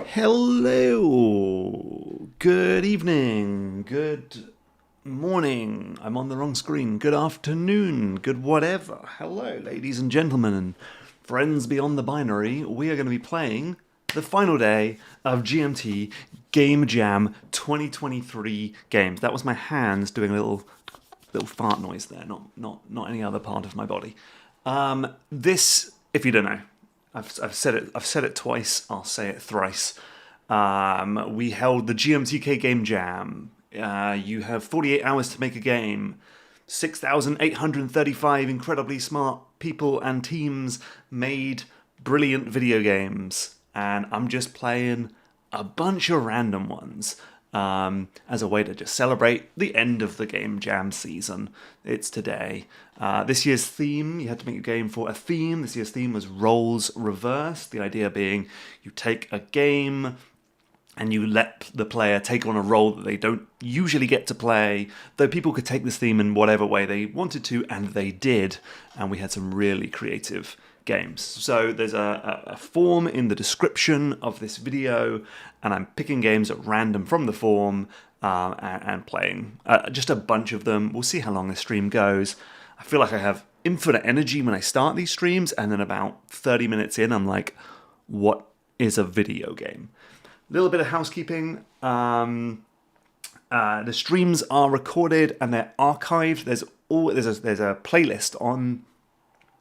Hello, good evening, good morning. I'm on the wrong screen. Good afternoon, good whatever. Hello, ladies and gentlemen, and friends beyond the binary. We are going to be playing the final day of GMT Game Jam 2023 games. That was my hands doing a little fart noise there, not any other part of my body. This, if you don't know, I've said it twice. I'll say it thrice. We held the GMTK Game Jam. You have 48 hours to make a game. 6,835 incredibly smart people and teams made brilliant video games, and I'm just playing a bunch of random ones as a way to just celebrate the end of the Game Jam season. It's today. This year's theme, you had to make a game for a theme. This year's theme was roles reversed. The idea being you take a game and you let the player take on a role that they don't usually get to play, though people could take this theme in whatever way they wanted to, and they did, and we had some really creative games. So there's a form in the description of this video, and I'm picking games at random from the form and playing just a bunch of them. We'll see how long this stream goes. I feel like I have infinite energy when I start these streams, and then about 30 minutes in, I'm like, what is a video game? A little bit of housekeeping. The streams are recorded and they're archived. There's a playlist on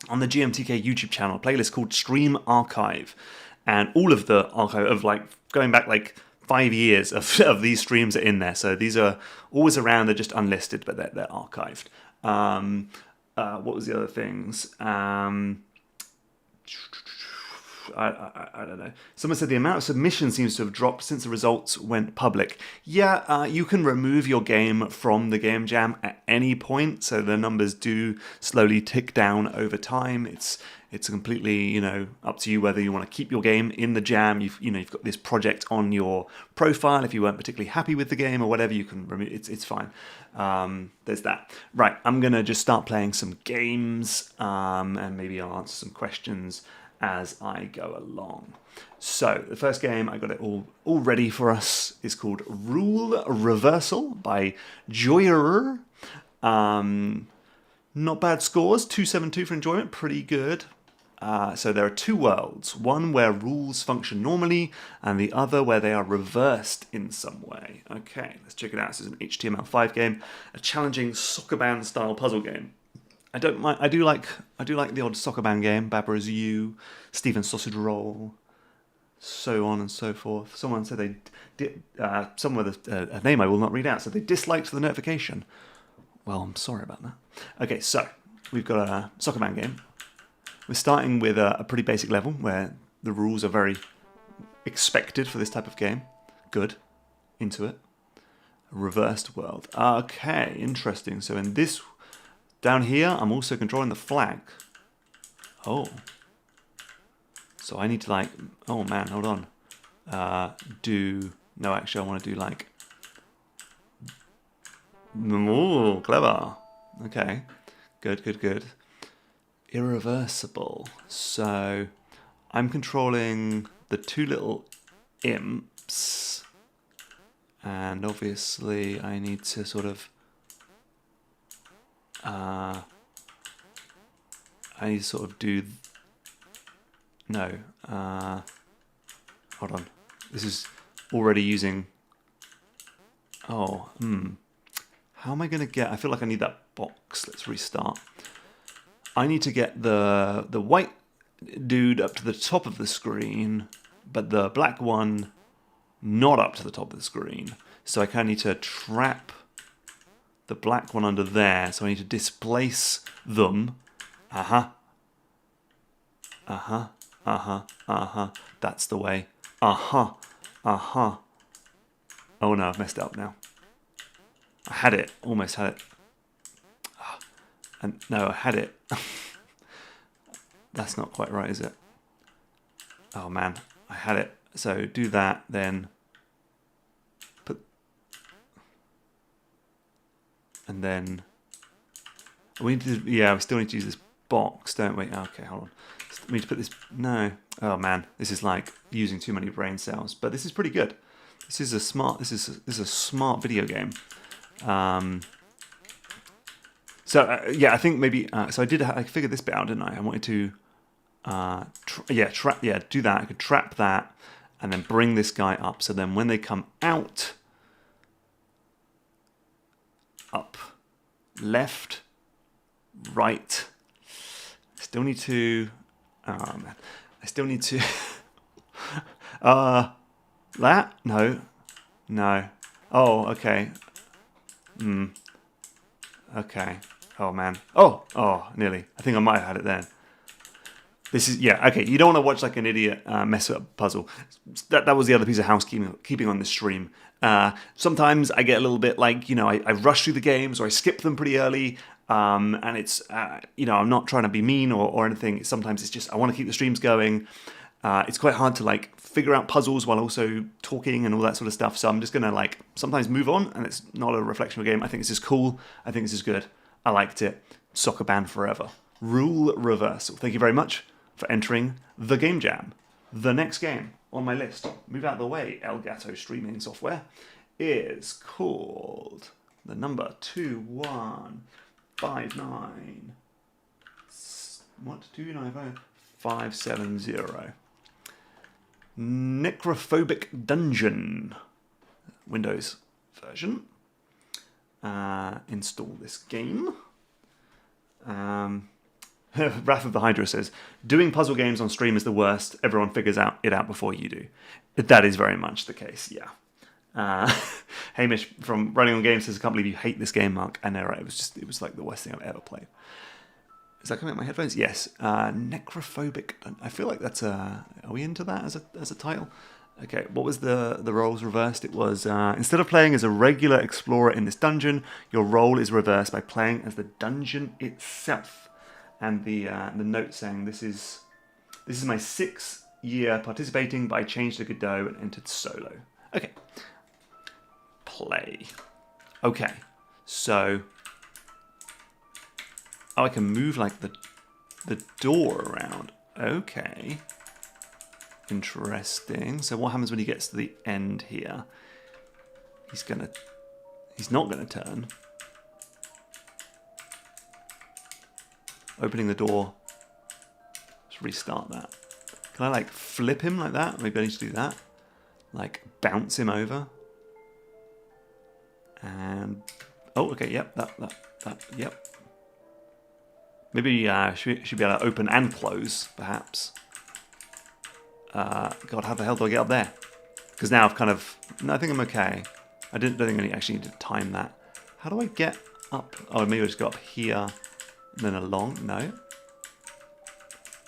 the GMTK YouTube channel, a playlist called Stream Archive, and all of the archive of like going back like 5 years of these streams are in there. So these are always around. They're just unlisted, but they're archived. What was the other things? I don't know. Someone said the amount of submissions seems to have dropped since the results went public. Yeah, you can remove your game from the Game Jam at any point, so the numbers do slowly tick down over time. It's completely up to you whether you want to keep your game in the Jam. You've got this project on your profile. If you weren't particularly happy with the game or whatever, you can remove. It's fine. There's that. Right, I'm gonna just start playing some games, and maybe I'll answer some questions as I go along. So the first game, I got it all ready for us, is called Rule Reversal by Joyer. Not bad scores, 272 for enjoyment, pretty good. So there are two worlds, one where rules function normally and the other where they are reversed in some way. Okay, let's check it out. This is an HTML5 game, a challenging soccer band style puzzle game. I don't mind. I do like the odd soccer band game, Paparazzi, Stephen Sausage Roll, so on and so forth. Someone said they did. Someone with a name I will not read out said they disliked the notification. Well, I'm sorry about that. Okay, so we've got a soccer band game. We're starting with a pretty basic level where the rules are very expected for this type of game. Good, into it. A reversed world. Okay, interesting. So in this. Down here, I'm also controlling the flag. Oh. So I need to like... Oh man, hold on. No, actually I want to do like... Ooh, clever. Okay. Good. Irreversible. So I'm controlling the two little imps. And obviously I need to sort of... I need to sort of do... No. Hold on. This is already using... Oh, How am I going to get... I feel like I need that box. Let's restart. I need to get the white dude up to the top of the screen, but the black one not up to the top of the screen. So I kind of need to trap the black one under there, so I need to displace them. That's the way. Oh no, I've messed it up now. I had it, almost had it. And no, I had it. That's not quite right, is it? Oh man, I had it. So do that, then put, and then we still need to use this box, don't we? Okay, hold on. I need to put this. No. Oh man, this is like using too many brain cells. But this is pretty good. This is a smart. This is a smart video game. Yeah, I think maybe. So I figured this bit out, didn't I? I wanted to. Do that. I could trap that, and then bring this guy up. So then when they come out, up, left, right. Still need to. Oh man, I still need to. That? No. Oh, okay. Okay. Oh man. Oh, nearly. I think I might have had it then. This is, yeah, okay, you don't want to watch like an idiot mess up a puzzle. That was the other piece of housekeeping on this stream. Sometimes I get a little bit like, I rush through the games or I skip them pretty early. And it's, I'm not trying to be mean or anything. Sometimes it's just, I want to keep the streams going. It's quite hard to like figure out puzzles while also talking and all that sort of stuff. So I'm just going to like sometimes move on, and it's not a reflection of a game. I think this is cool. I think this is good. I liked it. Soccer band forever. Rule reversal. Thank you very much for entering the Game Jam. The next game on my list, move out of the way, Elgato streaming software, is called the number 2159570. 570. Necrophobic Dungeon. Windows version. Install this game. Wrath of the Hydra says, doing puzzle games on stream is the worst. Everyone figures it out before you do. That is very much the case, yeah. Hamish from Running on Games says, I can't believe you hate this game, Mark. I know, right? It was like the worst thing I've ever played. Is that coming out my headphones? Yes. Necrophobic. I feel like that's a... Are we into that as a title? Okay, what was the roles reversed? It was, instead of playing as a regular explorer in this dungeon, your role is reversed by playing as the dungeon itself. And the note saying, this is my 6th year participating, but I changed to Godot and entered solo. Okay. Play. Okay. So... Oh, I can move like the door around. Okay. Interesting. So what happens when he gets to the end here? He's not gonna turn. Opening the door. Let's restart that. Can I like flip him like that? Maybe I need to do that. Like bounce him over. And oh, okay, yep, that, yep. Maybe should be able to open and close, perhaps. God, how the hell do I get up there? Because now I've kind of... No, I think I'm okay. I don't think I actually need to time that. How do I get up? Oh, maybe I'll just go up here and then along. No.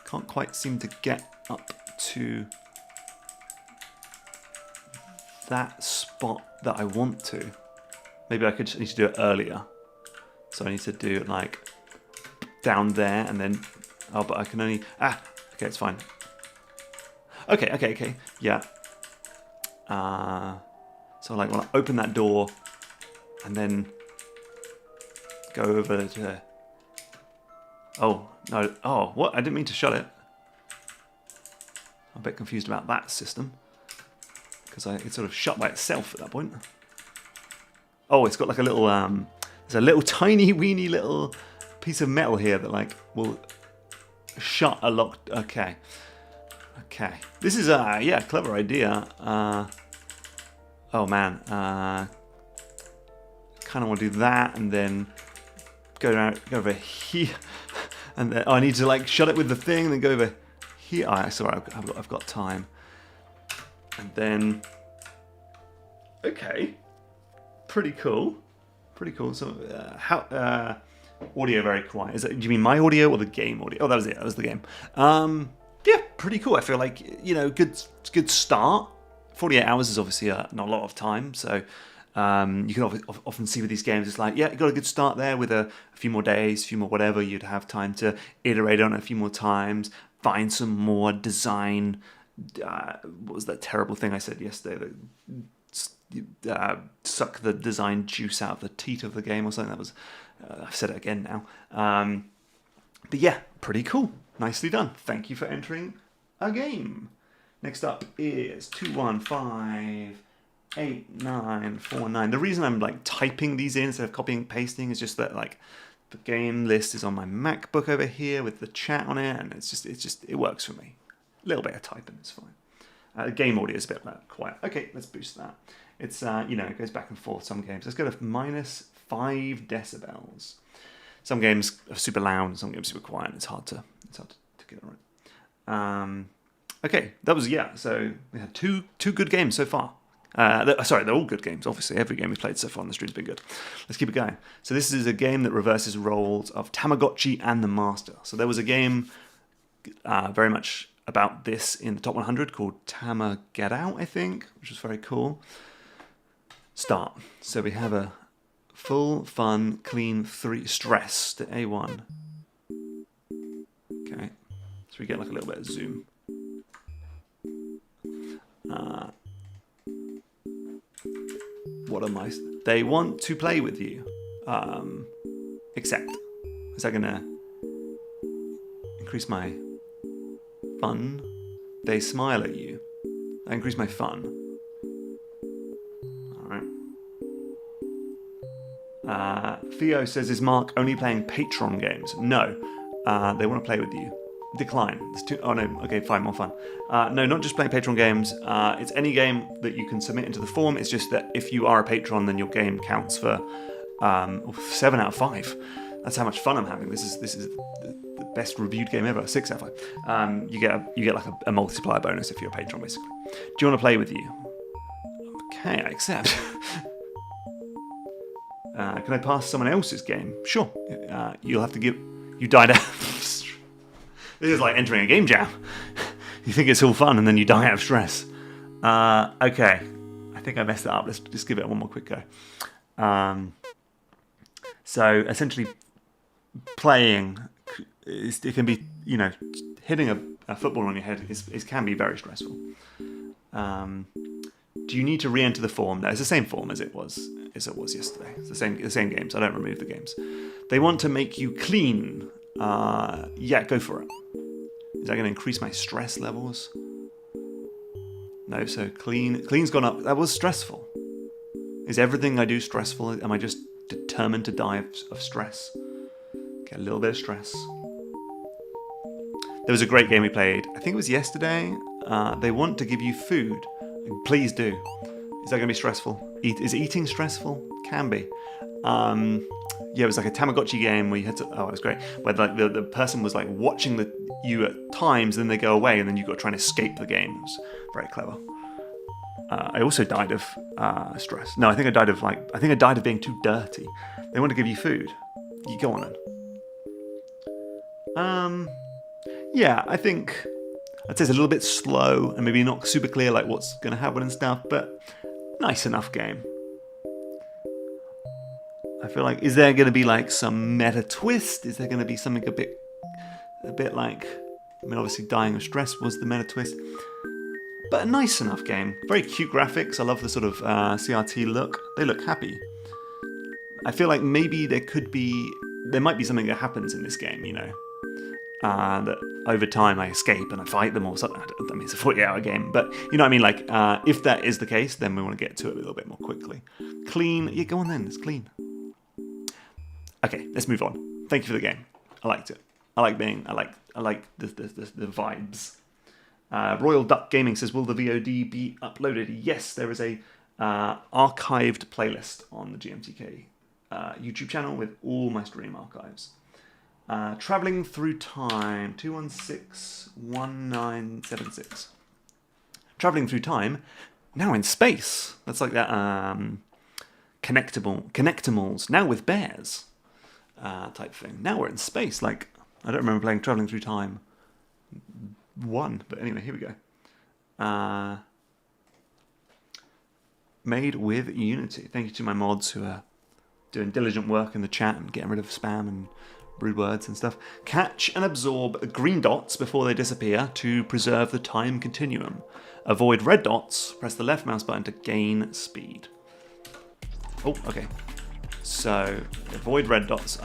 Can't quite seem to get up to that spot that I want to. Maybe I need to do it earlier. So I need to do it like... down there and then but I can only okay, it's fine. Okay, yeah. So like when I open that door and then go over to what? I didn't mean to shut it. I'm a bit confused about that system because it sort of shut by itself at that point. Oh, it's got like a little there's a little tiny weeny little piece of metal here that like will shut a lock. Okay. This is a clever idea. Oh man. Kind of want to do that and then go over here, and then I need to like shut it with the thing, and then go over here. Sorry, I've got time. And then okay, pretty cool. So audio very quiet. Do you mean my audio or the game audio? Oh, that was it. That was the game. Yeah, pretty cool. I feel like, good start. 48 hours is obviously not a lot of time, so you can often see with these games, it's like, yeah, you got a good start there with a few more days, a few more whatever. You'd have time to iterate on it a few more times, find some more design. What was that terrible thing I said yesterday? Suck the design juice out of the teat of the game or something. That was... I've said it again now. But yeah, pretty cool. Nicely done. Thank you for entering a game. Next up is 2158949. The reason I'm like typing these in instead of copying and pasting is just that like the game list is on my MacBook over here with the chat on it, and it works for me. A little bit of typing is fine. The game audio is a bit quiet. Okay, let's boost that. It's it goes back and forth. Some games. Let's go to -5 decibels. Some games are super loud, some games are super quiet. It's hard to get it right. Okay, that was So we had two good games so far. They're all good games. Obviously, every game we've played so far on the stream's been good. Let's keep it going. So this is a game that reverses roles of Tamagotchi and the Master. So there was a game very much about this in the top 100 called Tama Get Out, I think, which was very cool. Start. So we have a full, fun, clean 3 stress to A1. Okay, so we get like a little bit of zoom. What am I? They want to play with you. Accept. Is that gonna increase my fun? They smile at you. I increase my fun. Theo says, is Mark only playing Patreon games? No. They want to play with you. Decline. Oh no, okay, fine, more fun. No, not just playing Patreon games. It's any game that you can submit into the form. It's just that if you are a patron, then your game counts for 7 out of 5. That's how much fun I'm having. This is the best reviewed game ever. 6 out of 5. You get like a multiplier bonus if you're a patron, basically. Do you want to play with you? Okay, I accept. Can I pass someone else's game? Sure. You'll have to give... You died out... This is like entering a game jam. You think it's all fun and then you die out of stress. Okay. I think I messed it up. Let's just give it one more quick go. So essentially playing, it can be, hitting a football on your head can be very stressful. Do you need to re-enter the form? No, it's the same form as it was yesterday. It's the same games. I don't remove the games. They want to make you clean. Yeah, go for it. Is that going to increase my stress levels? No, so clean's gone up. That was stressful. Is everything I do stressful? Am I just determined to die of stress? Get a little bit of stress. There was a great game we played. I think it was yesterday. They want to give you food. Please do. Is that going to be stressful? Is eating stressful? Can be. Yeah, it was like a Tamagotchi game where you had to... Oh, it was great. Where like the person was like watching you at times, then they go away, and then you've got to try and escape the game. It was very clever. I also died of stress. No, I think I died of being too dirty. They want to give you food. You go on then. Yeah, I'd say it's a little bit slow and maybe not super clear like what's going to happen and stuff, but nice enough game. I feel like, is there going to be like some meta twist? Is there going to be something a bit like, obviously dying of stress was the meta twist, but a nice enough game. Very cute graphics. I love the sort of CRT look. They look happy. I feel like maybe there might be something that happens in this game, that over time I escape and I fight them or something. I mean, it's a 40-hour game, but you know what I mean? Like, if that is the case, then we want to get to it a little bit more quickly. Clean. Yeah, go on then. It's clean. Okay, let's move on. Thank you for the game. I liked it. I like the vibes. Royal Duck Gaming says, will the VOD be uploaded? Yes, there is a archived playlist on the GMTK YouTube channel with all my stream archives. Traveling Through Time, 2161976. Traveling Through Time, now in space. That's like that Connectimals, now with bears type thing. Now we're in space. Like, I don't remember playing Traveling Through Time 1, but anyway, here we go. Made with Unity. Thank you to my mods who are doing diligent work in the chat and getting rid of spam and rude words and stuff. Catch and absorb green dots before they disappear to preserve the time continuum. Avoid red dots. Press the left mouse button to gain speed. Oh, okay. So, avoid red dots.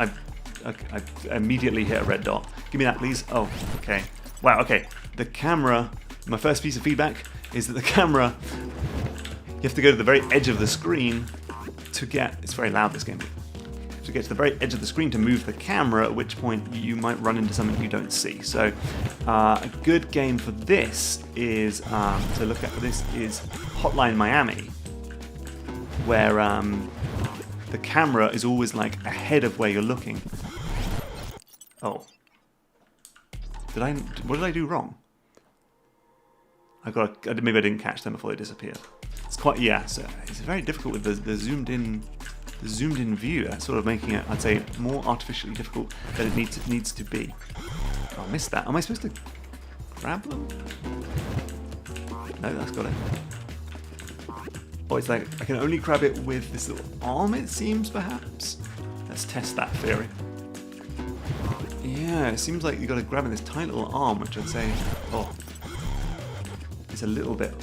I immediately hit a red dot. Give me that, please. Oh, okay. Wow, okay. The camera, my first piece of feedback is that the camera, you have to go to the very edge of the screen to get, it's very loud, this game, to get to the very edge of the screen to move the camera, at which point you might run into something you don't see. So a good game for this is, to look at for this is Hotline Miami, where the camera is always like ahead of where you're looking. Oh. What did I do wrong? Maybe I didn't catch them before they disappeared. It's quite, yeah, so it's very difficult with the zoomed in view. That's sort of making it, I'd say, more artificially difficult than it needs to be. Oh, I missed that. Am I supposed to grab them? No, that's got it. Oh, it's like I can only grab it with this little arm, it seems, perhaps. Let's test that theory. Yeah, it seems like you've got to grab in this tiny little arm, which I'd say, oh, it's a little bit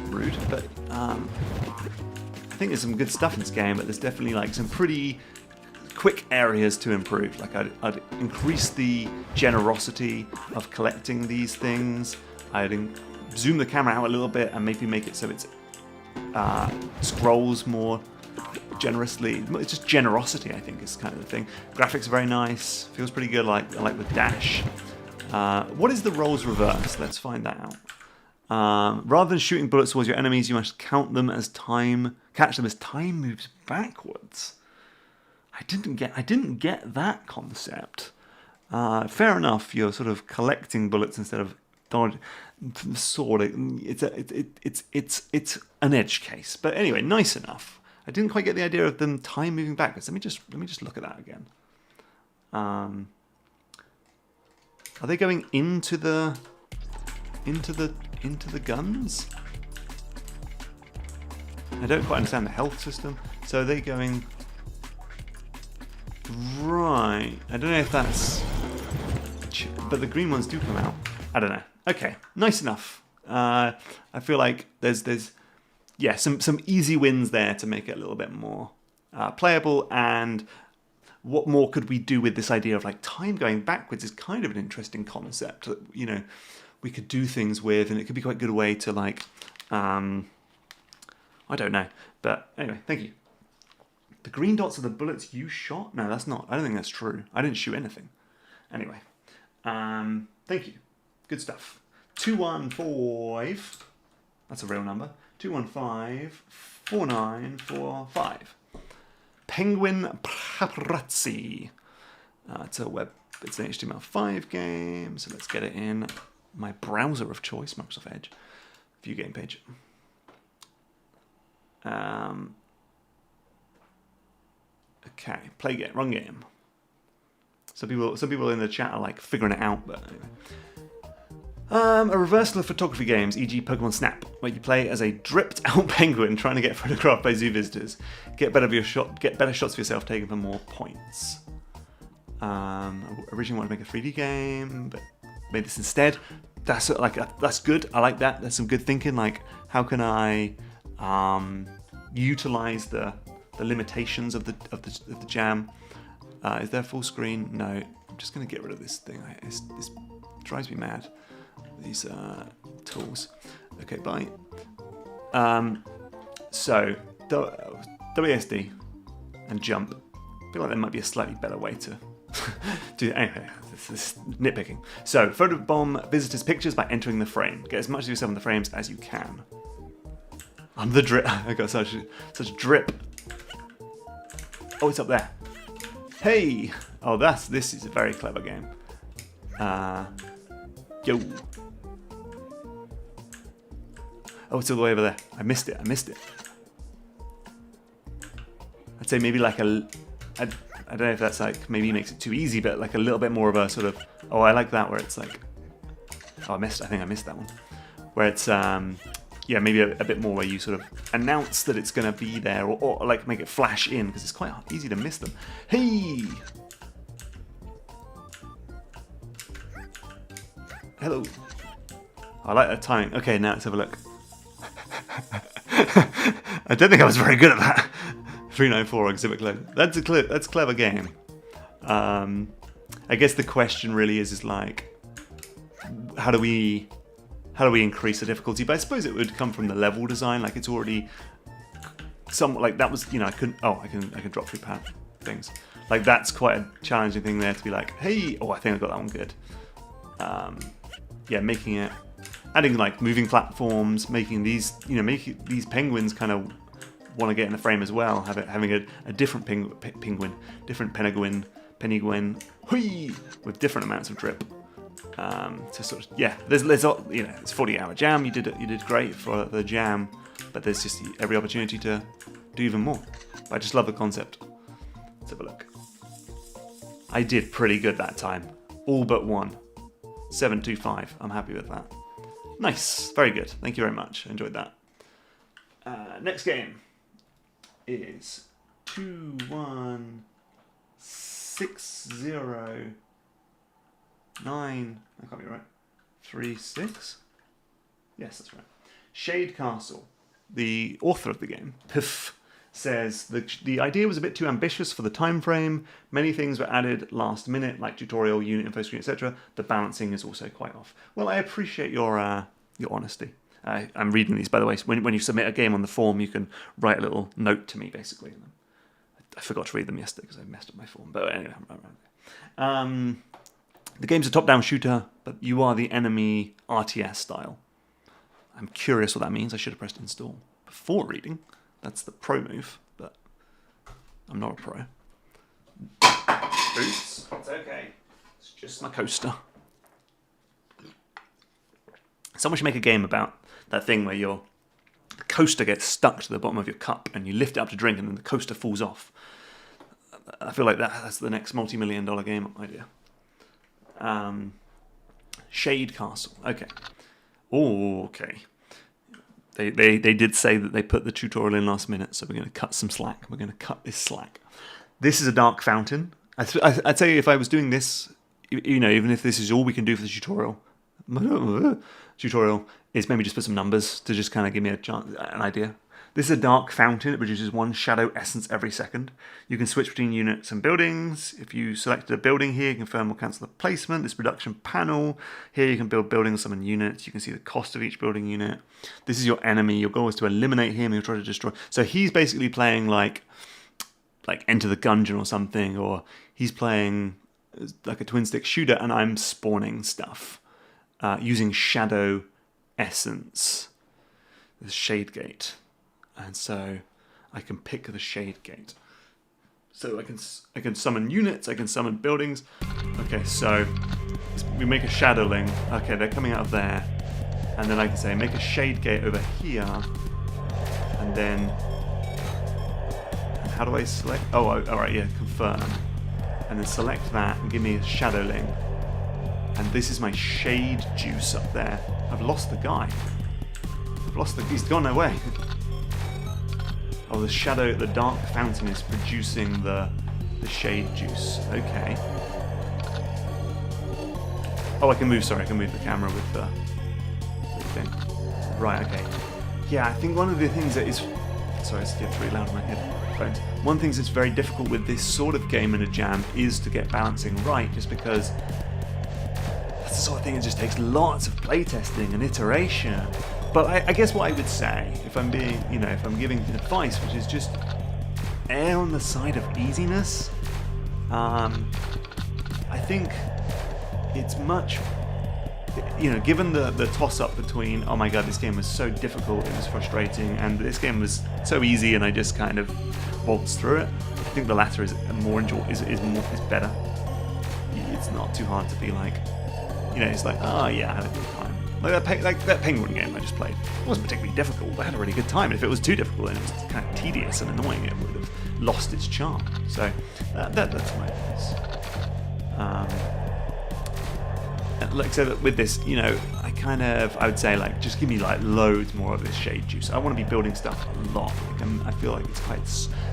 rude, but I think there's some good stuff in this game, but there's definitely like some pretty quick areas to improve. Like I'd increase the generosity of collecting these things. I'd zoom the camera out a little bit and maybe make it so it's scrolls more generously. It's just generosity, I think, is kind of the thing. Graphics are very nice. Feels pretty good. I like the dash. What is the roles reverse? Let's find that out. Rather than shooting bullets towards your enemies, you must catch them as time moves backwards. I didn't get that concept. Fair enough. You're sort of collecting bullets instead of dodging. Sort of. It's an edge case, but anyway, nice enough. I didn't quite get the idea of them time moving backwards. Let me just look at that again. Are they going into the guns? I don't quite understand the health system. So are they going right? I don't know if that's, but the green ones do come out. I don't know. Okay, nice enough. I feel like there's some easy wins there to make it a little bit more playable. And what more could we do with this idea of like time going backwards is kind of an interesting concept that, you know, we could do things with, and it could be quite a good way to like, I don't know. But anyway, thank you. The green dots are the bullets you shot? No, that's not. I don't think that's true. I didn't shoot anything. Anyway, thank you. Good stuff. 215. That's a real number. 215-4945. Penguin Paparazzi. It's an HTML5 game, so let's get it in my browser of choice, Microsoft Edge. View game page. Okay, play game, run game. Some people in the chat are like figuring it out, but anyway. A reversal of photography games, e.g. Pokemon Snap, where you play as a dripped out penguin trying to get photographed by zoo visitors. Get better shots for yourself taken for more points. I originally wanted to make a 3D game, but made this instead. That's good. I like that. There's some good thinking. Like, how can I utilize the limitations of the jam? Is there full screen? No. I'm just gonna get rid of this thing. This drives me mad. These tools. Okay, bye. So WSD and jump. I feel like there might be a slightly better way to do. Anyway, this is nitpicking. So photobomb visitors' pictures by entering the frame. Get as much of yourself in the frames as you can. I'm the drip. I got such drip. Oh, it's up there. Hey. Oh, this is a very clever game. Yo. Oh, it's all the way over there. I missed it. I'd say maybe like I don't know if that's like, maybe makes it too easy, but like a little bit more of a sort of, oh, I like that where it's like, oh, I think I missed that one. Where it's, yeah, maybe a bit more where you sort of announce that it's going to be there, or like make it flash in, because it's quite easy to miss them. Hey! Hello. I like that timing. Okay, now let's have a look. I don't think I was very good at that. 394 exhibit close. That's a clever game. I guess the question really is like, how do we increase the difficulty? But I suppose it would come from the level design. Like it's already somewhat like that was, you know, I can drop through things. Like that's quite a challenging thing there to be like, hey, oh, I think I got that one good. Yeah, adding like moving platforms, making these, you know, making these penguins kind of want to get in the frame as well. Having a different different penguin, hui, with different amounts of drip. To sort of, yeah, there's you know, it's 40-hour jam. You did great for the jam, but there's just every opportunity to do even more. But I just love the concept. Let's have a look. I did pretty good that time, all but one. 725. I'm happy with that. Nice, very good. Thank you very much. I enjoyed that. Next game is 21609. That can't be right. 36. Yes, that's right. ShadeCastle, the author of the game, Piff, says the idea was a bit too ambitious for the time frame. Many things were added last minute, like tutorial, unit info screen, etc. The balancing is also quite off. Well, I appreciate your honesty. I'm reading these, by the way. When you submit a game on the form, you can write a little note to me, basically. I forgot to read them yesterday because I messed up my form. But anyway, the game's a top-down shooter, but you are the enemy RTS style. I'm curious what that means. I should have pressed install before reading. That's the pro move, but I'm not a pro. Oops, it's okay. It's just my coaster. Someone should make a game about that thing where the coaster gets stuck to the bottom of your cup and you lift it up to drink and then the coaster falls off. I feel like that's the next multi-million-dollar game idea. ShadeCastle. Okay. Oh, okay. They did say that they put the tutorial in last minute, so we're going to cut some slack. We're going to cut this slack. This is a dark fountain. I'd say if I was doing this, you know, even if this is all we can do for the tutorial, is maybe just put some numbers to just kind of give me an idea. This is a dark fountain. It produces one shadow essence every second. You can switch between units and buildings. If you selected a building here, you confirm or cancel the placement. This production panel. Here you can build buildings, summon units. You can see the cost of each building unit. This is your enemy. Your goal is to eliminate him. You'll try to destroy. So he's basically playing like Enter the Gungeon or something, or he's playing like a twin-stick shooter, and I'm spawning stuff using shadow essence. The shade gate. And so I can pick the shade gate. So I can summon units, I can summon buildings. Okay, so we make a shadowling. Okay, they're coming out of there. And then I can say make a shade gate over here. And then, and how do I select? Oh, all right, yeah, confirm. And then select that and give me a shadowling. And this is my shade juice up there. I've lost the guy. He's gone away. Oh, the dark fountain is producing the shade juice. Okay. Oh, I can move the camera with the thing. Right, okay. Yeah, I think one of the things that is... Sorry, it's getting really loud in my headphones. One of the things that's very difficult with this sort of game in a jam is to get balancing right, just because that's the sort of thing that just takes lots of playtesting and iteration. But I guess what I would say, if I'm being, you know, if I'm giving advice, which is just err on the side of easiness, I think it's much, you know, given the toss-up between, oh my god, this game was so difficult, it was frustrating, and this game was so easy and I just kind of waltzed through it, I think the latter is more is better. It's not too hard to be like, you know, it's like, oh yeah, I had a good time. Like that penguin game I just played. It wasn't particularly difficult, but I had a really good time. If it was too difficult and it was kind of tedious and annoying, it would have lost its charm. So that's my advice. Like, so that with this, you know, I would say like just give me like loads more of this shade juice. I want to be building stuff a lot. Like, I feel like it's quite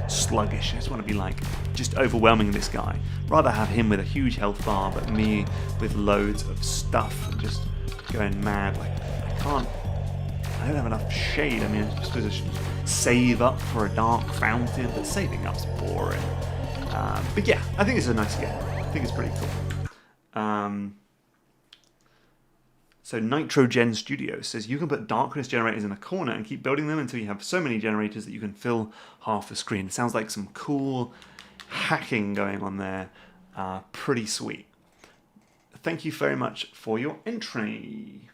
sluggish. I just want to be like just overwhelming this guy. Rather have him with a huge health bar, but me with loads of stuff and just going mad. Like I don't have enough shade. I mean, I suppose I should save up for a dark fountain, but saving up's boring. But yeah, I think it's a nice game. I think it's pretty cool. So Nitrogen Studios says you can put darkness generators in a corner and keep building them until you have so many generators that you can fill half the screen. It sounds like some cool hacking going on there. Pretty sweet. Thank you very much for your entry.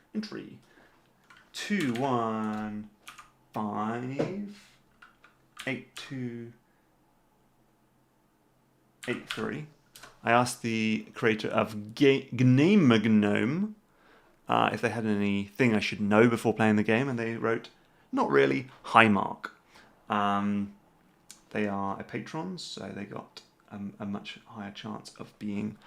2158283. I asked the creator of gNome if they had anything I should know before playing the game, and they wrote, not really, high mark. They are a patron, so they got a much higher chance of being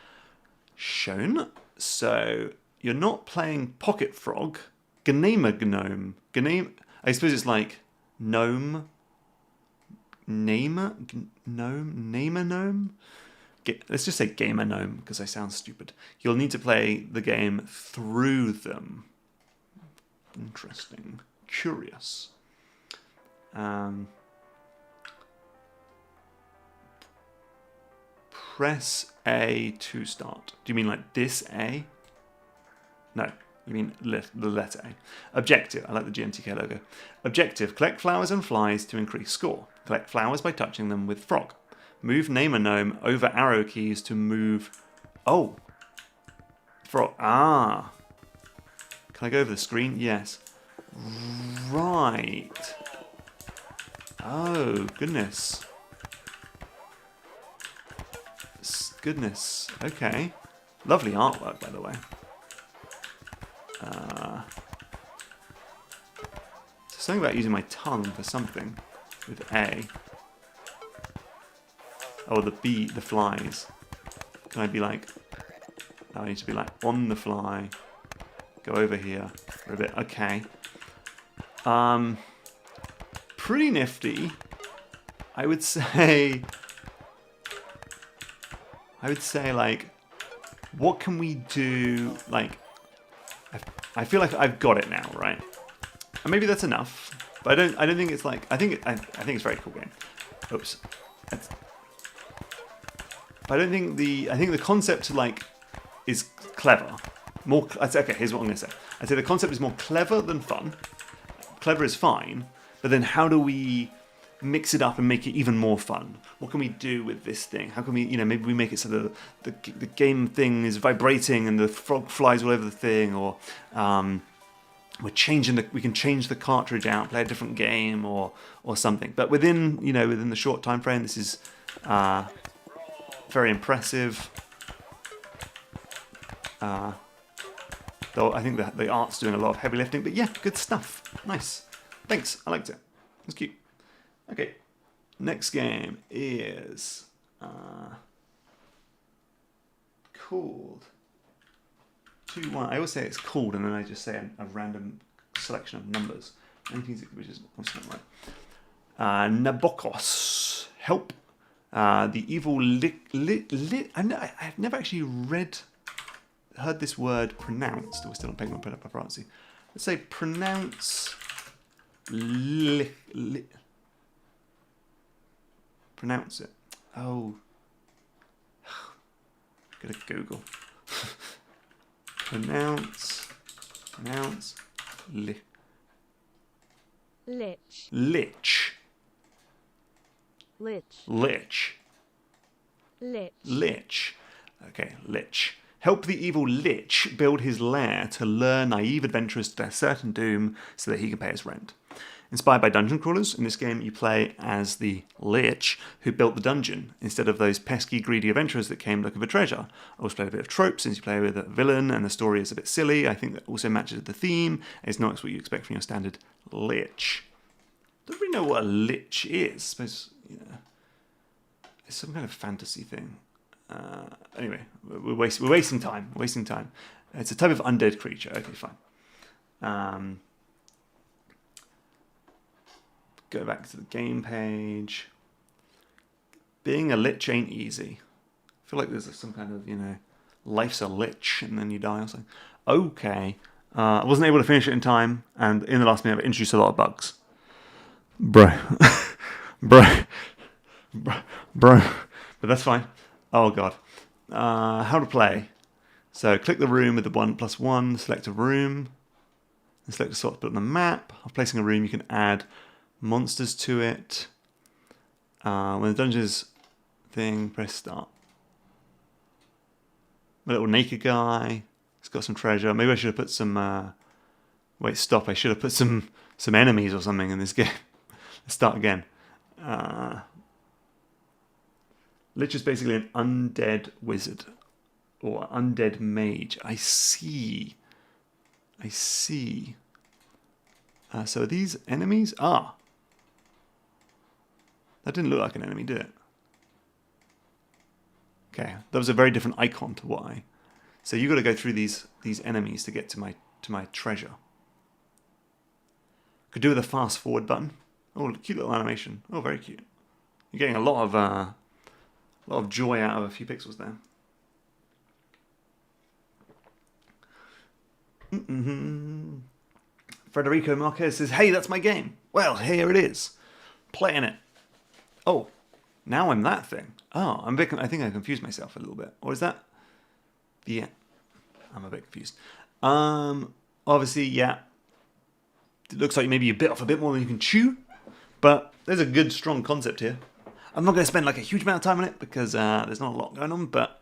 shown. So you're not playing Pocket Frog, gnome. I suppose it's like gnome, gnome. Let's just say gamer gnome because I sound stupid. You'll need to play the game through them. Interesting. Curious. Press A to start. Do you mean like this A? No, you mean the letter A. Objective. I like the GMTK logo. Objective. Collect flowers and flies to increase score. Collect flowers by touching them with frog. Move Name a Gnome over arrow keys to move... Oh! Frog. Ah! Can I go over the screen? Yes. Right. Oh, goodness. Goodness. Okay. Lovely artwork, by the way. Something about using my tongue for something with A. Oh, the B, the flies. Can I be like... I need to be like on the fly. Go over here for a bit. Okay. Pretty nifty. I would say like, what can we do? Like, I feel like I've got it now, right? And maybe that's enough. But I don't think it's like, I think it's a very cool game. Oops. But I think the concept like is clever. Okay, here's what I'm going to say. I'd say the concept is more clever than fun. Clever is fine, but then how do we mix it up and make it even more fun? What can we do with this thing? How can we, maybe we make it so that the game thing is vibrating and the frog flies all over the thing, or we can change the cartridge out, play a different game, or something. But within the short time frame, this is very impressive. Though I think that the art's doing a lot of heavy lifting, but yeah, good stuff. Nice. Thanks. I liked it. It's cute. Okay. Next game is called 2-1. I always say it's called, and then I just say a random selection of numbers. Which is obviously not right. Nabokos. Help. The evil I've never actually heard this word pronounced. We're still on Penguin Paparazzi. Let's say pronounce pronounce it. Oh. Gotta Google. pronounce Lich. Lich. Okay, Lich. Help the evil Lich build his lair to lure naive adventurers to their certain doom so that he can pay his rent. Inspired by dungeon crawlers, in this game you play as the Lich who built the dungeon, instead of those pesky, greedy adventurers that came looking for treasure. I always play a bit of tropes, since you play with a villain and the story is a bit silly. I think that also matches the theme. It's not what you expect from your standard Lich. Don't really know what a Lich is. I suppose, it's some kind of fantasy thing. Anyway, we're wasting time. It's a type of undead creature. Okay, fine. Go back to the game page. Being a Lich ain't easy. I feel like there's some kind of, life's a Lich and then you die or something. Okay. I wasn't able to finish it in time, and in the last minute I've introduced a lot of bugs. Bro. but that's fine. Oh god. How to play. So click the room with the 1+1, select a room, and select a slot to put on the map. After placing a room, you can add monsters to it. When the dungeon's thing, press start. My little naked guy. It's got some treasure. Maybe I should have put some... wait, stop. I should have put some enemies or something in this game. Let's start again. Lich is basically an undead wizard. Or undead mage. I see. So are these enemies? Ah. That didn't look like an enemy, did it? Okay, that was a very different icon to what I... So you got to go through these enemies to get to my treasure. Could do with a fast forward button. Oh, cute little animation. Oh, very cute. You're getting a lot of joy out of a few pixels there. Federico Marquez says, "Hey, that's my game." Well, here it is. Playing it. Oh, now I'm that thing. Oh, I think I confused myself a little bit. Or is that... Yeah, I'm a bit confused. Obviously, yeah. It looks like maybe you bit off a bit more than you can chew. But there's a good, strong concept here. I'm not going to spend like a huge amount of time on it because there's not a lot going on. But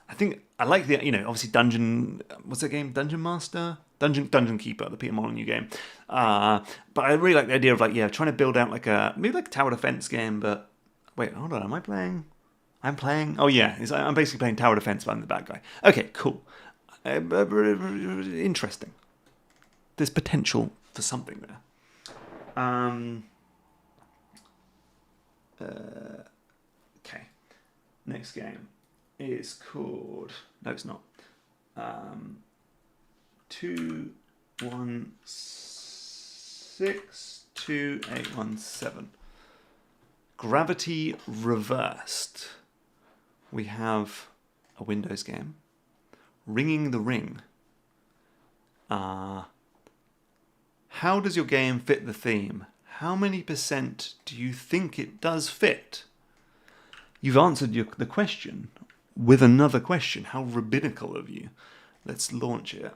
I think I like the, obviously Dungeon... What's that game? Dungeon Master? Dungeon Keeper, the Peter Molyneux game. But I really like the idea of trying to build out maybe like a tower defense game, but wait, hold on, am I playing? I'm playing. Oh yeah, I'm basically playing tower defense, but I'm the bad guy. Okay, cool. Interesting. There's potential for something there. Okay. Next game is called. No, it's not. 2162817. Gravity Reversed. We have a Windows game. Ringing the Ring. How does your game fit the theme? How many % do you think it does fit? You've answered the question with another question. How rabbinical of you. Let's launch it.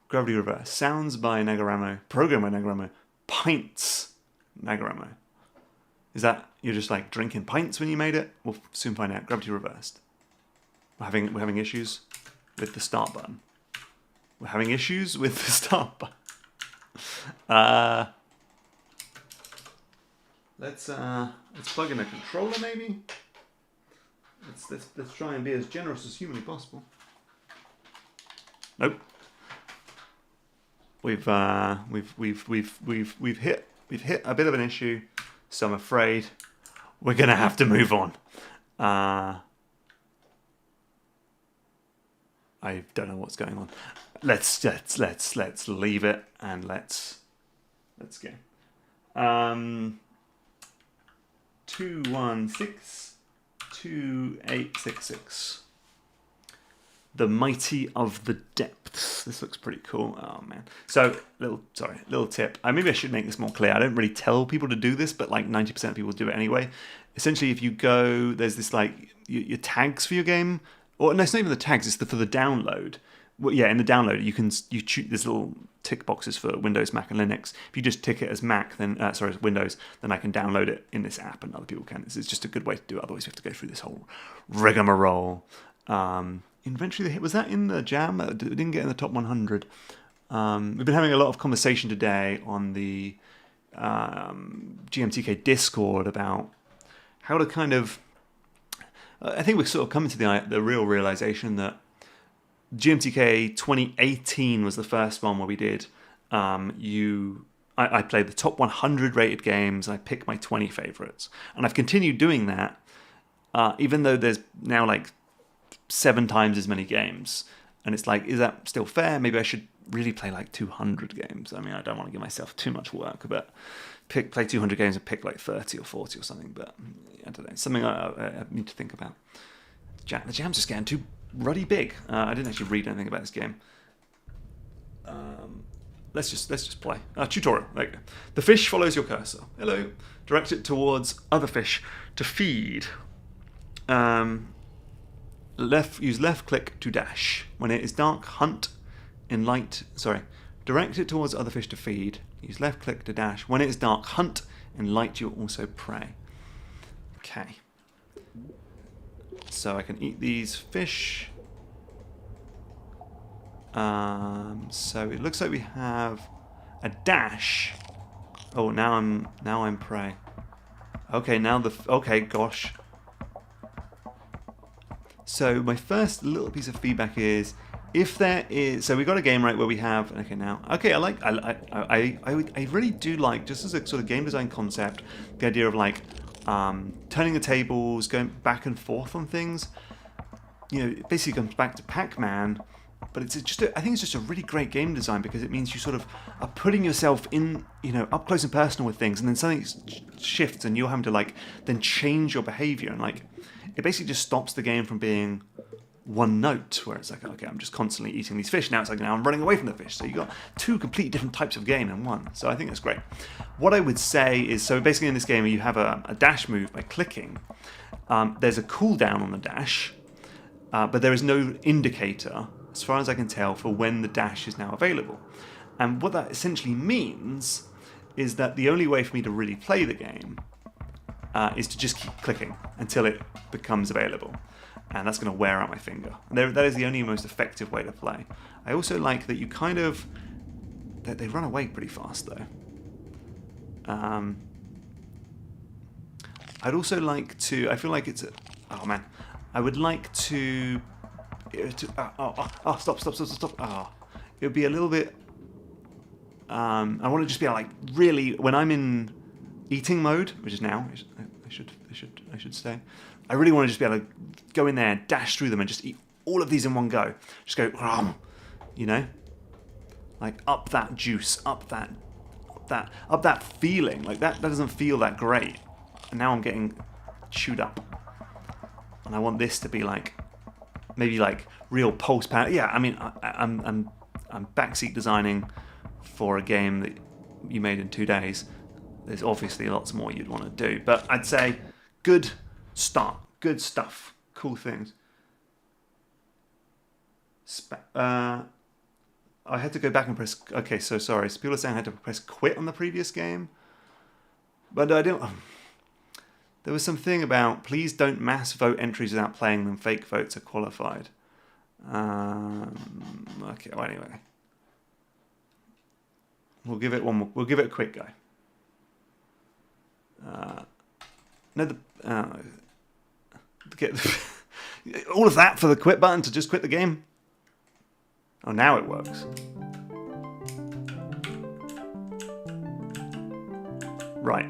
Gravity Reverse. Sounds by Nagaramo. Program by Nagaramo. Pints Nagaramo. Is that you're just like drinking pints when you made it? We'll soon find out. Gravity Reversed. We're having issues with the start button. We're having issues with the start button. Let's plug in a controller maybe. Let's try and be as generous as humanly possible. Nope. We've hit a bit of an issue, so I'm afraid we're gonna have to move on. I don't know what's going on. Let's leave it and let's go. 2162866. The Mighty of the Depths. This looks pretty cool. Oh man. So little tip. Maybe I should make this more clear. I don't really tell people to do this, but like 90% of people do it anyway. Essentially, if you go, there's this like your tags for your game. Or no, it's not even the tags. It's for the download. Well, yeah, in the download, you choose there's little tick boxes for Windows, Mac, and Linux. If you just tick it as Mac, then as Windows, then I can download it in this app, and other people can. This is just a good way to do it. Otherwise, we have to go through this whole rigmarole. Inventory, was that in the jam? It didn't get in the top 100. We've been having a lot of conversation today on the GMTK Discord about how to kind of. I think we're sort of coming to the real realization that GMTK 2018 was the first one where we did. I played the top 100 rated games. I picked my 20 favorites, and I've continued doing that, even though there's now like 7 times as many games. And it's like, is that still fair? Maybe I should really play like 200 games. I mean, I don't want to give myself too much work, but play 200 games and pick like 30 or 40 or something. But I don't know. It's something I need to think about. The jam's just getting too ruddy big. I didn't actually read anything about this game. let's just play. Tutorial. There you go. The fish follows your cursor. Hello. Direct it towards other fish to feed. Use left click to dash. When it is dark, hunt. In light. Sorry. Direct it towards other fish to feed. Use left click to dash. When it is dark, hunt. In light, you'll also prey. Okay. So I can eat these fish. So it looks like we have a dash. Oh, now I'm prey. Okay, okay, gosh. So my first little piece of feedback is, if there is, so we got a game right where we have, okay, now, okay, I really do like, just as a sort of game design concept, the idea of like turning the tables, going back and forth on things. You know, it basically comes back to Pac-Man. But I think it's just a really great game design, because it means you sort of are putting yourself in, you know, up close and personal with things, and then something shifts and you're having to like then change your behavior, and like it basically just stops the game from being one note where it's like, okay, I'm just constantly eating these fish. Now it's like, now I'm running away from the fish. So you got two completely different types of game in one. So I think that's great. What I would say is, so basically in this game you have a dash move by clicking. There's a cooldown on the dash, but there is no indicator, as far as I can tell, for when the dash is now available. And what that essentially means is that the only way for me to really play the game is to just keep clicking until it becomes available. And that's going to wear out my finger. And that is the only most effective way to play. I also like that you kind of... They run away pretty fast, though. I'd also like to... I feel like it's... Oh, man. I would like to... Stop. It would be a little bit... I want to just be able, like, really... When I'm in eating mode, which is now... I should say... I really want to just be able to go in there, dash through them, and just eat all of these in one go. Just go, you know, like up that juice, up that feeling. Like that doesn't feel that great. And now I'm getting chewed up, and I want this to be like maybe like real pulse power. Yeah, I mean, I'm backseat designing for a game that you made in 2 days. There's obviously lots more you'd want to do, but I'd say good start, good stuff, cool things. I had to go back and press. Okay, so sorry. So people are saying I had to press quit on the previous game, but I don't. There was something about please don't mass vote entries without playing them. Fake votes are qualified. Okay. Well, anyway, we'll give it one more. We'll give it a quick go. Get all of that for the quit button to just quit the game. Oh, now it works. Right.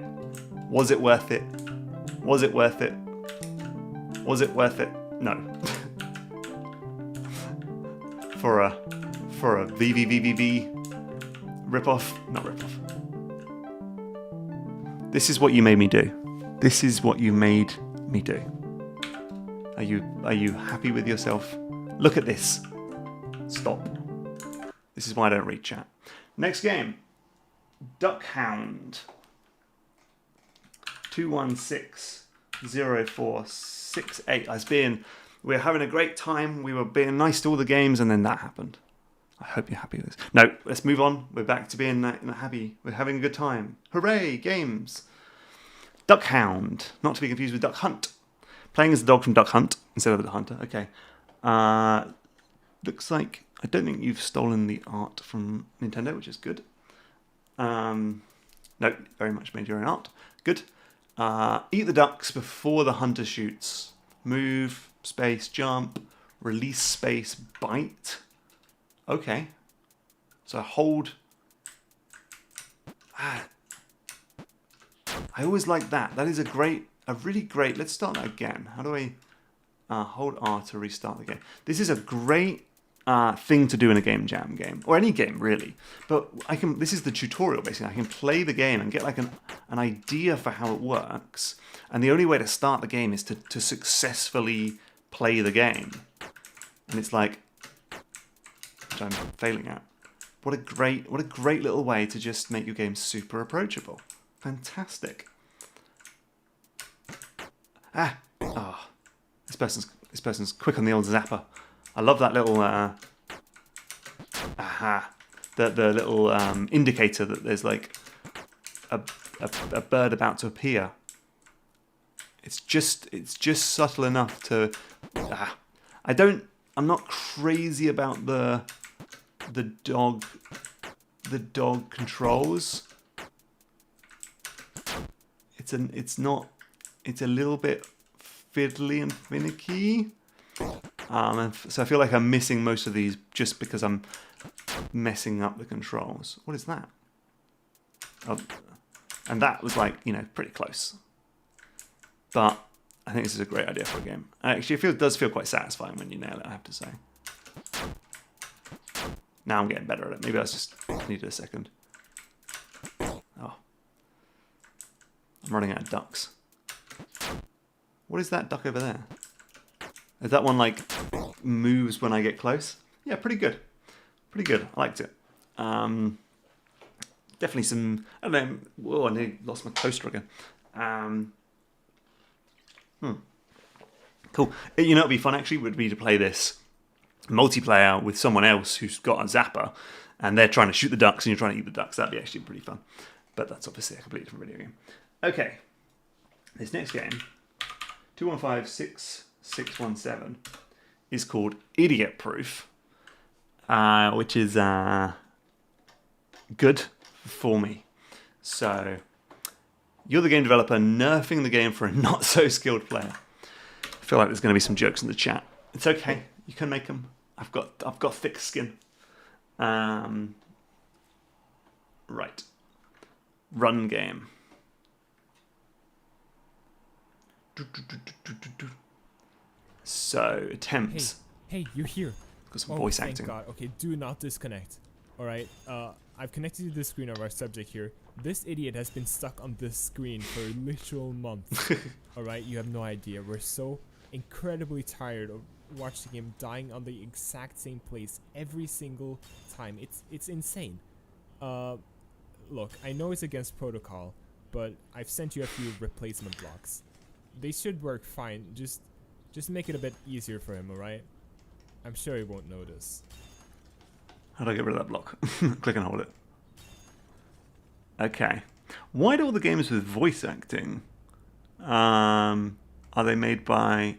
Was it worth it? Was it worth it? Was it worth it? No. for a VVVVV ripoff, not ripoff. This is what you made me do. This is what you made me do. Are you happy with yourself? Look at this. Stop. This is why I don't read chat. Next game. Hound. 2160468. We're having a great time. We were being nice to all the games, and then that happened. I hope you're happy with this. No, let's move on. We're back to being happy. We're having a good time. Hooray, games. Hound. Not to be confused with Duck Hunt. Playing as the dog from Duck Hunt instead of the hunter. Okay. Looks like... I don't think you've stolen the art from Nintendo, which is good. No, very much made your own art. Good. Eat the ducks before the hunter shoots. Move, space, jump, release, space, bite. Okay. So hold... I always like that. That is a really great... Let's start that again. How do I... hold R to restart the game. This is a great thing to do in a game jam game. Or any game, really. But this is the tutorial, basically. I can play the game and get like an idea for how it works. And the only way to start the game is to successfully play the game. And it's like... Which I'm failing at. What a great little way to just make your game super approachable. Fantastic. Ah, oh, this person's quick on the old zapper. I love that little the little indicator that there's like a bird about to appear. It's just subtle enough to. I'm not crazy about the dog controls. It's a little bit fiddly and finicky. So I feel like I'm missing most of these just because I'm messing up the controls. What is that? Oh, and that was like, pretty close. But I think this is a great idea for a game. Actually, it does feel quite satisfying when you nail it, I have to say. Now I'm getting better at it. Maybe I just needed a second. Oh. I'm running out of ducks. What is that duck over there? Is that one like moves when I get close? Yeah, pretty good. Pretty good. I liked it. Definitely some. I don't know. Whoa, I nearly lost my coaster again. Cool. It'd be fun actually would be to play this multiplayer with someone else who's got a zapper, and they're trying to shoot the ducks and you're trying to eat the ducks. That'd be actually pretty fun. But that's obviously a completely different video game. Okay. This next game, 215617, is called Idiotproof, which is good for me. So, you're the game developer nerfing the game for a not so skilled player. I feel like there's going to be some jokes in the chat. It's okay. You can make them. I've got thick skin. Right. Run game. So attempts. Hey, you're here. Got some voice thank acting. God. Okay, do not disconnect. All right. I've connected to the screen of our subject here. This idiot has been stuck on this screen for a literal month. All right, you have no idea. We're so incredibly tired of watching him dying on the exact same place every single time. It's insane. Look, I know it's against protocol, but I've sent you a few replacement blocks. They should work fine. Just make it a bit easier for him, all right? I'm sure he won't notice. How do I get rid of that block? Click and hold it. Okay. Why do all the games with voice acting? Are they made by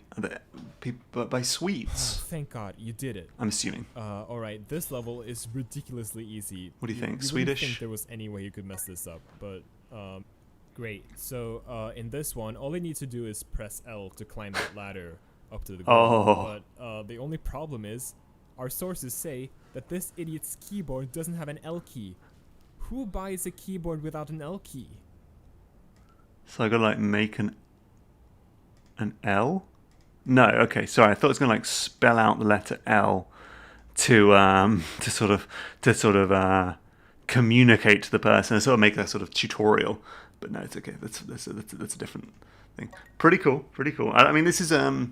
Swedes? Oh, thank God, you did it. I'm assuming. All right, this level is ridiculously easy. What do you think? You Swedish? wouldn't think there was any way you could mess this up, but great. So in this one, all you need to do is press L to climb that ladder up to the ground. Oh. But the only problem is, our sources say that this idiot's keyboard doesn't have an L key. Who buys a keyboard without an L key? So I gotta like make an L? No, okay, sorry. I thought it was gonna like spell out the letter L to sort of communicate to the person and sort of make that sort of tutorial. But no, it's okay. That's a different thing. Pretty cool. I mean, this is Oh,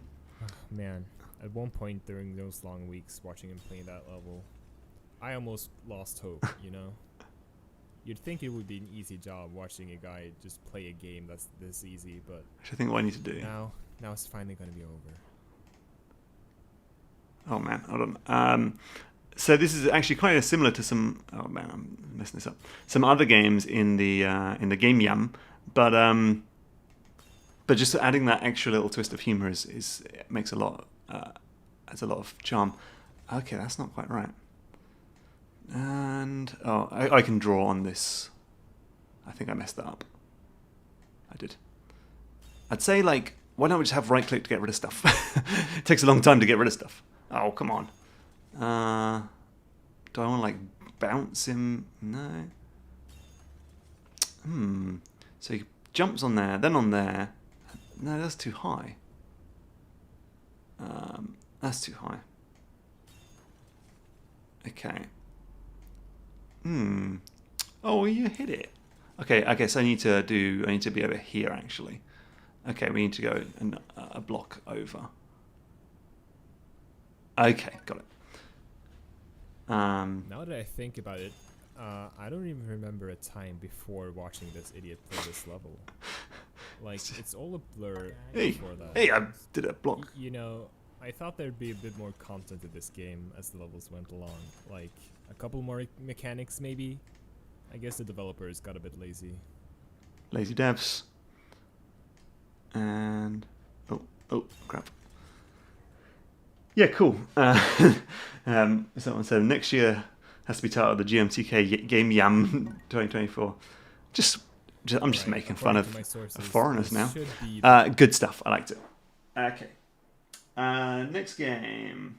man, at one point during those long weeks watching him play that level, I almost lost hope, you know? You'd think it would be an easy job watching a guy just play a game that's this easy, but I think what I need to do. now it's finally going to be over. Oh man, hold on. So this is actually quite similar to some. Oh man, I'm messing this up. Some other games in the game Yam, but just adding that extra little twist of humor is makes a lot. Adds a lot of charm. Okay, that's not quite right. And I can draw on this. I think I messed that up. I did. I'd say like, why don't we just have right click to get rid of stuff? It takes a long time to get rid of stuff. Oh, come on. Do I want to like bounce him? No. So he jumps on there, then on there. No, that's too high. That's too high. Okay. Oh, you hit it. Okay, I guess I need to be over here actually. Okay, we need to go a block over. Okay, got it. Now that I think about it, I don't even remember a time before watching this idiot play this level. Like, it's all a blur before that. Hey, I did a block. You know, I thought there'd be a bit more content to this game as the levels went along. Like, a couple more mechanics, maybe. I guess the developers got a bit lazy. Lazy devs. And... Oh, crap. Yeah, cool. Someone said next year has to be titled the GMTK Game Yam 2024. I'm just making fun of foreigners now. Good stuff. I liked it. Okay. Next game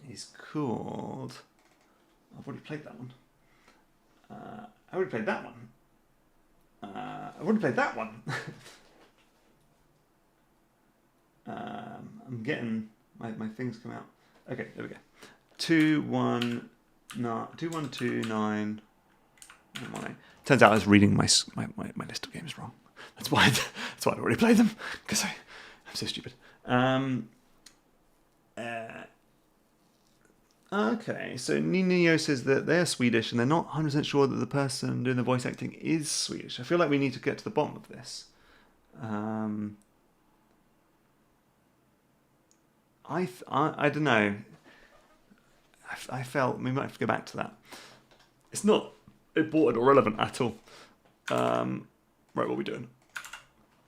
is called... I've already played that one. I already played that one. I've already played that one. I'm getting... My things come out. Okay, there we go. 2129. Turns out I was reading my list of games wrong. That's why I already played them, because I'm so stupid. Okay, so Nino says that they're Swedish and they're not 100% sure that the person doing the voice acting is Swedish. I feel like we need to get to the bottom of this. I don't know. I felt we might have to go back to that. It's not important or relevant at all. Right, what are we doing?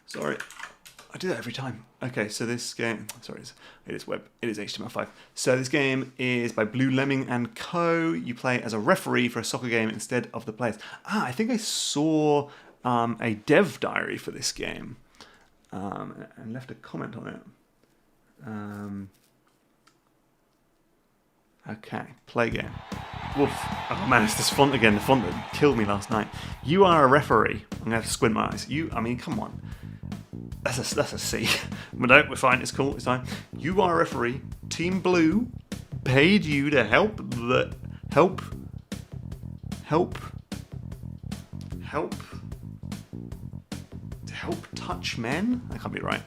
Sorry, I do that every time. Okay, so this game. Sorry, it is web. It is HTML5. So this game is by Blue Lemming and Co. You play as a referee for a soccer game instead of the players. I think I saw a dev diary for this game and left a comment on it. Okay, play game. Woof. Oh man, it's this font again. The font that killed me last night. You are a referee. I'm gonna have to squint my eyes. I mean, come on. That's a C. But no, we're fine. It's cool. It's fine. You are a referee. Team Blue paid you to help touch men. That can't be right.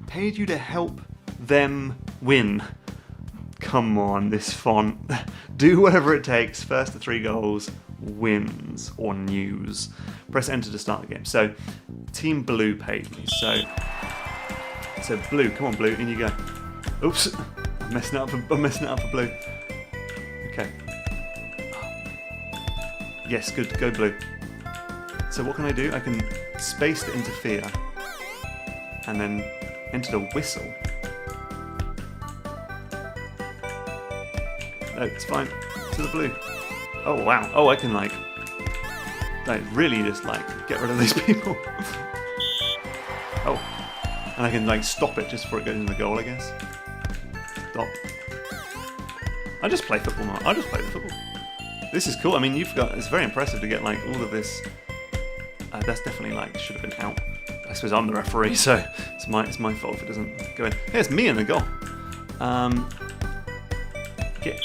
Paid you to help them win. Come on, this font. Do whatever it takes. First to 3 goals wins or news. Press enter to start the game. So, Team Blue paid me. So Blue, come on, Blue, in you go. Oops, I'm messing it up for Blue. Okay. Yes, good, go Blue. So what can I do? I can space to interfere, and then enter the whistle. No, it's fine. To the Blue. Oh wow. Oh, I can like really just get rid of these people. Oh, and I can stop it just before it goes in the goal, I guess. Stop. I just play football now. I just play the football. This is cool. I mean, it's very impressive to get all of this. That's definitely should have been out. I suppose I'm the referee, so it's my fault if it doesn't go in. Hey, it's me in the goal.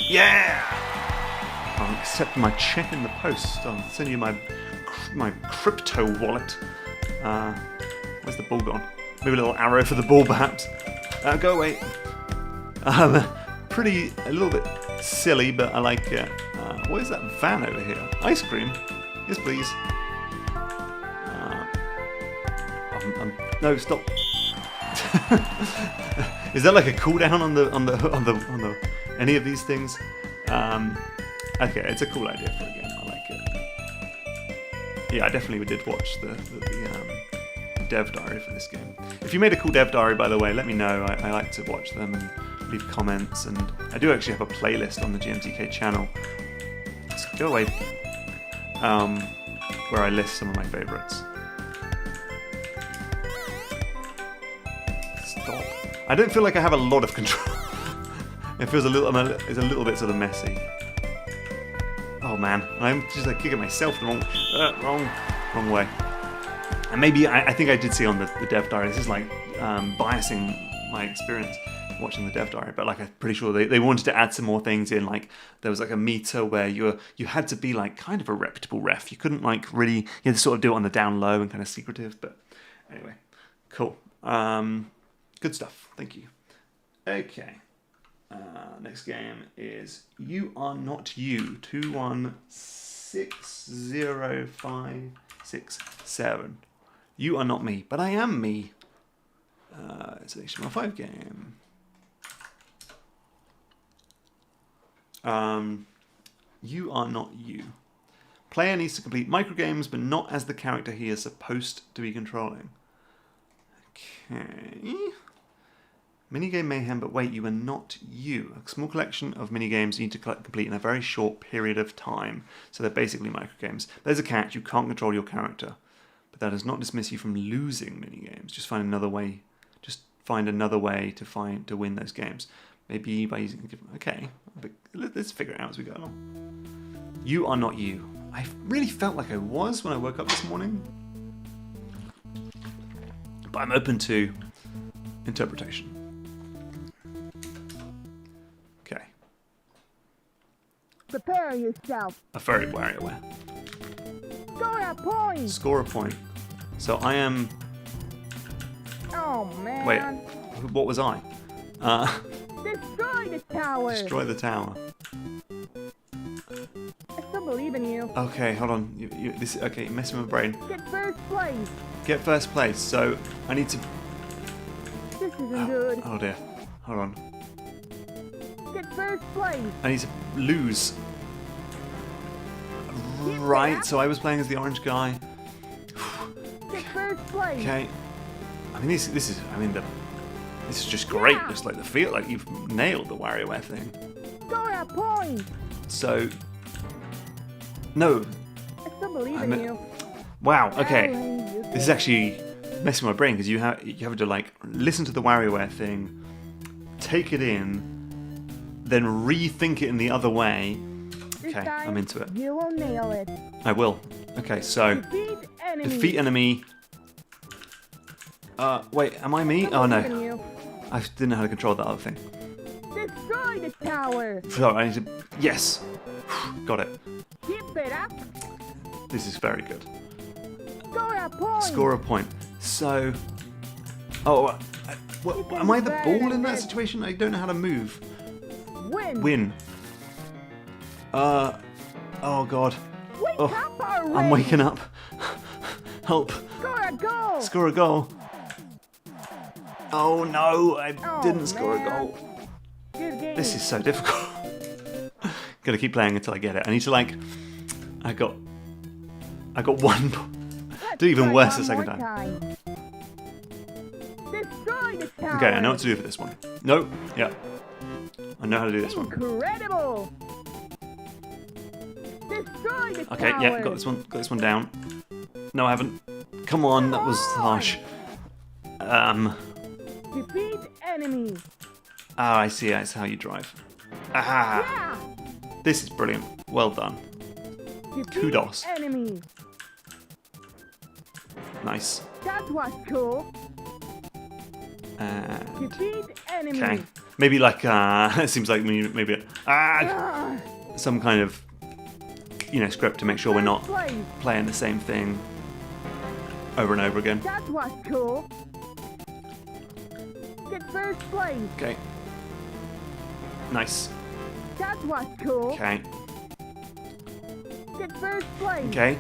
Yeah! I'll accept my check in the post. I'll send you my crypto wallet. Where's the ball gone? Maybe a little arrow for the ball, perhaps. Go away. A little bit silly, but I like it. What is that van over here? Ice cream? Yes, please. No, stop. Is that like a cooldown on the any of these things? Okay, it's a cool idea for a game. I like it. Yeah, I definitely did watch the dev diary for this game. If you made a cool dev diary, by the way, let me know. I like to watch them and leave comments, and I do actually have a playlist on the GMTK channel. So go away. Where I list some of my favourites. Stop. I don't feel like I have a lot of control. It feels it's a little bit sort of messy. Oh man, I'm just kicking myself the wrong way. And maybe I think I did see on the dev diary. This is biasing my experience watching the dev diary, but I'm pretty sure they wanted to add some more things in. There was a meter where you had to be kind of a reputable ref. You couldn't really, you had to sort of do it on the down low and kind of secretive. But anyway, cool. Good stuff. Thank you. Okay. Next game is You Are Not You. 2160567. You are not me, but I am me. It's an HTML5 game. You are not you. Player needs to complete microgames, but not as the character he is supposed to be controlling. Okay. Minigame mayhem, but wait, you are not you. A small collection of minigames you need to complete in a very short period of time. So they're basically microgames. There's a catch, you can't control your character. But that does not dismiss you from losing minigames. Just find another way. Just find another way to win those games. Maybe by using a different... Okay, but let's figure it out as we go along. You are not you. I really felt like I was when I woke up this morning. But I'm open to interpretation. Okay. Prepare yourself. A furry WarioWare. Score a point. Score a point. So I am... Oh man. Wait, what was I? Destroy the tower. Destroy the tower. I still believe in you. Okay, hold on. Okay, you're messing with my brain. Get first place. Get first place. So I need to... This isn't good. Oh dear. Hold on. Get first place. I need to lose. Right, so I was playing as the orange guy. Get first place. Okay. I mean, this is just great. Yeah. Just like the feel, like you've nailed the WarioWare thing. Score a point. So, no. I still believe in you. Wow. Okay. Darling, This is actually messing my brain because you have to like listen to the WarioWare thing, take it in, then rethink it in the other way. This Okay, time, I'm into it. You will nail it. I will. Okay, so Defeat enemy. defeat enemy. Wait, am I me? Oh Believe in no, you. I didn't know how to control that other thing. Destroy the tower. So I need to. Yes, got it. Keep it up. This is very good. Score a point. Score a point. So, oh, am I the ball in that situation? I don't know how to move. Win. Win. Oh god. Wake Oh, up already. I'm waking up. Help. Score a goal. Score a goal. Oh no, I Oh, didn't score a man. goal. Good game. This is so difficult. Gotta keep playing until I get it. I need to like. I got one. Let's Do even try worse one the second more time. Destroy the tower. Okay, I know what to do for this one. No, yeah. I know how to do this one. Incredible. Destroy the Okay, tower. yeah, got this one down. No, I haven't. Come on, that was harsh. Defeat enemy. Ah, I see. That's how you drive. Ah, Yeah. this is brilliant. Well done. Defeat Kudos. enemy. Nice. That was cool. And Defeat enemy. okay, maybe like it seems like maybe Ah, some kind of script to make sure we're not first place. playing the same thing over and over again. That was cool. Get first place. Okay. Nice. That was cool. Okay. Get first place. Okay.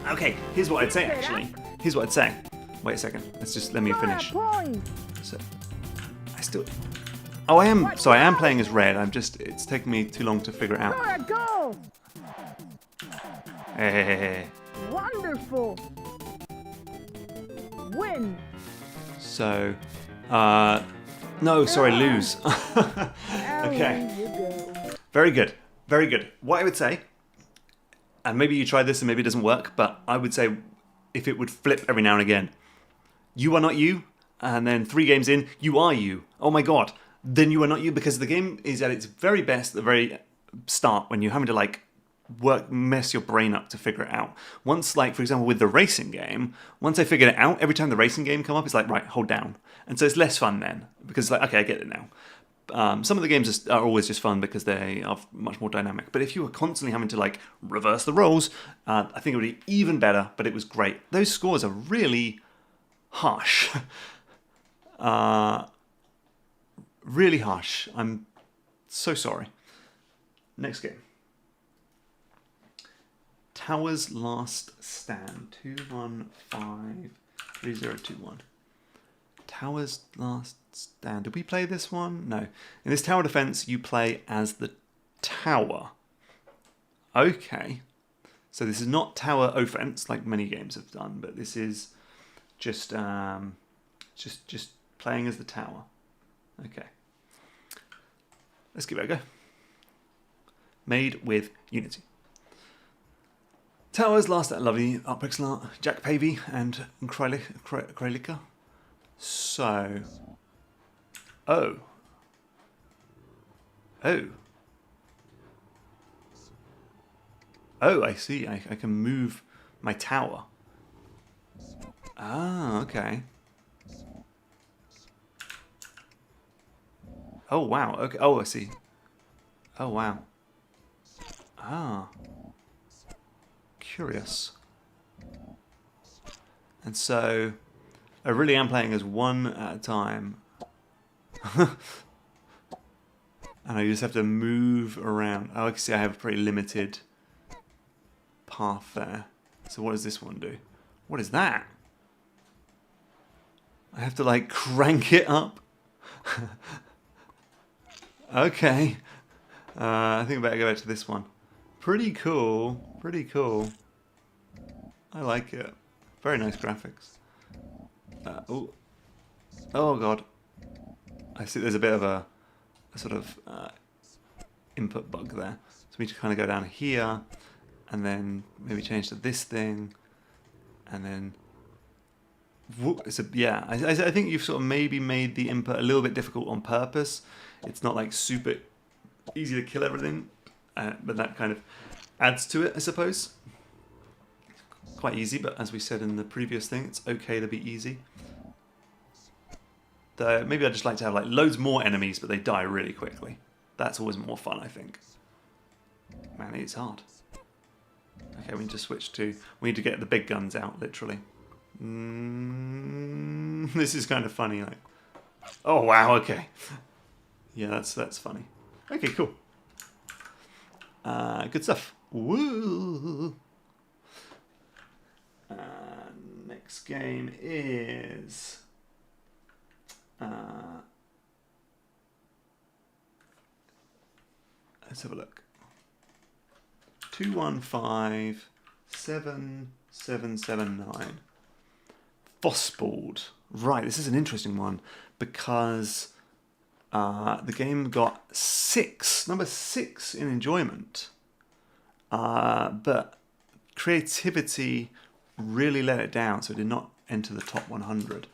Okay, here's what I'd say actually. Here's what I'd say. Wait a second. Let me Score a finish. point. So, I still... Oh, I am... Sorry, I am playing as red. It's taking me too long to figure it out. Score a goal. Hey. Wonderful. Win. So, no, sorry, lose. Okay. There you go. Very good. Very good. What I would say, and maybe you try this and maybe it doesn't work, but I would say if it would flip every now and again, you are not you, and then 3 games in, you are you. Oh my god. Then you are not you, because the game is at its very best at the very start when you're having to like mess your brain up to figure it out. Once, like, for example, with the racing game, once I figured it out, every time the racing game come up, it's like, right, hold down. And so it's less fun then, because it's like, okay, I get it now. Some of the games are always just fun because they are much more dynamic. But if you were constantly having to like reverse the roles, I think it would be even better, but it was great. Those scores are really harsh. really harsh. I'm so sorry. Next game. Tower's Last Stand. 2153021. Tower's Last Stand. Did we play this one? No. In this tower defense, you play as the tower. Okay. So this is not tower offense like many games have done, but this is just playing as the tower. Okay. Let's give it a go. Made with Unity. Towers Last Stand. Lovely art pixel art. Jack Pavey and Krylika. So. Oh. Oh, I see. I can move my tower. Ah, okay. Oh, wow. Okay. Oh, I see. Oh, wow. Ah. Curious. And so, I really am playing as one at a time. And I just have to move around. Oh, I can see I have a pretty limited path there. So what does this one do? What is that? I have to like crank it up. Okay. I think I better go back to this one. Pretty cool. Pretty cool. I like it. Very nice graphics. Oh god. I see there's a bit of a sort of input bug there. So we need to kind of go down here and then maybe change to this thing and then yeah, I think you've sort of maybe made the input a little bit difficult on purpose. It's not like super easy to kill everything, but that kind of adds to it, I suppose. Quite easy, but as we said in the previous thing, it's okay to be easy. Though maybe I'd just like to have like loads more enemies, but they die really quickly. That's always more fun, I think. Man, it's hard. Okay, we need to switch to... We need to get the big guns out, literally. This is kind of funny, like... Oh, wow, okay. Yeah, that's funny. Okay, cool. Good stuff. Woo! Next game is... let's have a look. 2157779. Foosballed. Right, this is an interesting one because the game got number 6 in enjoyment, but creativity really let it down, so it did not enter the top 100.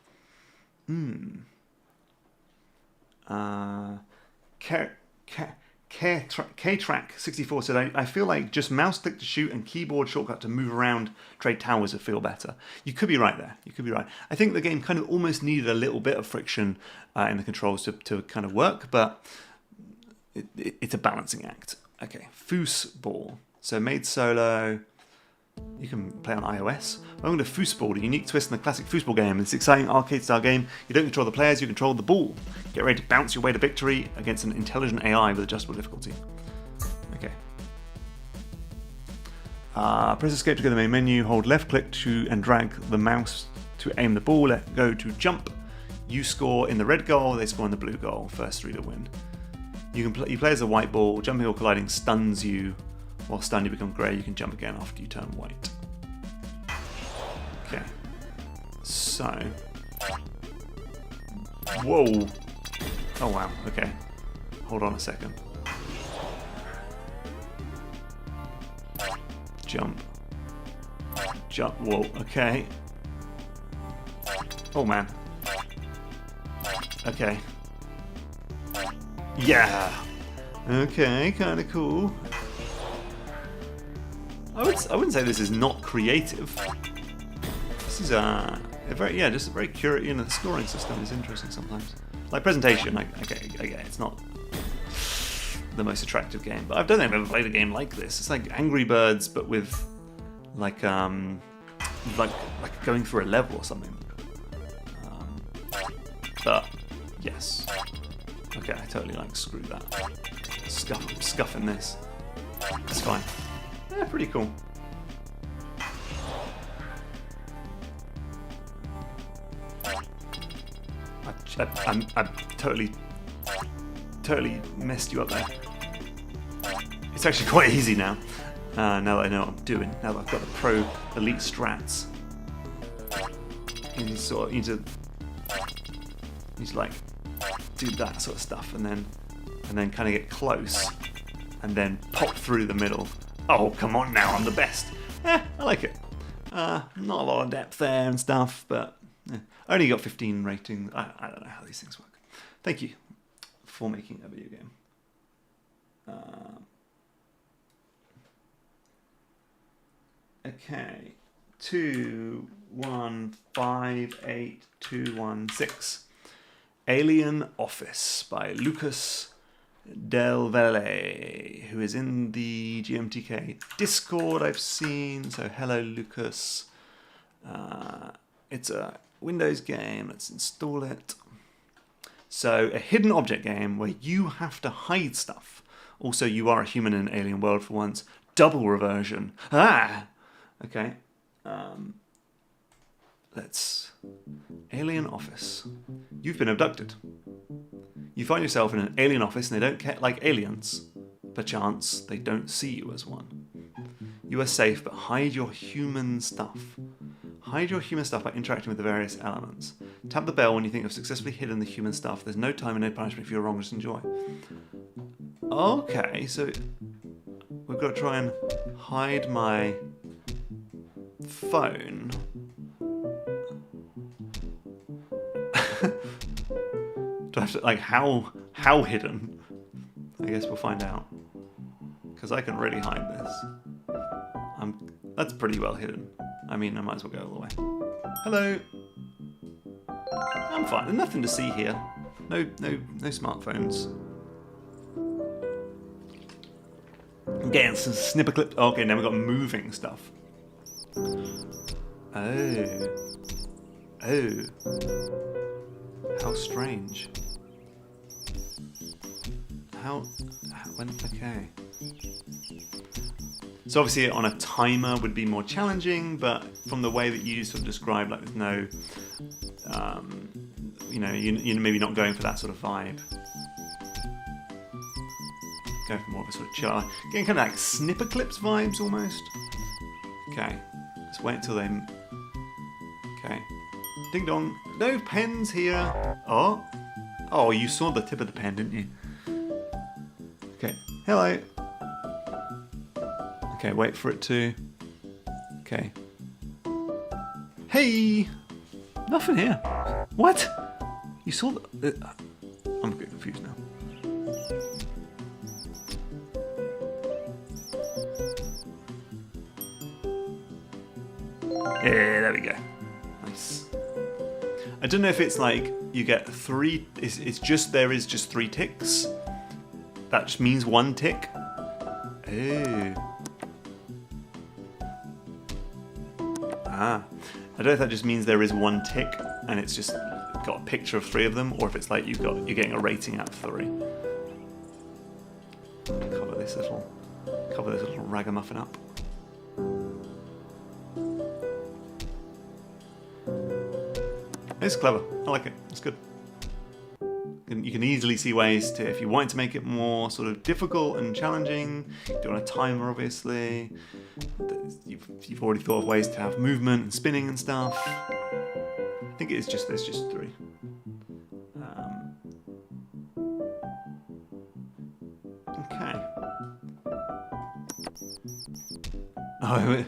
K-Track64 said, I feel like just mouse click to shoot and keyboard shortcut to move around trade towers would feel better. You could be right there. You could be right. I think the game kind of almost needed a little bit of friction in the controls to kind of work, but it's a balancing act. Okay, Foosball. So made solo. You can play on iOS. Welcome to Foosballed, a unique twist in the classic foosball game. This exciting arcade-style game, you don't control the players, you control the ball. Get ready to bounce your way to victory against an intelligent AI with adjustable difficulty. Okay. Press escape to go to the main menu, hold left click and drag the mouse to aim the ball, let go to jump. You score in the red goal, they score in the blue goal. First 3 to win. You play as a white ball, jumping or colliding stuns you. While stunned, you become grey. You can jump again after you turn white. Okay. So. Whoa. Oh, wow. Okay. Hold on a second. Jump. Jump. Whoa. Okay. Oh, man. Okay. Yeah. Okay. Kind of cool. I wouldn't say this is not creative. This is a very just a very curated. You know, the scoring system is interesting sometimes. Like presentation, I get it's not the most attractive game, but I don't think I've ever played a game like this. It's like Angry Birds, but with like going through a level or something. But yes, Okay, I totally like screw that. Scuffing this. It's fine. Yeah, pretty cool. I totally messed you up there. It's actually quite easy now. Now that I know what I'm doing. Now that I've got the pro elite strats. You sort of need to like do that sort of stuff, and then kind of get close, and then pop through the middle. Oh, come on now, I'm the best. I like it. Not a lot of depth there and stuff, but only got 15 ratings. I don't know how these things work. Thank you for making a video game. Okay, 2158216. Alien Office by Lucas Del Valle, who is in the GMTK Discord I've seen. So hello, Lucas. It's a Windows game. Let's install it. So a hidden object game where you have to hide stuff. Also, you are a human in an alien world for once. Double reversion. Okay. Let's... Alien Office. You've been abducted. You find yourself in an alien office and they don't care like aliens. Perchance, they don't see you as one. You are safe, but hide your human stuff. Hide your human stuff by interacting with the various elements. Tap the bell when you think you've successfully hidden the human stuff. There's no time and no punishment if you're wrong, just enjoy. Okay, so we've got to try and hide my phone. Do I have to, like, how hidden? I guess we'll find out. Because I can really hide this. That's pretty well hidden. I mean, I might as well go all the way. Hello. I'm fine. There's nothing to see here. No smartphones. I'm getting some snipper clips. Okay, now we've got moving stuff. Oh. How strange. Okay. So obviously on a timer would be more challenging, but from the way that you sort of described, like with no, you're maybe not going for that sort of vibe. Go for more of a sort of chill, getting kind of like snipper clips vibes almost. Okay, let's wait until they. Okay, ding dong. No pens here. Oh, you saw the tip of the pen, didn't you? Okay, hello. Okay, wait for it to... Okay. Hey! Nothing here. What? You saw the... I'm a bit confused now. Yeah, there we go. Nice. I don't know if it's like you get 3... There is just 3 ticks. That just means 1 tick. Oh. I don't know if that just means there is 1 tick and it's just got a picture of 3 of them, or if it's like you're getting a rating out of 3. Cover this little ragamuffin up. It's clever. I like it. It's good. You can easily see ways to, if you want to make it more sort of difficult and challenging, do it on a timer, obviously. You've already thought of ways to have movement and spinning and stuff. I think there's just 3. Okay. Oh,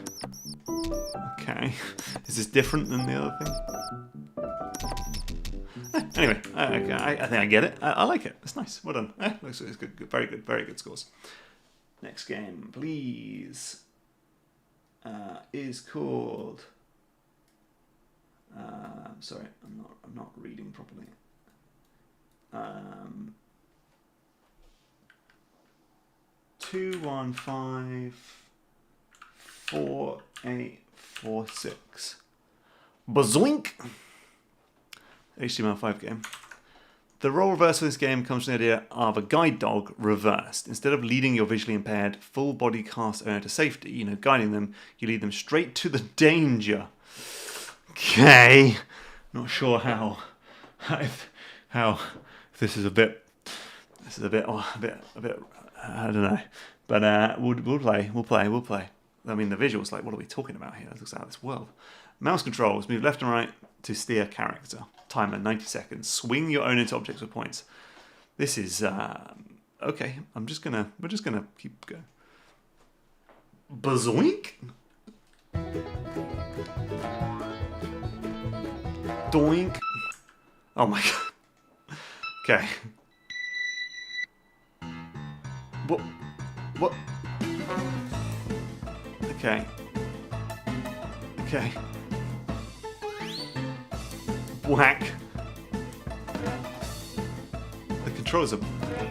okay. Is this different than the other thing? Anyway, I think I get it. I like it. It's nice. Well done. Looks it's good. Very good. Very good scores. Next game, please. Is called. Sorry, I'm not reading properly. 2154846. Borzoink. HTML5 game. The role reverse for this game comes from the idea of a guide dog reversed. Instead of leading your visually impaired, full-body cast owner to safety, guiding them, you lead them straight to the danger. Okay. Not sure how this is a bit I don't know. But we'll play. I mean, the visuals, like, what are we talking about here? It looks out of this world. Mouse controls, move left and right to steer character. Timer, 90 seconds. Swing your own into objects with points. This is, okay. We're just gonna keep going. Borzoink? Doink. Oh my god. Okay. What? Okay. Whack. The controls are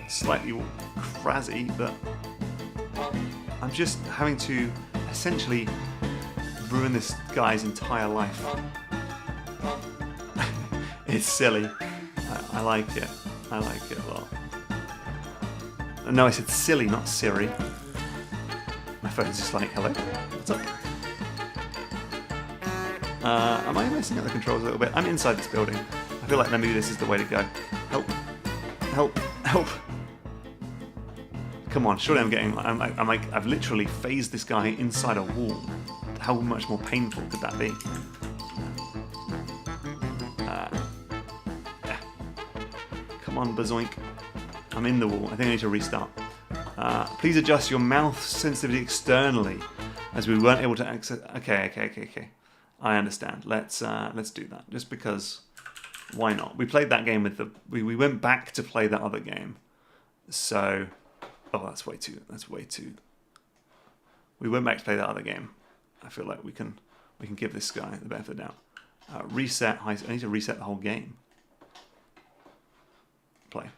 slightly crazy, but I'm just having to essentially ruin this guy's entire life. It's silly. I like it. I like it a lot. No, I said silly, not Siri. My phone's just like, hello, what's up? Am I messing up the controls a little bit? I'm inside this building. I feel like maybe this is the way to go. Help. Help. Help. Come on, surely I've literally phased this guy inside a wall. How much more painful could that be? Yeah. Come on, Borzoink. I'm in the wall. I think I need to restart. Please adjust your mouth sensitivity externally, as we weren't able to access. Okay. I understand. Let's do that. Just because, why not? We played that game with the. We went back to play that other game, so. Oh, that's way too. We went back to play that other game. I feel like we can give this guy the benefit of the doubt. Reset. I need to reset the whole game. Play.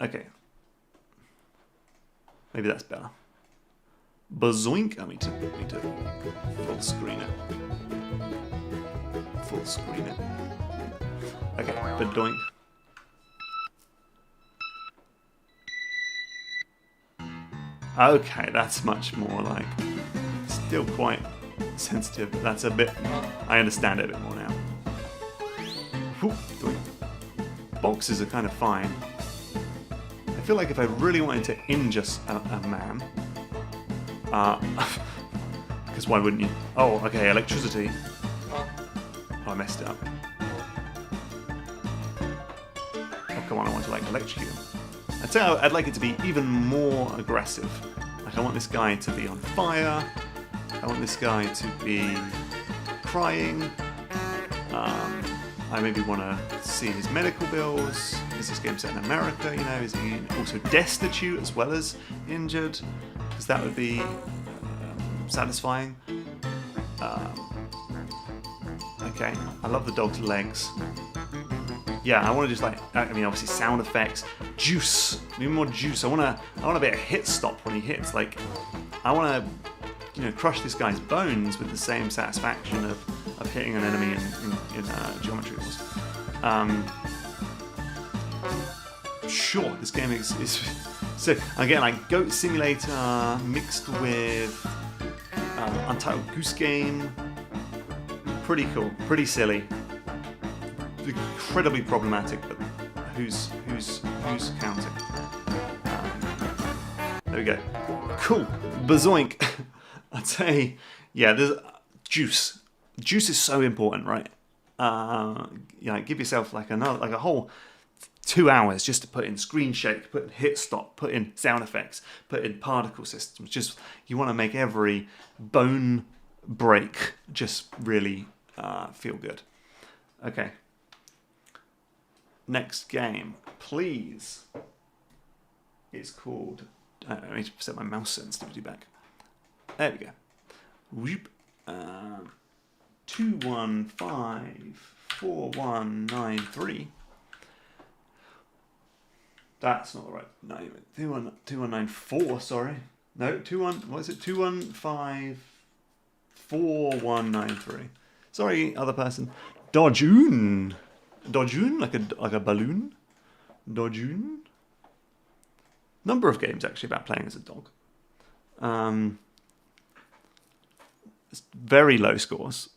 Okay. Maybe that's better. Borzoink. I need to full screen it. Full screen it. Okay, Borzoink. Okay, that's much more like, still quite sensitive, but that's a bit, I understand it a bit more now. Whew, boxes are kind of fine. I feel like if I really wanted to injure a man, because why wouldn't you? Oh, okay, electricity. Oh, I messed it up. Oh, come on, I want to, like, electrocute him. I'd say I'd like it to be even more aggressive. Like, I want this guy to be on fire. I want this guy to be crying. I maybe want to see his medical bills. Is this game set in America? Is he also destitute as well as injured? Because that would be satisfying. Okay, I love the dog's legs. Yeah, I want to just obviously sound effects, juice, maybe more juice. I want a bit of hit stop when he hits. Like, I want to, crush this guy's bones with the same satisfaction of hitting an enemy in geometry wars. Sure, this game is so again like Goat Simulator mixed with Untitled Goose Game. Pretty cool, pretty silly. Incredibly problematic, but who's counting? There we go. Cool. Borzoink. I'd say, yeah. There's juice. Juice is so important, right? Give yourself like a whole 2 hours just to put in screen shake, put in hit stop, put in sound effects, put in particle systems. Just you want to make every bone break just really feel good. Okay. Next game, please. It's called. I need to set my mouse sensitivity back. There we go. Whoop. 2154193. That's not the right name. 2194. Sorry. No. 21. What is it? 2154193. Sorry, other person. Dodge-oon. Dodge-oon, like a balloon. Dodge-oon. Number of games actually about playing as a dog. It's very low scores.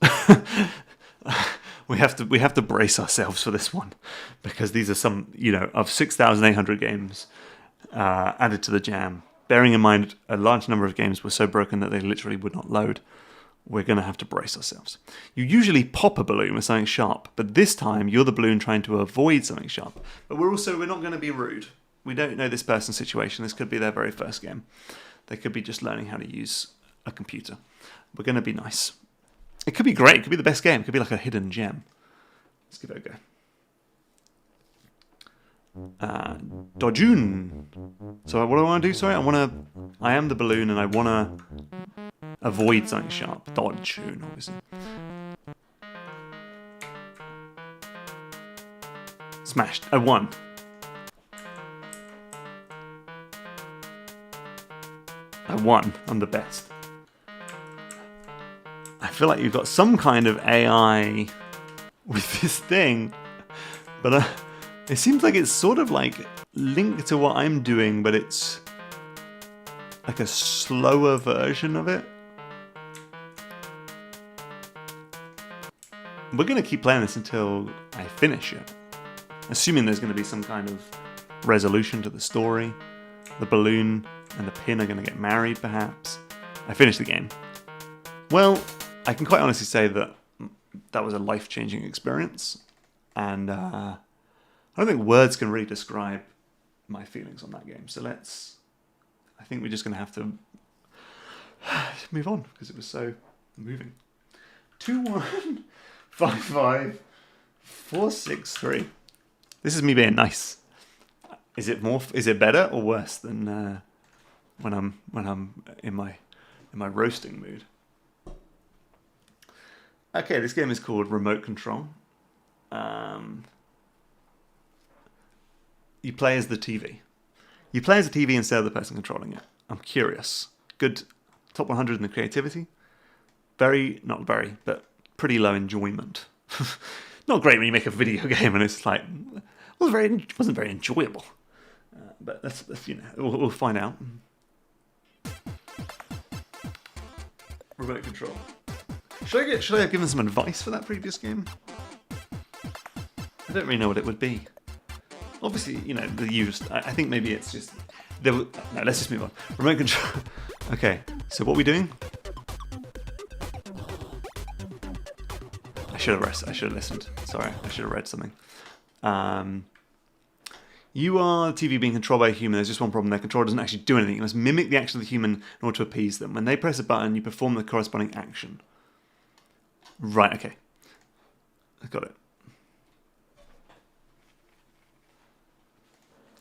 We have to brace ourselves for this one, because these are some, of 6,800 games added to the jam. Bearing in mind a large number of games were so broken that they literally would not load. We're going to have to brace ourselves. You usually pop a balloon with something sharp, but this time you're the balloon trying to avoid something sharp. But we're not going to be rude. We don't know this person's situation. This could be their very first game. They could be just learning how to use a computer. We're going to be nice. It could be great. It could be the best game. It could be like a hidden gem. Let's give it a go. Dodge-oon. So what do I want to do? Sorry, I am the balloon and I want to avoid something sharp. Dodge-oon, obviously. Smashed. I won. I won. I'm the best. I feel like you've got some kind of AI with this thing, but it seems like it's sort of like linked to what I'm doing, but it's like a slower version of it. We're going to keep playing this until I finish it, assuming there's going to be some kind of resolution to the story. The balloon and the pin are going to get married, perhaps. I finished the game. Well, I can quite honestly say that was a life-changing experience, and I don't think words can really describe my feelings on that game. So I think we're just going to have to move on, because it was so moving. 2-1-5-5-4-6-3. This is me being nice. Is it better or worse than when I'm in my roasting mood? Okay, this game is called Remote Control. You play as the TV. You play as the TV instead of the person controlling it. I'm curious. Good top 100 in the creativity. Not very, but pretty low enjoyment. Not great when you make a video game and it's like, wasn't very enjoyable. But that's we'll find out. Remote Control. Should I have given some advice for that previous game? I don't really know what it would be. Obviously, the used. I think maybe it's just. No, let's just move on. Remote Control. Okay, so what are we doing? I should have listened. Sorry, I should have read something. You are the TV being controlled by a human. There's just one problem. Their controller doesn't actually do anything. You must mimic the action of the human in order to appease them. When they press a button, you perform the corresponding action. Right, okay. I got it.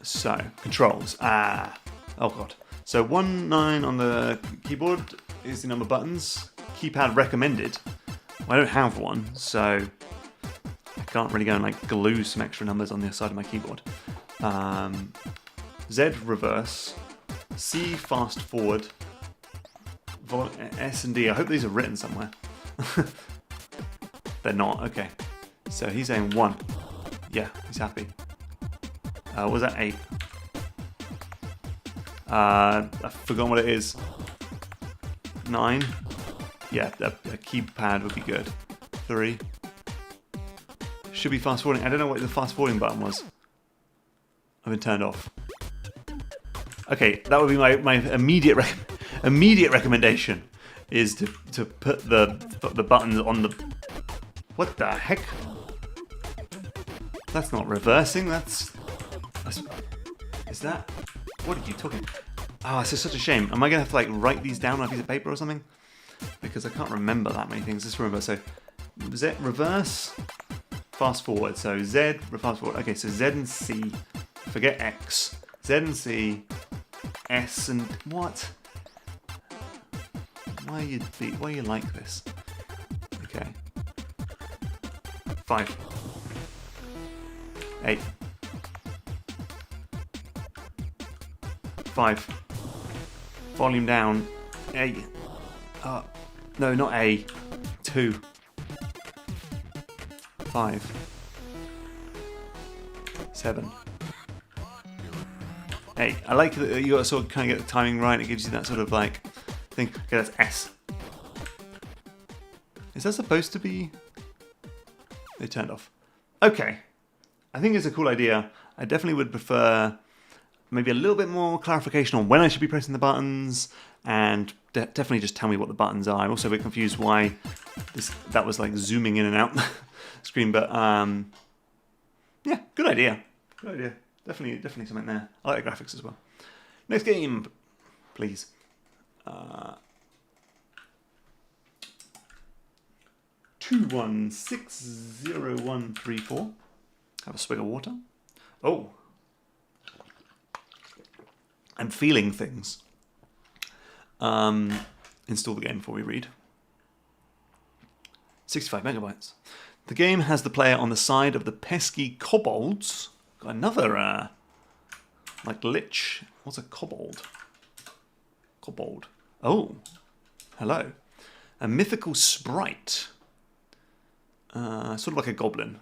So, controls. Oh god. So 1-9 on the keyboard is the number of buttons. Keypad recommended. Well, I don't have one, so I can't really go and glue some extra numbers on the side of my keyboard. Z reverse, C fast forward, S and D. I hope these are written somewhere. They're not. Okay. So he's saying 1. Yeah, he's happy. What was that? 8. I've forgotten what it is. 9. Yeah, a keypad would be good. 3. Should be fast forwarding. I don't know what the fast forwarding button was. I've been turned off. Okay, that would be my immediate recommendation is to put the buttons on the. What the heck? That's not reversing. That's is that? What are you talking? Oh, it's just such a shame. Am I gonna have to write these down on a piece of paper or something? Because I can't remember that many things. Just remember. So Z reverse, fast forward. So Z fast forward. Okay, so Z and C. Forget X. Z and C. S and what? Why are you like this? Okay. 5. 8. 5. Volume down. A. No, not A. 2. 5. 7. Hey, I like that you got to sort of kind of get the timing right. It gives you that sort of like thing. Okay, that's S. Is that supposed to be? They turned off. Okay, I think it's a cool idea. I definitely would prefer maybe a little bit more clarification on when I should be pressing the buttons, and definitely just tell me what the buttons are. I'm also a bit confused why that was like zooming in and out the screen, but yeah, good idea. Good idea. Definitely something there. I like the graphics as well. Next game, please. 21600134. Have a swig of water. Oh. I'm feeling things. Install the game before we read. 65 megabytes. The game has the player on the side of the pesky kobolds. Got another, like, lich. What's a kobold? Kobold. Oh. Hello. A mythical sprite. Sort of like a goblin.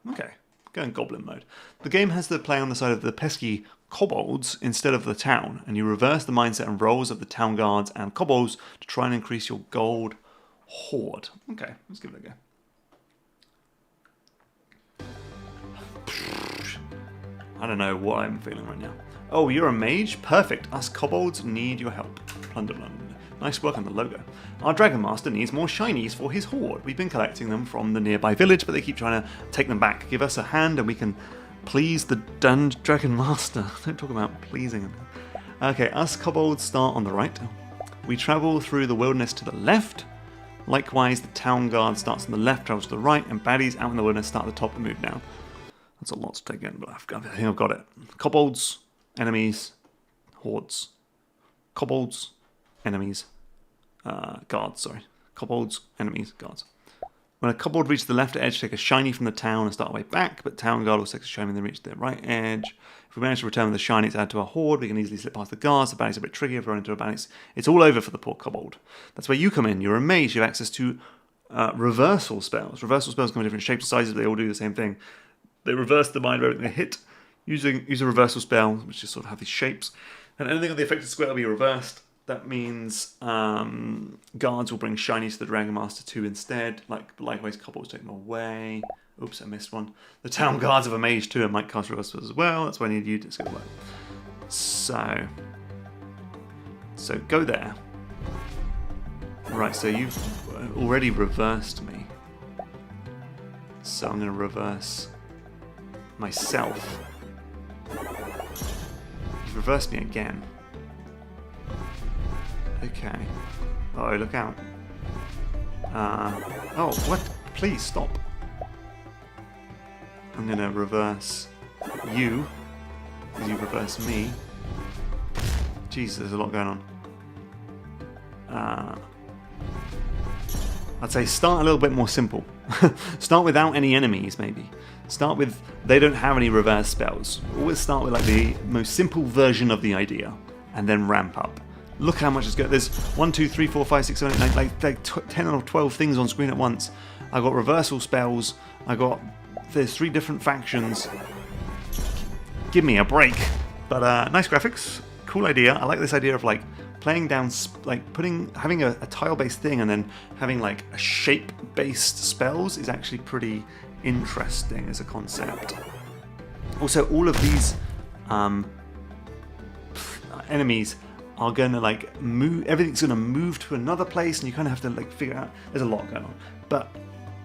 Okay. Go in goblin mode. The game has the player on the side of the pesky kobolds instead of the town, and you reverse the mindset and roles of the town guards and kobolds to try and increase your gold hoard. Okay, let's give it a go. I don't know what I'm feeling right now. Oh, you're a mage? Perfect. Us kobolds need your help. Plunder Blunder. Nice work on the logo. Our Dragon Master needs more shinies for his hoard. We've been collecting them from the nearby village, but they keep trying to take them back. Give us a hand and we can please the Dragon Master. Don't talk about pleasing him. Okay, us kobolds start on the right. We travel through the wilderness to the left. Likewise, the town guard starts on the left, travels to the right, and baddies out in the wilderness start at the top and move down. That's a lot to take in, but I think I've got it. Kobolds, enemies, hordes. Kobolds, enemies, guards, sorry. Kobolds, enemies, guards. When a kobold reaches the left edge, take a shiny from the town and start our way back, but town guard will take a shiny and then reach the right edge. If we manage to return with the shiny, it's added to our hoard. We can easily slip past the guards. The baddies are a bit tricky. If we run into a baddie, it's all over for the poor kobold. That's where you come in. You're a mage. You have access to reversal spells. Reversal spells come in different shapes and sizes, but they all do the same thing. They reverse the mind of everything they hit. Use a reversal spell, which just sort of have these shapes. And anything on the affected square will be reversed. That means guards will bring shinies to the Dragon Master 2 instead. Likewise, kobolds take them away. Oops, I missed one. The town guards have a mage too and might cast reverse spells as well. That's why I need you to go. So go there. Right, so you've already reversed me. So I'm going to reverse myself. You've reversed me again. Okay. Oh, look out. Oh, what? Please stop. I'm going to reverse you, because you reverse me. Jesus, there's a lot going on. I'd say start a little bit more simple. Start without any enemies, maybe. Start with, they don't have any reverse spells. Always start with like the most simple version of the idea, and then ramp up. Look how much it's got. There's 1, 2, 3, 4, 5, 6, 7, 8, 9, like 10 or 12 things on screen at once. I got reversal spells. There's 3 different factions. Give me a break. But nice graphics, cool idea. I like this idea of like playing down, like having a tile-based thing and then having like a shape-based spells is actually pretty interesting as a concept. Also, all of these enemies are going to like move. Everything's going to move to another place, and you kind of have to like figure out. There's a lot going on, but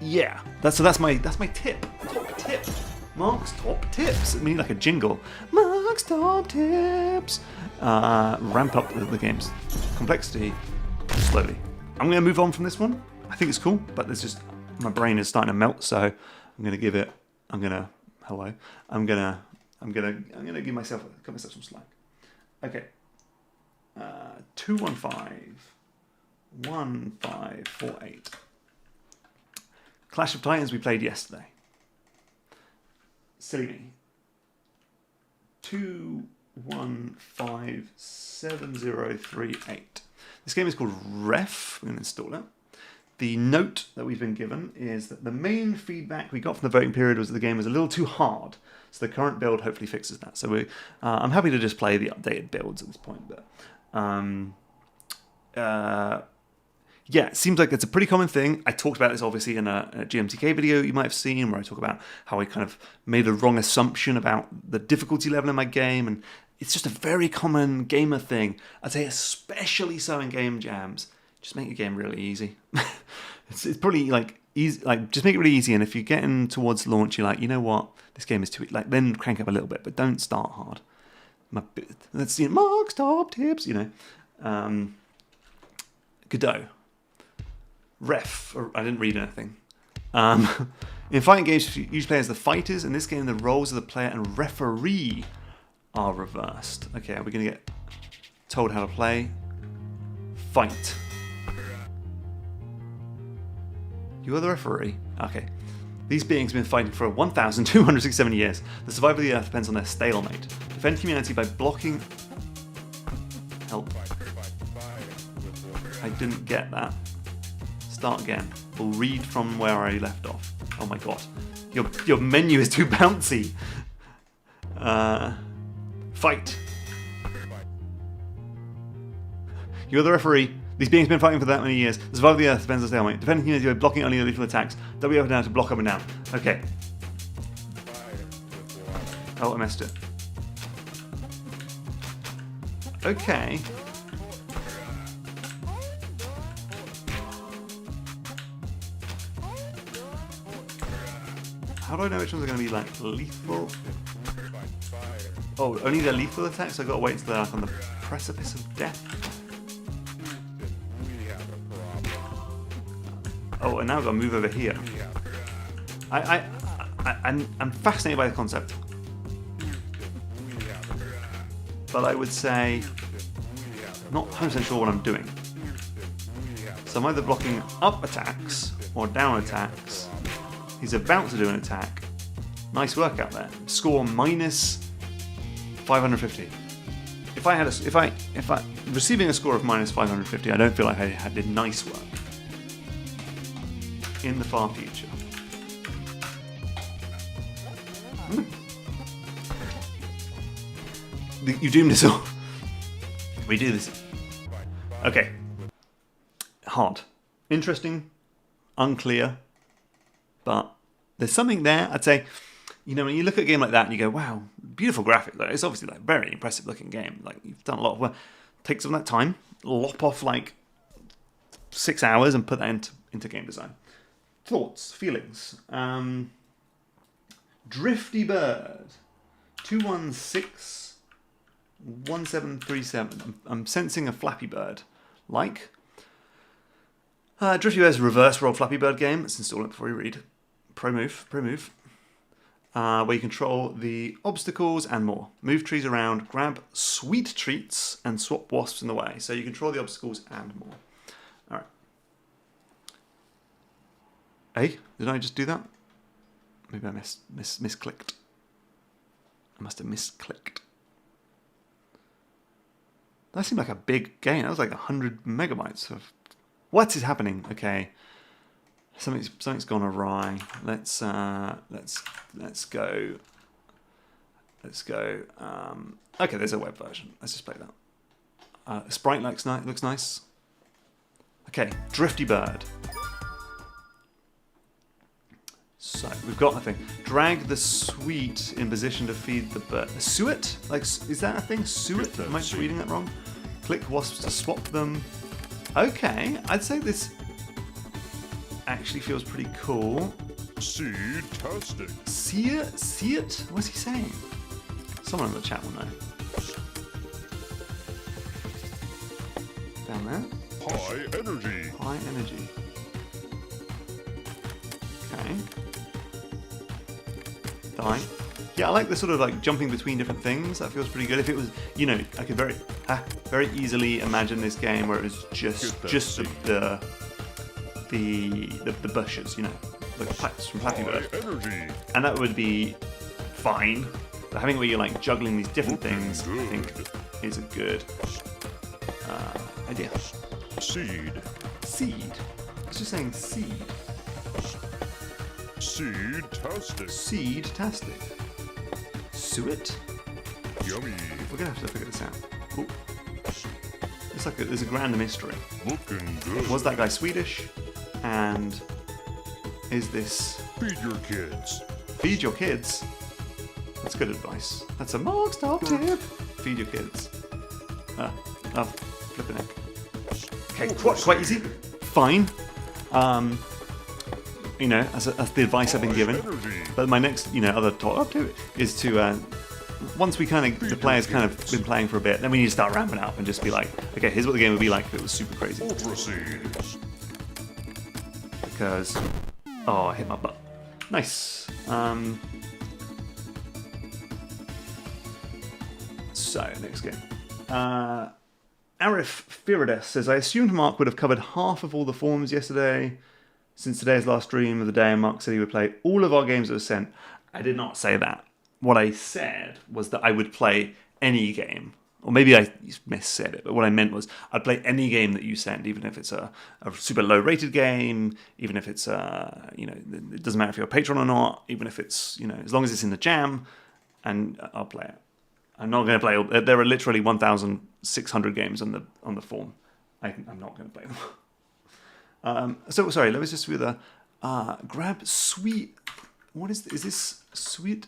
yeah, that's my tip. Top tip. Mark's top tips. I mean, like a jingle. Mark's top tips. Ramp up the game's complexity slowly. I'm going to move on from this one. I think it's cool, but there's just my brain is starting to melt, so I'm going to give it. I'm going to give myself some slack. Okay. 2151548. Clash of Titans we played yesterday. Silly me. 2157038. This game is called R.E.F. We're going to install it. The note that we've been given is that the main feedback we got from the voting period was that the game was a little too hard. So the current build hopefully fixes that. So I'm happy to just play the updated builds at this point. But yeah, it seems like it's a pretty common thing. I talked about this obviously in a GMTK video you might have seen, where I talk about how I kind of made a wrong assumption about the difficulty level in my game, and it's just a very common gamer thing. I'd say especially so in game jams. Just make your game really easy. it's probably like easy, like just make it really easy. And if you're getting towards launch, you're like, you know what, this game is too like, then crank up a little bit, but don't start hard. Let's see, Mark's top tips. You know, Godot. R.E.F. I didn't read anything. In fighting games, you usually play as the fighters. In this game, the roles of the player and referee are reversed. Okay, are we going to get told how to play? Fight. You are the referee. Okay. These beings have been fighting for 1,267 years. The survival of the Earth depends on their stalemate. Defend humanity by blocking... Help. I didn't get that. Start again. We'll read from where I left off. Oh my god. Your menu is too bouncy. Fight. You're the referee. These beings have been fighting for that many years. The survival of the Earth depends on stalemate. Defending humanity by blocking only lethal attacks. W up and down to block up and down. Okay. Oh, I missed it. Okay. How do I know which ones are going to be like lethal? Oh, only they're lethal attacks? I've got to wait until they're like on the precipice of death. Oh, and now I've got to move over here. I'm fascinated by the concept. But I would say, not 100% sure what I'm doing. So I'm either blocking up attacks or down attacks. He's about to do an attack. Nice work out there. Score minus 550. If I receiving a score of minus 550, I don't feel like I did nice work. In the far future. You doomed us all. We do this. Okay. Hard. Interesting. Unclear. But there's something there. I'd say, you know, when you look at a game like that and you go, wow, beautiful graphic. Like, it's obviously like very impressive looking game. Like, you've done a lot of work. Take some of that time, lop off like 6 hours and put that into game design. Thoughts, feelings. Drifty Bird. 2161737. I'm sensing a Flappy Bird. Like. Drifty Bird's reverse roll Flappy Bird game. Let's install it before we read. Pro move. Where you control the obstacles and more. Move trees around, grab sweet treats, and swap wasps in the way. So you control the obstacles and more. Alright. Hey, did I just do that? Maybe I misclicked. I must have misclicked. That seemed like a big game. That was like 100 megabytes of... What is happening? Okay. Something's gone awry. Let's go. Okay, there's a web version. Let's just play that. Sprite looks nice. Okay, Drifty Bird. So we've got a thing. Drag the sweet in position to feed the bird. Suet? Like, is that a thing? Suet? Am I reading that wrong? Click wasps to swap them. Okay, I'd say this actually feels pretty cool. Seed-tastic. See it? What's he saying? Someone in the chat will know. Down there. High energy. High energy. Okay. Die. Yeah, I like the sort of like jumping between different things. That feels pretty good. If it was, you know, I could very easily imagine this game where it was just the bushes, you know, the pipes from Flappy Bird, and that would be fine. But having where you're like juggling these different things, I think, is a good idea. Seed. It's just saying seed. Seed-tastic. Seed-tastic. Suet? Yummy. We're gonna have to figure this out. Ooh. It's like there's a grand mystery. Looking good. Was that guy Swedish? And is this Feed your kids. feed your kids? That's good advice. That's a Mark's top tip. Feed your kids. Flipping it. Okay, quite easy. Fine. You know, as the advice I've been given. Energy. But my next, other top tip is to once we the players kind of been playing for a bit, then we need to start ramping up and just be like, okay, here's what the game would be like if it was super crazy. Ultra seeds. Because, oh, I hit my butt. Nice. So, next game. R.E.F. says, I assumed Mark would have covered half of all the forums yesterday. Since today's last stream of the day, and Mark said he would play all of our games that were sent. I did not say that. What I said was that I would play any game. Or maybe I missaid it, but what I meant was I'd play any game that you send, even if it's a super low-rated game, even if it's, it doesn't matter if you're a patron or not, even if it's, as long as it's in the jam, and I'll play it. I'm not going to play. There are literally 1,600 games on the form. I'm not going to play them. So sorry. Let me just with a grab sweet. What is this sweet?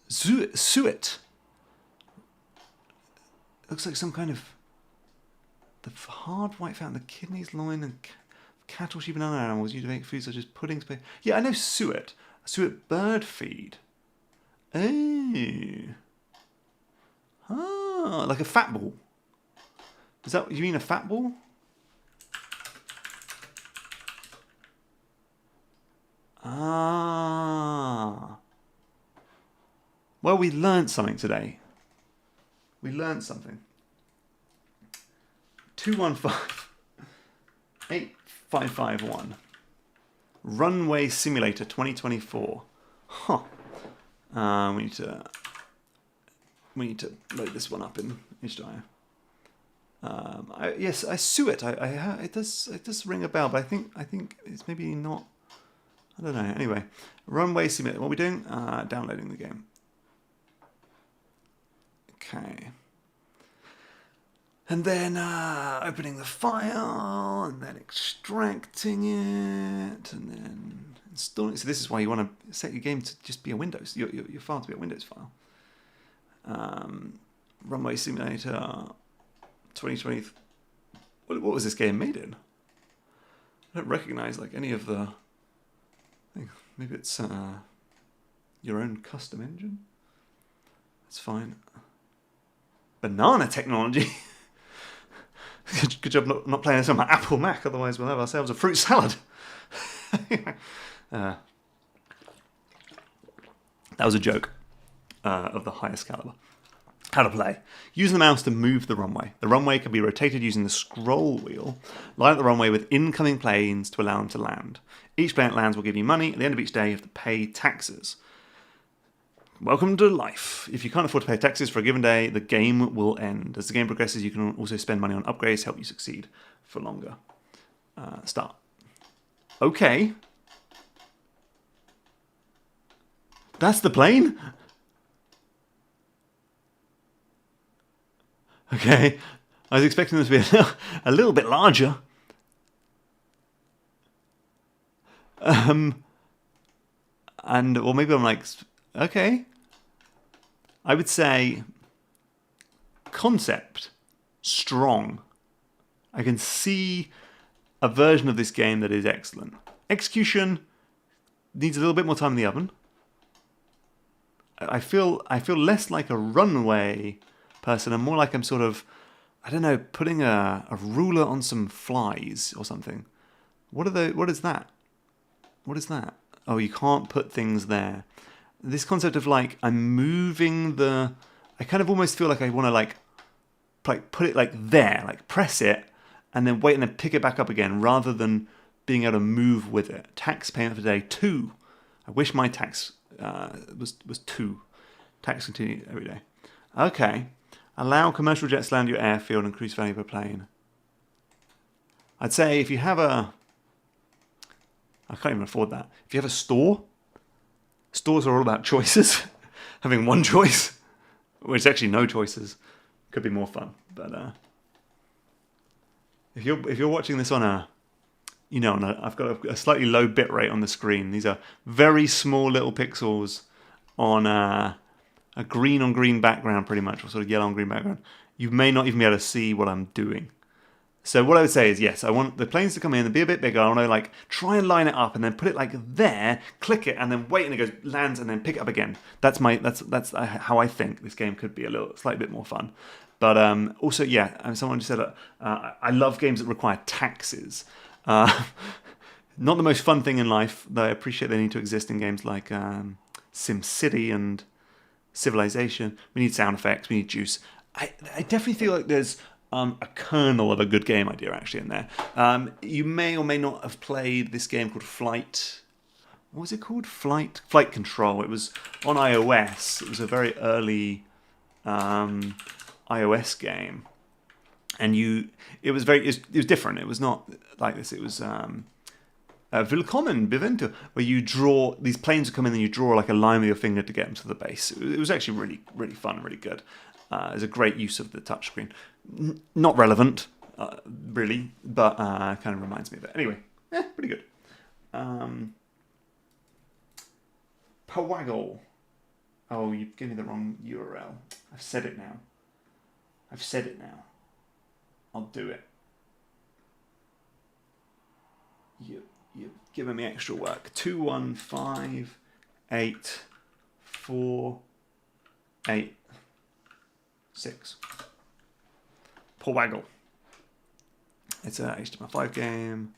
Suet. Looks like some kind of the hard white fat in the kidneys, loin, and cattle, sheep, and other animals used to make food such as puddings. Yeah, I know suet. Suet bird feed. Oh. Ah, like a fat ball. Is that, you mean a fat ball? Ah. Well, we learned something today. We learned something. 215-8551. Runway Simulator 2024. Huh. We need to load this one up in HDI. Yes, I sue it. It does ring a bell, but I think it's maybe not. I don't know. Anyway, Runway Simulator. What are we doing? Downloading the game. Okay. And then opening the file, and then extracting it, and then installing it. So this is why you want to set your game to just be a Windows, your file to be a Windows file. Runway Simulator 2020. What was this game made in? I don't recognize like any of the. Maybe it's your own custom engine. That's fine. Banana technology. Good job not playing this on my Apple Mac. Otherwise, we'll have ourselves a fruit salad. That was a joke of the highest caliber. How to play. Use the mouse to move the runway. The runway can be rotated using the scroll wheel. Line up the runway with incoming planes to allow them to land. Each plane that lands will give you money. At the end of each day, you have to pay taxes. Welcome to life. If you can't afford to pay taxes for a given day, the game will end. As the game progresses, you can also spend money on upgrades to help you succeed for longer. Start. Okay. That's the plane? Okay. I was expecting this to be a little bit larger. Maybe I'm like, okay. I would say concept strong. I can see a version of this game that is excellent. Execution needs a little bit more time in the oven. I feel less like a runway person and more like I'm sort of, I don't know, putting a ruler on some flies or something. What is that? What is that? Oh, you can't put things there. This concept of like I'm moving I kind of almost feel like I want to like put it like there, like press it and then wait and then pick it back up again rather than being able to move with it. Tax payment for day 2. I wish my tax was 2. Tax continue every day. Okay. Allow commercial jets to land your airfield and increase value per plane. I'd say if you have I can't even afford that. If you have a store, stores are all about choices. having one choice, which is actually no choices, could be more fun. But if you're watching this on I've got a slightly low bit rate on the screen. These are very small little pixels on a green on green background, pretty much, or sort of yellow on green background. You may not even be able to see what I'm doing. So what I would say is, yes, I want the planes to come in and be a bit bigger. I want to like try and line it up and then put it like there, click it, and then wait, and it goes lands, and then pick it up again. That's how I think this game could be slightly bit more fun. But also, yeah, someone just said I love games that require taxes. Not the most fun thing in life, though I appreciate they need to exist in games like SimCity and Civilization. We need sound effects. We need juice. I definitely feel like there's a kernel of a good game idea actually in there. You may or may not have played this game called Flight. What was it called? Flight Control. It was on iOS. It was a very early iOS game, and it was different. It was not like this. It was Willkommen Bevento, where you draw these planes that come in and you draw like a line with your finger to get them to the base. It was actually really, really fun and really good. It's a great use of the touchscreen. Not relevant, really, but kind of reminds me of it. Anyway, pretty good. Pawggle. Oh, you gave me the wrong URL. I've said it now. I'll do it. You're giving me extra work. 21584886. Pawggle. It's a HTML5 game.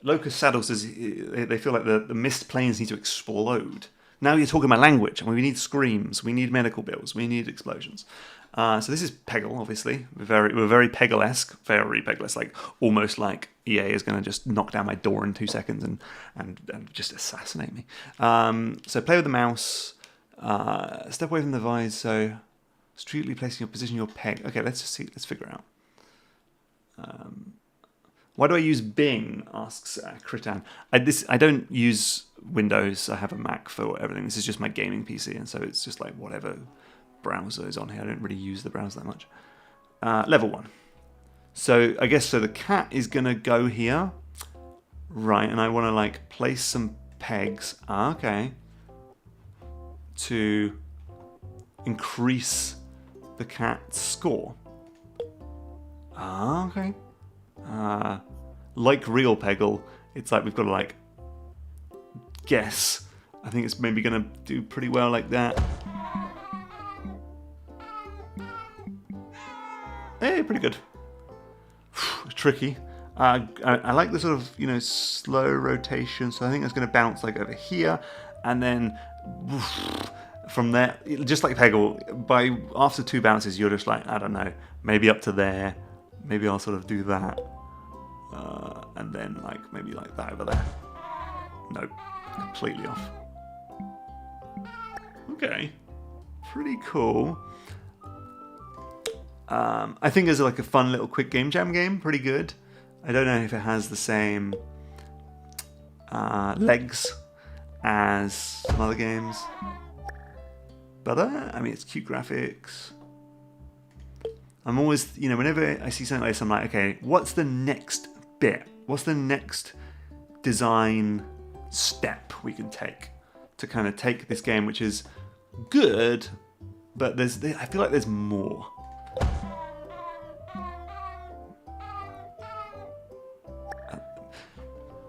Locus Saddle says they feel like the mist planes need to explode. Now you're talking my language. I mean, we need screams, we need medical bills, we need explosions. So this is Pawggle, obviously. We're very Pawggle-esque, like almost like EA is going to just knock down my door in 2 seconds and just assassinate me. So play with the mouse, step away from the vise. So strategically placing your position, your peg. Okay, let's just see. Let's figure it out. Why do I use Bing? Asks Kritan. I don't use Windows. I have a Mac for everything. This is just my gaming PC, and so it's just like whatever browser is on here. I don't really use the browser that much. Level 1. So I guess the cat is gonna go here, right? And I want to like place some pegs. Okay. To increase the cat's score. Okay. Like real Pawggle, it's like we've got to like guess. I think it's maybe going to do pretty well like that. Hey, pretty good. Tricky. I like the sort of slow rotation, so I think it's going to bounce like over here, and then from there, just like Pawggle, after 2 bounces, you're just like, I don't know, maybe up to there. Maybe I'll sort of do that. And then maybe like that over there. Nope. Completely off. Okay. Pretty cool. I think it's like a fun little quick game jam game. Pretty good. I don't know if it has the same legs as some other games. But I mean, it's cute graphics. I'm always, whenever I see something like this, I'm like, okay, what's the next bit? What's the next design step we can take to kind of take this game, which is good, but I feel like there's more.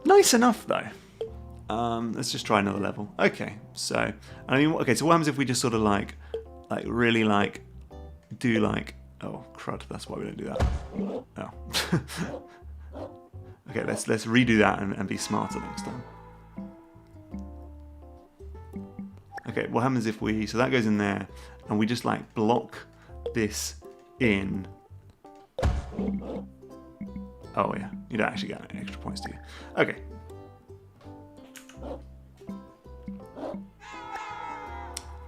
Nice enough, though. Let's just try another level. Okay, so, so what happens if we just sort of really do oh, crud, that's why we don't do that. Oh. Okay, let's redo that and be smarter next time. Okay, what happens if so that goes in there, and we just block this in. Oh yeah, you don't actually get any extra points, do you? Okay.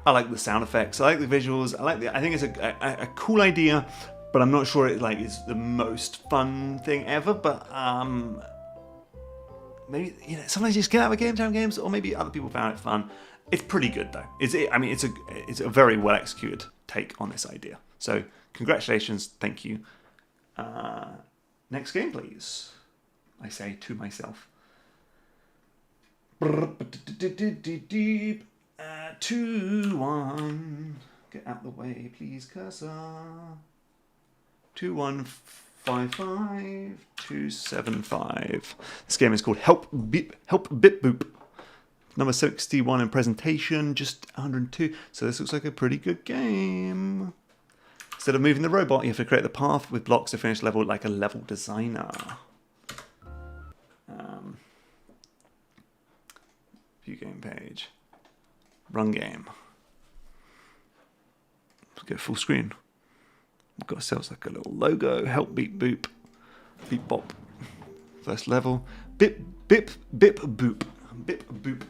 I like the sound effects. I like the visuals. I think it's a cool idea, but I'm not sure it like is the most fun thing ever. But maybe sometimes you just get out of game jam games, or maybe other people found it fun. It's pretty good though. It's a very well executed take on this idea. So congratulations, thank you. Next game, please. I say to myself. 2-1. Get out the way, please, cursor. 2-1-5-5-2-7-5. This game is called Help Bipboop. Number 61 in presentation, just 102. So this looks like a pretty good game. Instead of moving the robot, you have to create the path with blocks to finish level like a level designer. View game page. Run game. Let's go full screen. We've got ourselves like a little logo. Help beep boop. Beep bop. First level. Bipboop. Bipboop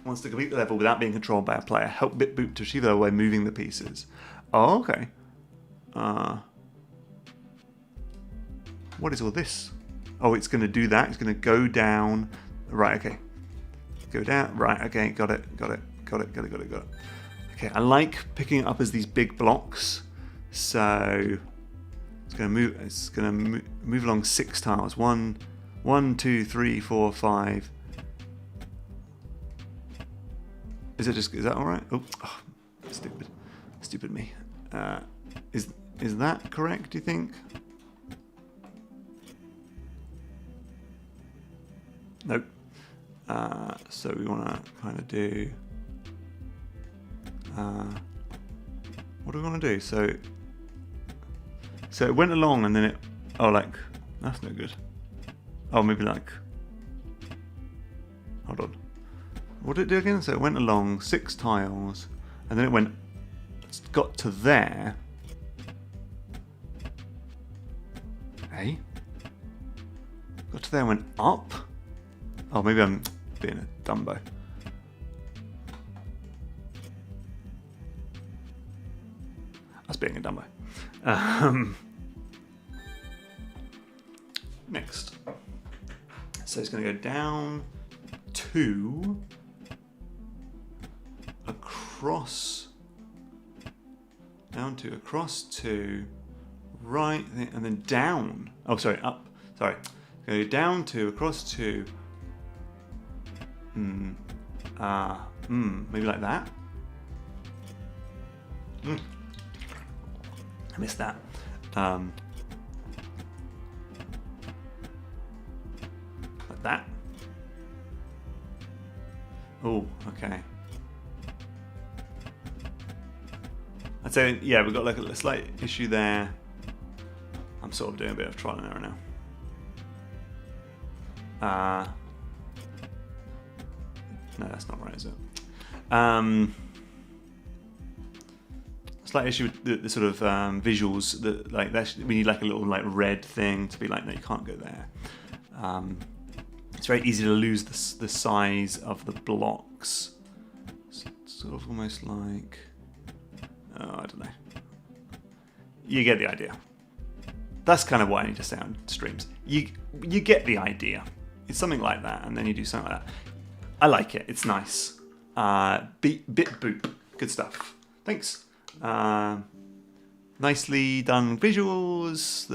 wants to complete the level without being controlled by a player. Help Bipboop to achieve that by moving the pieces. Oh, okay. What is all this? Oh, it's going to do that. It's going to go down. Right, okay. Go down. Right, okay. Got it. Okay, I like picking it up as these big blocks. So it's going to move. It's going to move along 6 tiles. 1, 2, 3, 4, 5. Is that all right? Oh, stupid me. Is that correct? Do you think? Nope. So we want to kind of do. What do we want to do? So it went along and then it. Oh, like that's no good. Oh, maybe like. Hold on. What did it do again? So it went along 6 tiles, and then it went. It's got to there. Hey. Got to there and went up. Oh, maybe I'm being a dumbo. That's being a dumbo. Next. So it's going to go down to across to right and then down. Oh, sorry, up. Sorry. It's going to go down to across to maybe like that. I missed that. Like that. Oh, okay. I'd say, yeah, we've got like a slight issue there. I'm sort of doing a bit of trial and error now. No, that's not right, is it? Slight issue with the sort of visuals. That like we need like a little like red thing to be like, no, you can't go there. It's very easy to lose the size of the blocks. It's sort of almost like, oh, I don't know. You get the idea. That's kind of what I need to say on streams. You get the idea. It's something like that, and then you do something like that. I like it. It's nice. Bipboop. Good stuff. Thanks. Nicely done visuals.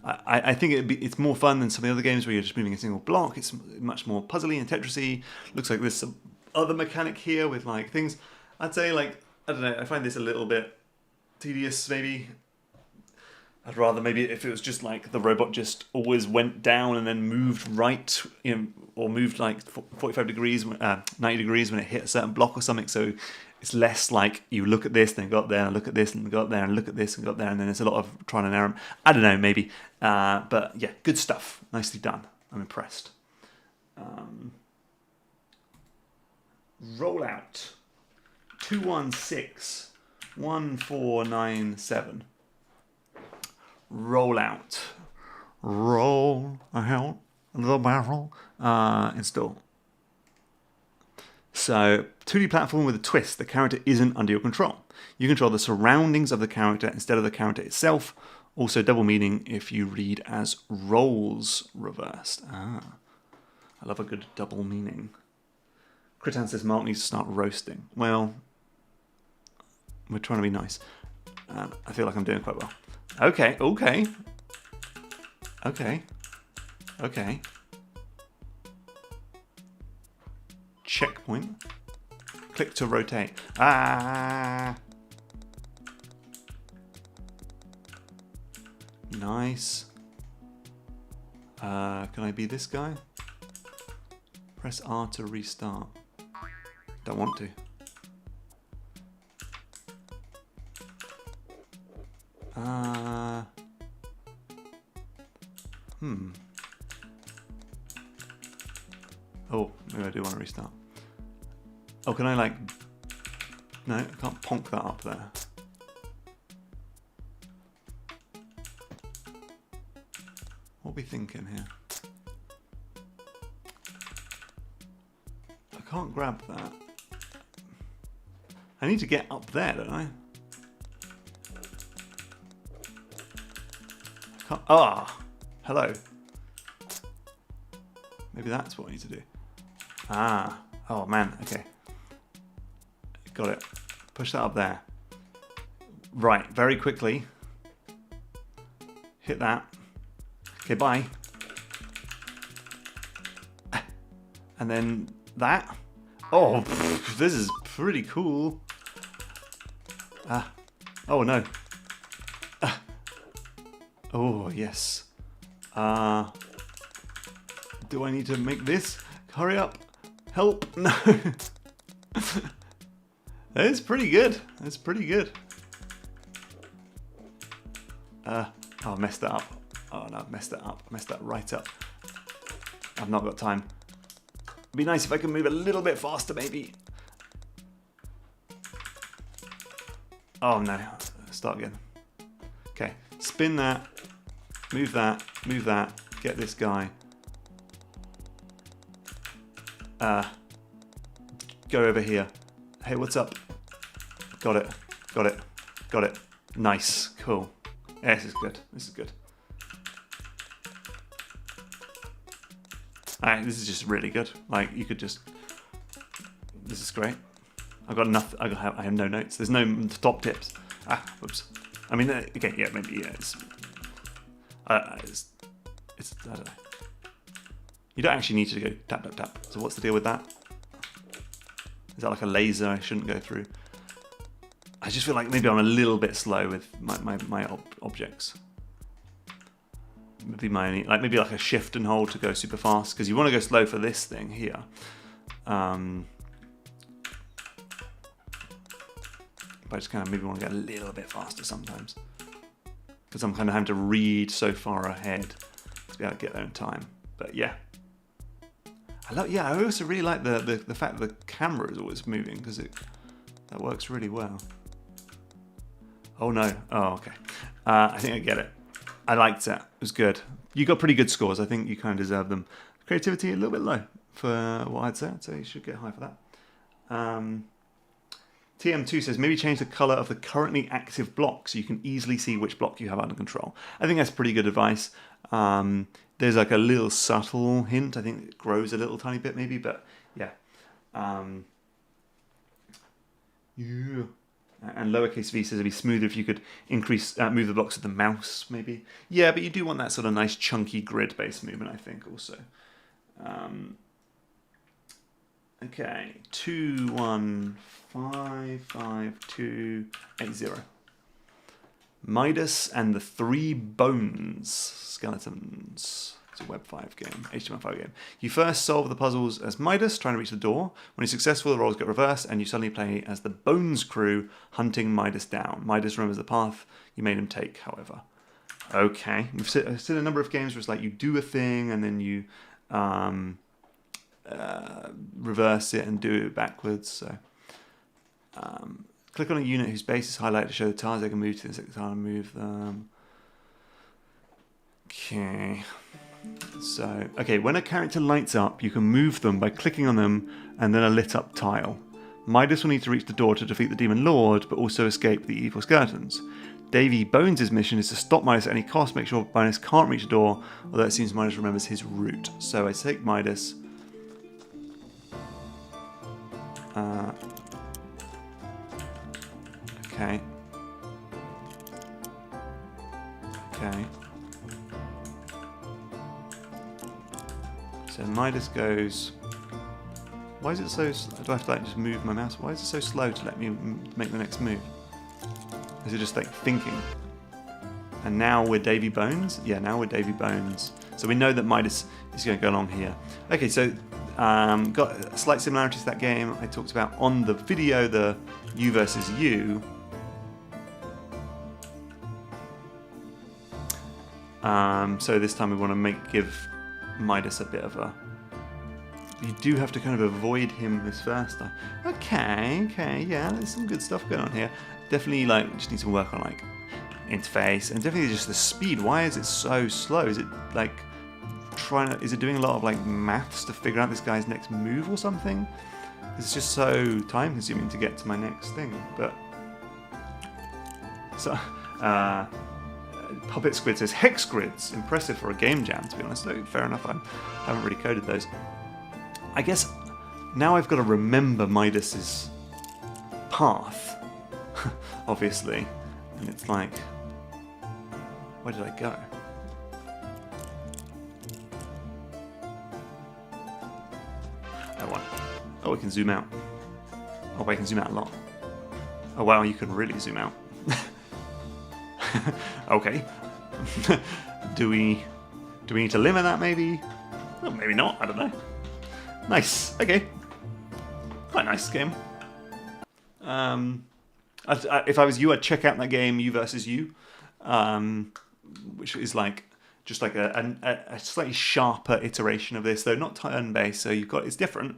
I think it's more fun than some of the other games where you're just moving a single block. It's much more puzzly and Tetrisy. Looks like there's some other mechanic here with like things. I'd say like, I don't know, I find this a little bit tedious maybe. I'd rather maybe if it was just like the robot just always went down and then moved right, or moved like 45 degrees, 90 degrees when it hit a certain block or something. So it's less like you look at this, then got there, and look at this, and got there, and look at this, and got there, and then there's a lot of trial and error. I don't know, maybe. But yeah, good stuff. Nicely done. I'm impressed. Rollout 2161497. Rollout. Roll out the barrel. Install. So, 2D platform with a twist. The character isn't under your control. You control the surroundings of the character instead of the character itself. Also double meaning if you read as rolls reversed. Ah, I love a good double meaning. Critan says Mark needs to start roasting. Well, we're trying to be nice. I feel like I'm doing quite well. Okay, okay. Okay. Okay. Checkpoint. Click to rotate. Ah! Nice. Can I be this guy? Press R to restart. Don't want to. Oh, maybe I do want to restart. Oh, can I like... No, I can't ponk that up there. What are we thinking here? I can't grab that. I need to get up there, don't I? Can't... Ah! Hello. Maybe that's what I need to do. Ah. Oh, man. Okay. Got it. Push that up there. Right. Very quickly. Hit that. Okay, bye. And then that. Oh, this is pretty cool. Oh, no. Oh, yes. Do I need to make this? Hurry up. Help. No. That's pretty good. That's pretty good. Oh, I messed that up. Oh, no, I've messed that up. I messed that right up. I've not got time. It'd be nice if I could move a little bit faster, maybe. Oh, no. Start again. Okay. Spin that. Move that. Move that. Get this guy. Go over here. Hey, what's up? Got it. Got it. Got it. Nice. Cool. Yeah, this is good. This is good. Alright, this is just really good. Like, you could just... This is great. I've got enough... I have no notes. There's no top tips. Whoops. I mean, okay, yeah, maybe, yeah, it's... I don't know. You don't actually need to go tap, tap, tap. So what's the deal with that? Is that like a laser I shouldn't go through? I just feel like maybe I'm a little bit slow with my objects. Maybe maybe like a shift and hold to go super fast, because you want to go slow for this thing here. But I just kind of maybe want to get a little bit faster sometimes, because I'm kind of having to read so far ahead to be able to get there in time. But yeah. I also really like the fact that the camera is always moving, because that works really well. Oh no. Oh, okay. I think I get it. I liked it. It was good. You got pretty good scores. I think you kind of deserve them. Creativity a little bit low for what I'd say. I'd say you should get high for that. TM2 says, maybe change the colour of the currently active block so you can easily see which block you have under control. I think that's pretty good advice. There's like a little subtle hint. I think it grows a little tiny bit maybe, but yeah. Yeah. And lowercase v says it'd be smoother if you could increase, move the blocks with the mouse, maybe. Yeah, but you do want that sort of nice chunky grid-based movement, I think, also. Okay, 2155280. Midas and the Three Bones Skeletons. It's a Web 5 game, HTML5 game. You first solve the puzzles as Midas, trying to reach the door. When you're successful, the roles get reversed, and you suddenly play as the Bones crew, hunting Midas down. Midas remembers the path you made him take, however. Okay. We've seen a number of games where it's like you do a thing, and then you reverse it and do it backwards. So, click on a unit whose base is highlighted to show the tiles they can move to the second tile and move them. Okay. So, okay, when a character lights up, you can move them by clicking on them and then a lit up tile. Midas will need to reach the door to defeat the Demon Lord, but also escape the evil skeletons. Davy Bones' mission is to stop Midas at any cost, make sure Midas can't reach the door, although it seems Midas remembers his route. So I take Midas. Okay. Okay. So Midas goes... Why is it so... Do I have to like just move my mouse? Why is it so slow to let me make the next move? Is it just like thinking? And now we're Davy Bones? Yeah, now we're Davy Bones. So we know that Midas is going to go along here. Okay, so got slight similarities to that game I talked about on the video, the you versus you. So this time we want to give Midas a bit of a... You do have to kind of avoid him this first time. Okay, yeah, there's some good stuff going on here. Definitely, like, just need to work on, like, interface, and definitely just the speed. Why is it so slow? Is it, like, is it doing a lot of, like, maths to figure out this guy's next move or something? It's just so time-consuming to get to my next thing, but... So, Puppet Squid says, Hex grids, impressive for a game jam, to be honest. So, fair enough, I haven't really coded those. I guess now I've got to remember Midas's path, obviously, and it's like, where did I go? That one. Oh, we can zoom out. Oh, I can zoom out a lot. Oh wow, you can really zoom out. Okay. Do we need to limit that maybe? Well, maybe not, I don't know. Nice, okay. Quite a nice game. If I was you, I'd check out that game, You versus You, which is like just like a slightly sharper iteration of this, though not turn-based. So it's different,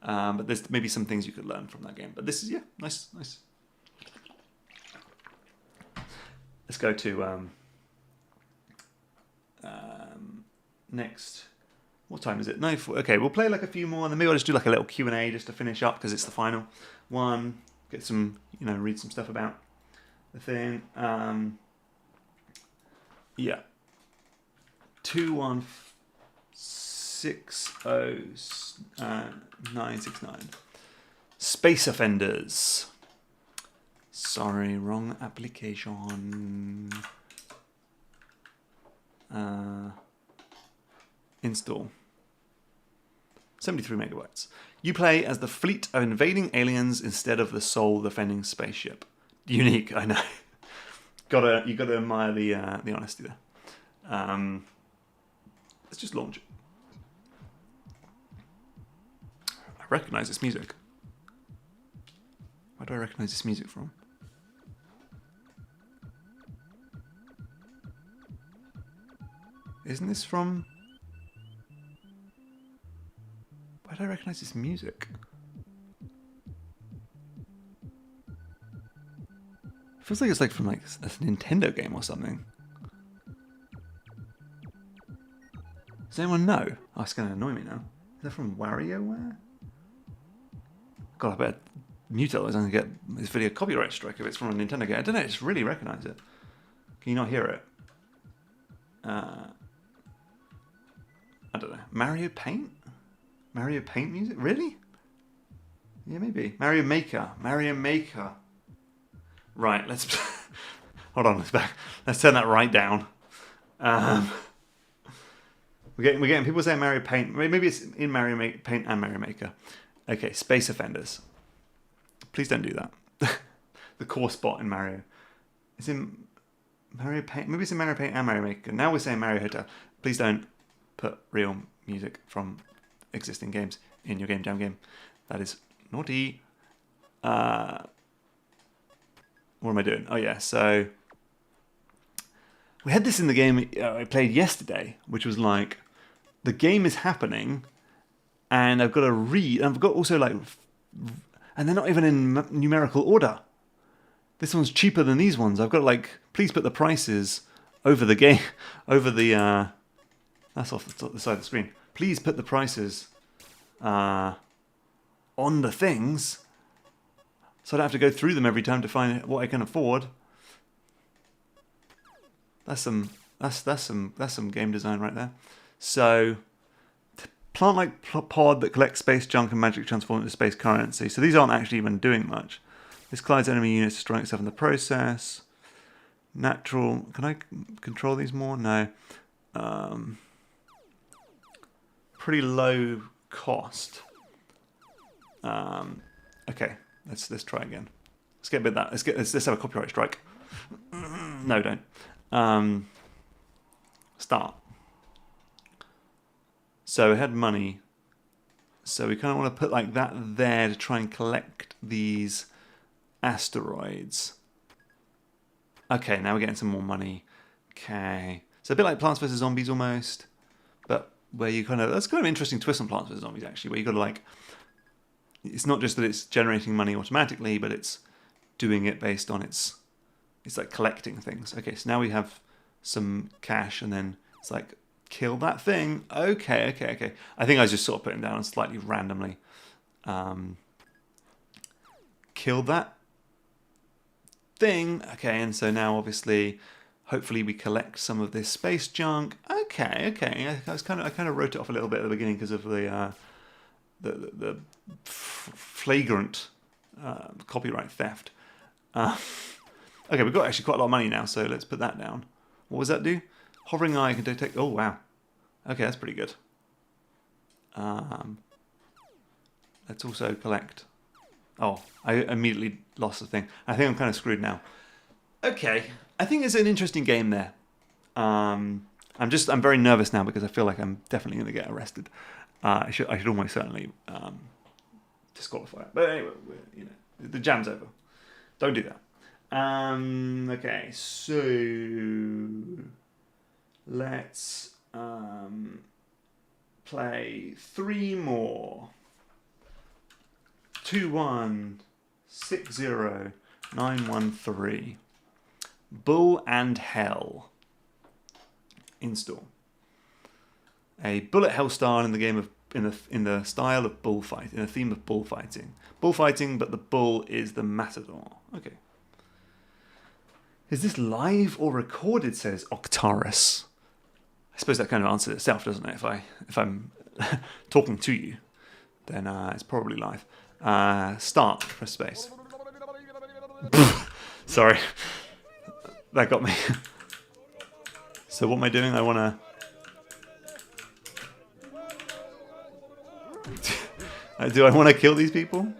but there's maybe some things you could learn from that game. But this is nice. Let's go to next. What time is it? No, okay, we'll play like a few more, and then maybe I'll just do like a little Q&A just to finish up, because it's the final one. Get some, read some stuff about the thing. Yeah. 2160969. Space Offenders. Sorry, wrong application. Install. 73 megabytes. You play as the fleet of invading aliens instead of the sole defending spaceship. Unique, I know. You gotta admire the honesty there. Let's just launch it. I recognise this music. Where do I recognise this music from? Isn't this from... Why do I recognise this music? It feels like it's like from like a Nintendo game or something. Does anyone know? Oh, it's going to annoy me now. Is that from WarioWare? God, I better mute it, otherwise I'm going to get this video copyright strike if it's from a Nintendo game. I don't know, I just really recognise it. Can you not hear it? I don't know. Mario Paint? Mario Paint music? Really? Yeah, maybe. Mario Maker. Right, let's... Hold on, let's turn that right down. We're getting people saying Mario Paint. Maybe it's in Mario Paint and Mario Maker. Okay, Space Offenders. Please don't do that. The core spot in Mario. It's in Mario Paint. Maybe it's in Mario Paint and Mario Maker. Now we're saying Mario Hotel. Please don't put real music from existing games in your game jam game. That is naughty. What am I doing? Oh yeah, so we had this in the game I played yesterday, which was like the game is happening, and I've got to read. And I've got also like, and they're not even in numerical order. This one's cheaper than these ones. I've got to like, please put the prices over the game, over the. That's off the side of the screen. Please put the prices on the things, so I don't have to go through them every time to find what I can afford. That's some game design right there. So, plant-like pod that collects space junk and magically transforms into space currency. So these aren't actually even doing much. This collides enemy units, destroying itself in the process. Natural. Can I control these more? No. Pretty low cost. Okay, let's try again. Let's get a bit of that. Let's have a copyright strike. No, don't. Start. So we had money. So we kind of want to put like that there to try and collect these asteroids. Okay, now we're getting some more money. Okay. So a bit like Plants vs. Zombies almost. But where you kind of... That's kind of an interesting twist on Plants vs. Zombies actually, where you got to like... It's not just that it's generating money automatically, but it's doing it based on its like collecting things. Okay, so now we have some cash and then it's like... Kill that thing. Okay. I think I was just sort of putting down slightly randomly. Kill that thing. Okay, and so now obviously, hopefully we collect some of this space junk. Okay. I kind of wrote it off a little bit at the beginning because of the flagrant copyright theft. Okay, we've got actually quite a lot of money now, so let's put that down. What does that do? Hovering eye can detect... Oh, wow. Okay, that's pretty good. Let's also collect... Oh, I immediately lost the thing. I think I'm kind of screwed now. Okay, I think it's an interesting game there. I'm very nervous now because I feel like I'm definitely going to get arrested. I should almost certainly disqualify it. But anyway, you know, the jam's over. Don't do that. Okay, so... Let's play 3 more. 2160913. Bull and Hell. Install. A bullet hell star in the game of in the style of bullfight, in a theme of bullfighting. Bullfighting, but the bull is the matador. Okay. Is this live or recorded? Says Octarus. I suppose that kind of answers itself, doesn't it? If I'm talking to you, then it's probably live. Start. Press space. Sorry, that got me. So what am I doing? I want to. Do I want to kill these people?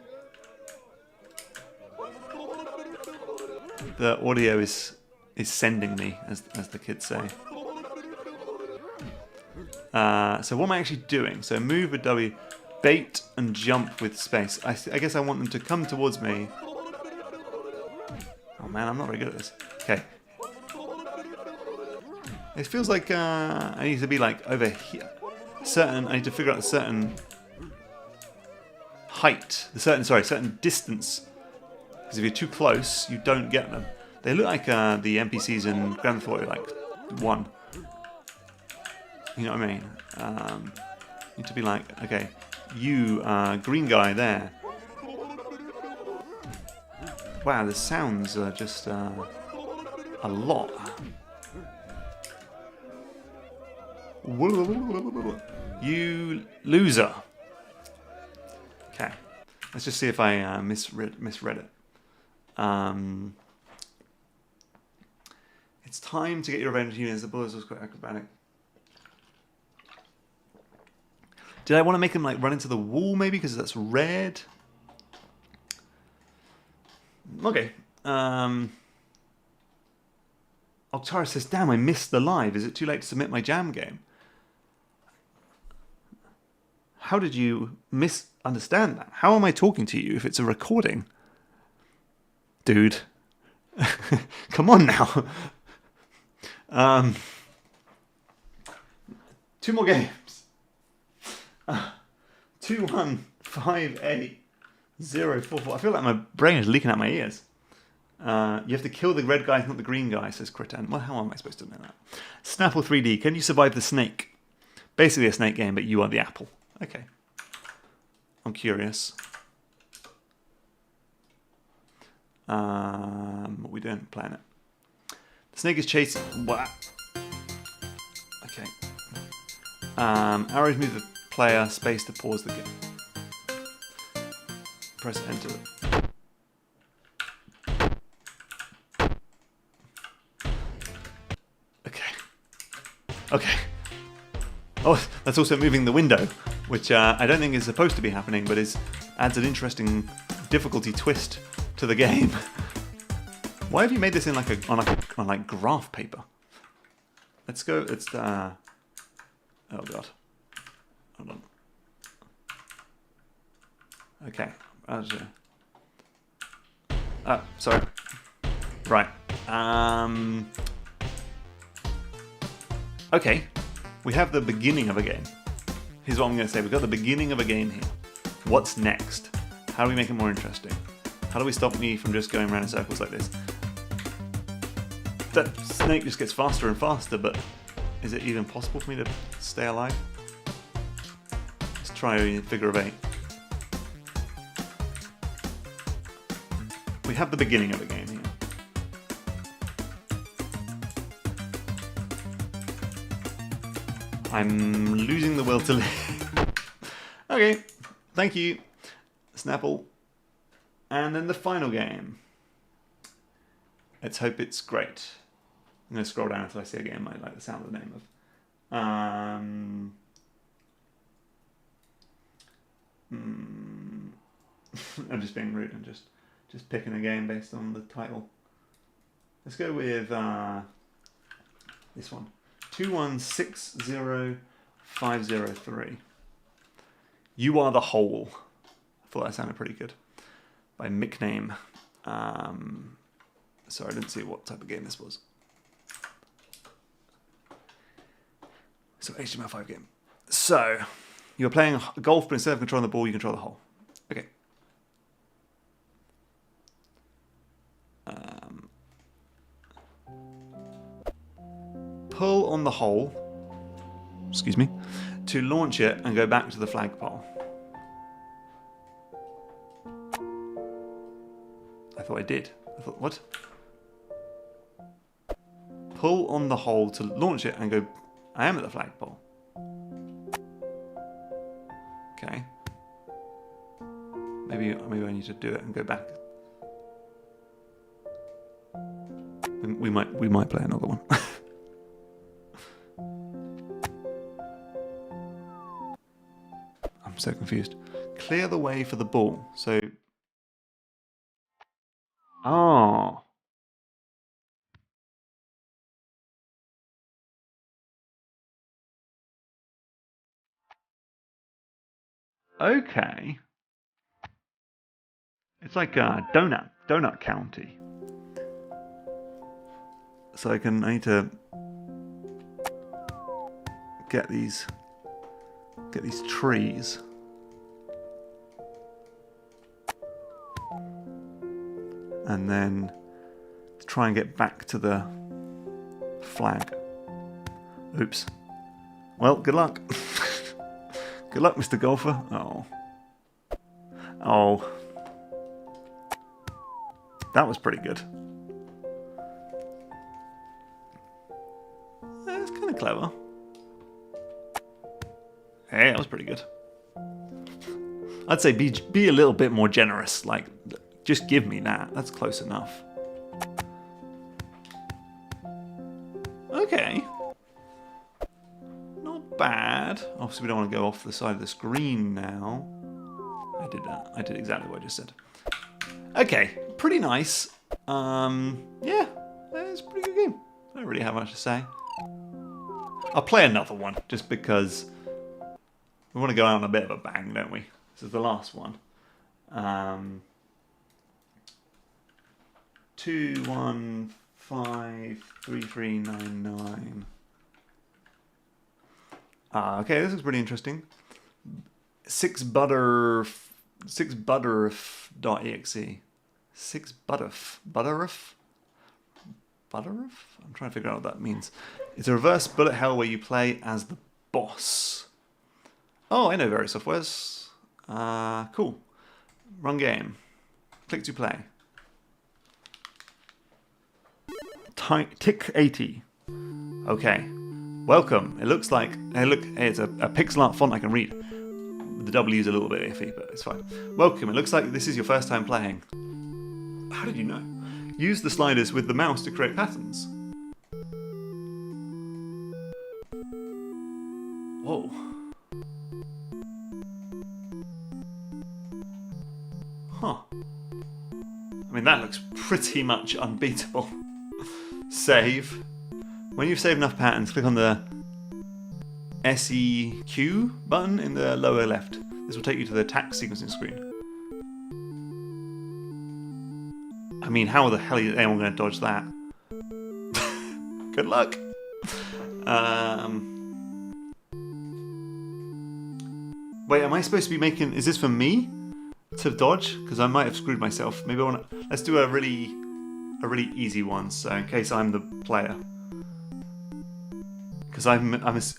The audio is sending me, as the kids say. So what am I actually doing? So move with W, bait and jump with space. I guess I want them to come towards me. Oh man, I'm not very good at this. Okay. It feels like I need to be like over here. I need to figure out a certain height, certain distance. Because if you're too close, you don't get them. They look like the NPCs in Grand Theft Auto, like 1. You know what I mean? You need to be like, okay, you green guy there. Wow, the sounds are just a lot. You loser. Okay, let's just see if I misread it. It's time to get your revenge units. The bullets was quite acrobatic. Did I want to make him like run into the wall maybe because that's red? Okay. Octara says, damn, I missed the live. Is it too late to submit my jam game? How did you misunderstand that? How am I talking to you if it's a recording? Dude. Come on now. 2 more games. 2158044. I feel like my brain is leaking out my ears. You have to kill the red guy, not the green guy, says Critan. Well, how am I supposed to know that? Snapple 3D. Can you survive the snake? Basically a snake game, but you are the apple. Okay. I'm curious. What are we doing? Playing it. Snake is chasing. What? Okay. Arrows move the player. Space to pause the game. Press enter. Okay. Okay. Oh, that's also moving the window, which I don't think is supposed to be happening, but adds an interesting difficulty twist to the game. Why have you made this in on graph paper? Let's go. It's oh god. Hold on. Okay. Sorry. Right. Okay. We have the beginning of a game. Here's what I'm going to say. We've got the beginning of a game here. What's next? How do we make it more interesting? How do we stop me from just going around in circles like this? That snake just gets faster and faster, but is it even possible for me to stay alive? Let's try a figure of 8. We have the beginning of a game here. I'm losing the will to live. Okay, thank you, Snapple. And then the final game. Let's hope it's great. I'm going to scroll down until I see a game I like the sound of the name of. I'm just being rude and just picking a game based on the title. Let's go with this one. 2160503. You Are the Whole. I thought that sounded pretty good. By Gnamer. Sorry, I didn't see what type of game this was. So HTML5 game. So you're playing golf, but instead of controlling the ball, you control the hole. Okay. Pull on the hole, excuse me, to launch it and go back to the flagpole. I thought I did. I thought, what? Pull on the hole to launch it and go... I am at the flagpole. Okay. Maybe I need to do it and go back. We might play another one. I'm so confused. Clear the way for the ball. So... Oh. Okay. It's like Donut County. So I need to get these trees. And then try and get back to the flag. Oops. Well, good luck. Good luck, Mr. Golfer. Oh. Oh. That was pretty good. That's kind of clever. Hey, that was pretty good. I'd say be a little bit more generous. Like, just give me that. That's close enough. Okay. Not bad. Obviously, we don't want to go off the side of the screen now. I did that. I did exactly what I just said. Okay. Pretty nice. Yeah. It's a pretty good game. I don't really have much to say. I'll play another one, just because we want to go out on a bit of a bang, don't we? This is the last one. 2153399. Okay, this is pretty interesting. 6butterf.exe. 6butterf. Butterf? Butterf? I'm trying to figure out what that means. It's a reverse bullet hell where you play as the boss. Oh, I know various softwares. Cool. Run game. Click to play. Tick 80. Okay. Welcome. It looks like... Hey, look, hey, it's a pixel art font I can read. The W is a little bit iffy, but it's fine. Welcome. It looks like this is your first time playing. How did you know? Use the sliders with the mouse to create patterns. Whoa. Huh. I mean, that looks pretty much unbeatable. Save. When you've saved enough patterns, click on the SEQ button in the lower left. This will take you to the task sequencing screen. I mean, how the hell is anyone going to dodge that? Good luck. Wait, am I supposed to be making... Is this for me to dodge? Because I might have screwed myself. Maybe I want to... Let's do a really easy one, so in case I'm the player. Because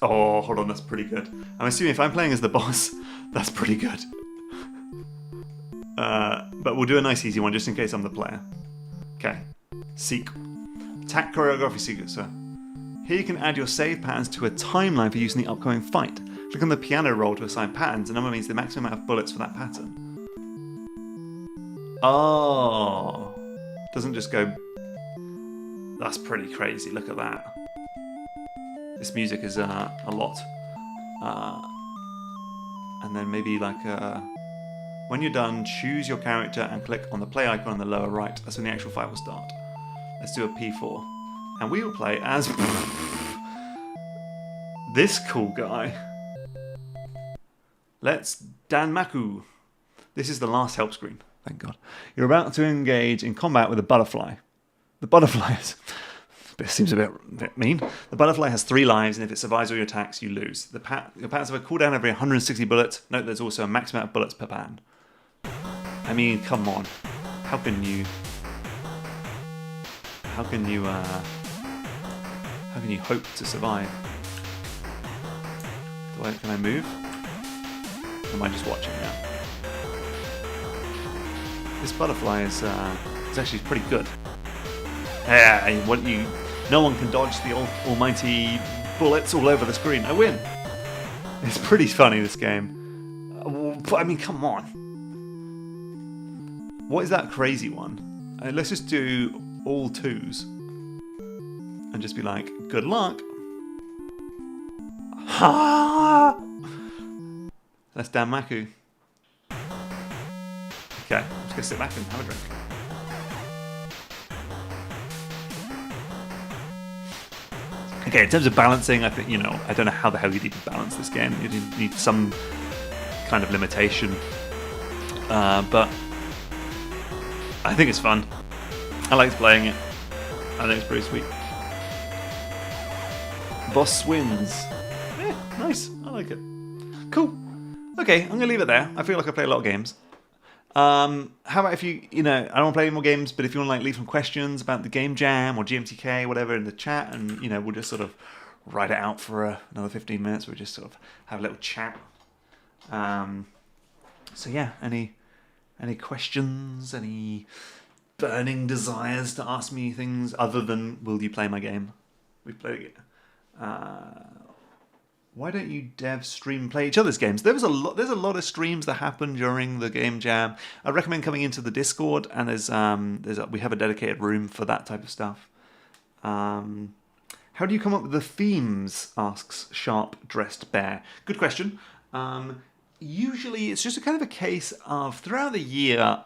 oh, hold on, that's pretty good. I'm assuming if I'm playing as the boss, that's pretty good. But we'll do a nice easy one just in case I'm the player. Okay. Seek. Attack choreography sequencer. Here you can add your save patterns to a timeline for use in the upcoming fight. Click on the piano roll to assign patterns. The number means the maximum amount of bullets for that pattern. Oh. Doesn't just go... That's pretty crazy. Look at that. This music is a lot. And then maybe like... when you're done, choose your character and click on the play icon on the lower right. That's when the actual fight will start. Let's do a P4. And we will play as... this cool guy. Let's Danmaku. This is the last help screen. Thank God. You're about to engage in combat with a butterfly. The butterfly is... This seems a bit mean. The butterfly has 3 lives, and if it survives all your attacks, you lose. Your patterns have a cooldown every 160 bullets. Note there's also a maximum amount of bullets per pattern. I mean, come on. How can you hope to survive? Can I move? Or am I just watching now? This butterfly is actually pretty good. Yeah, no one can dodge the almighty bullets all over the screen. I win. It's pretty funny, this game. But I mean, come on. What is that crazy one? Let's just do all 2s. And just be like, good luck. Ha! That's Danmaku. Okay, I'm just going to sit back and have a drink. Okay, in terms of balancing, I think, I don't know how the hell you need to balance this game. You need some kind of limitation. But I think it's fun. I liked playing it. I think it's pretty sweet. Boss wins. Yeah, nice. I like it. Cool. Okay, I'm going to leave it there. I feel like I play a lot of games. How about if you, I don't want to play any more games, but if you want to leave some questions about the Game Jam or GMTK, whatever, in the chat, and, we'll just sort of write it out for another 15 minutes. We'll just sort of have a little chat. So yeah, any questions, any burning desires to ask me things other than, will you play my game? We've played it. Why don't you devs stream play each other's games? There's a lot of streams that happen during the Game Jam. I recommend coming into the Discord, and we have a dedicated room for that type of stuff. How do you come up with the themes? Asks Sharp Dressed Bear. Good question. Usually it's just a kind of a case of throughout the year,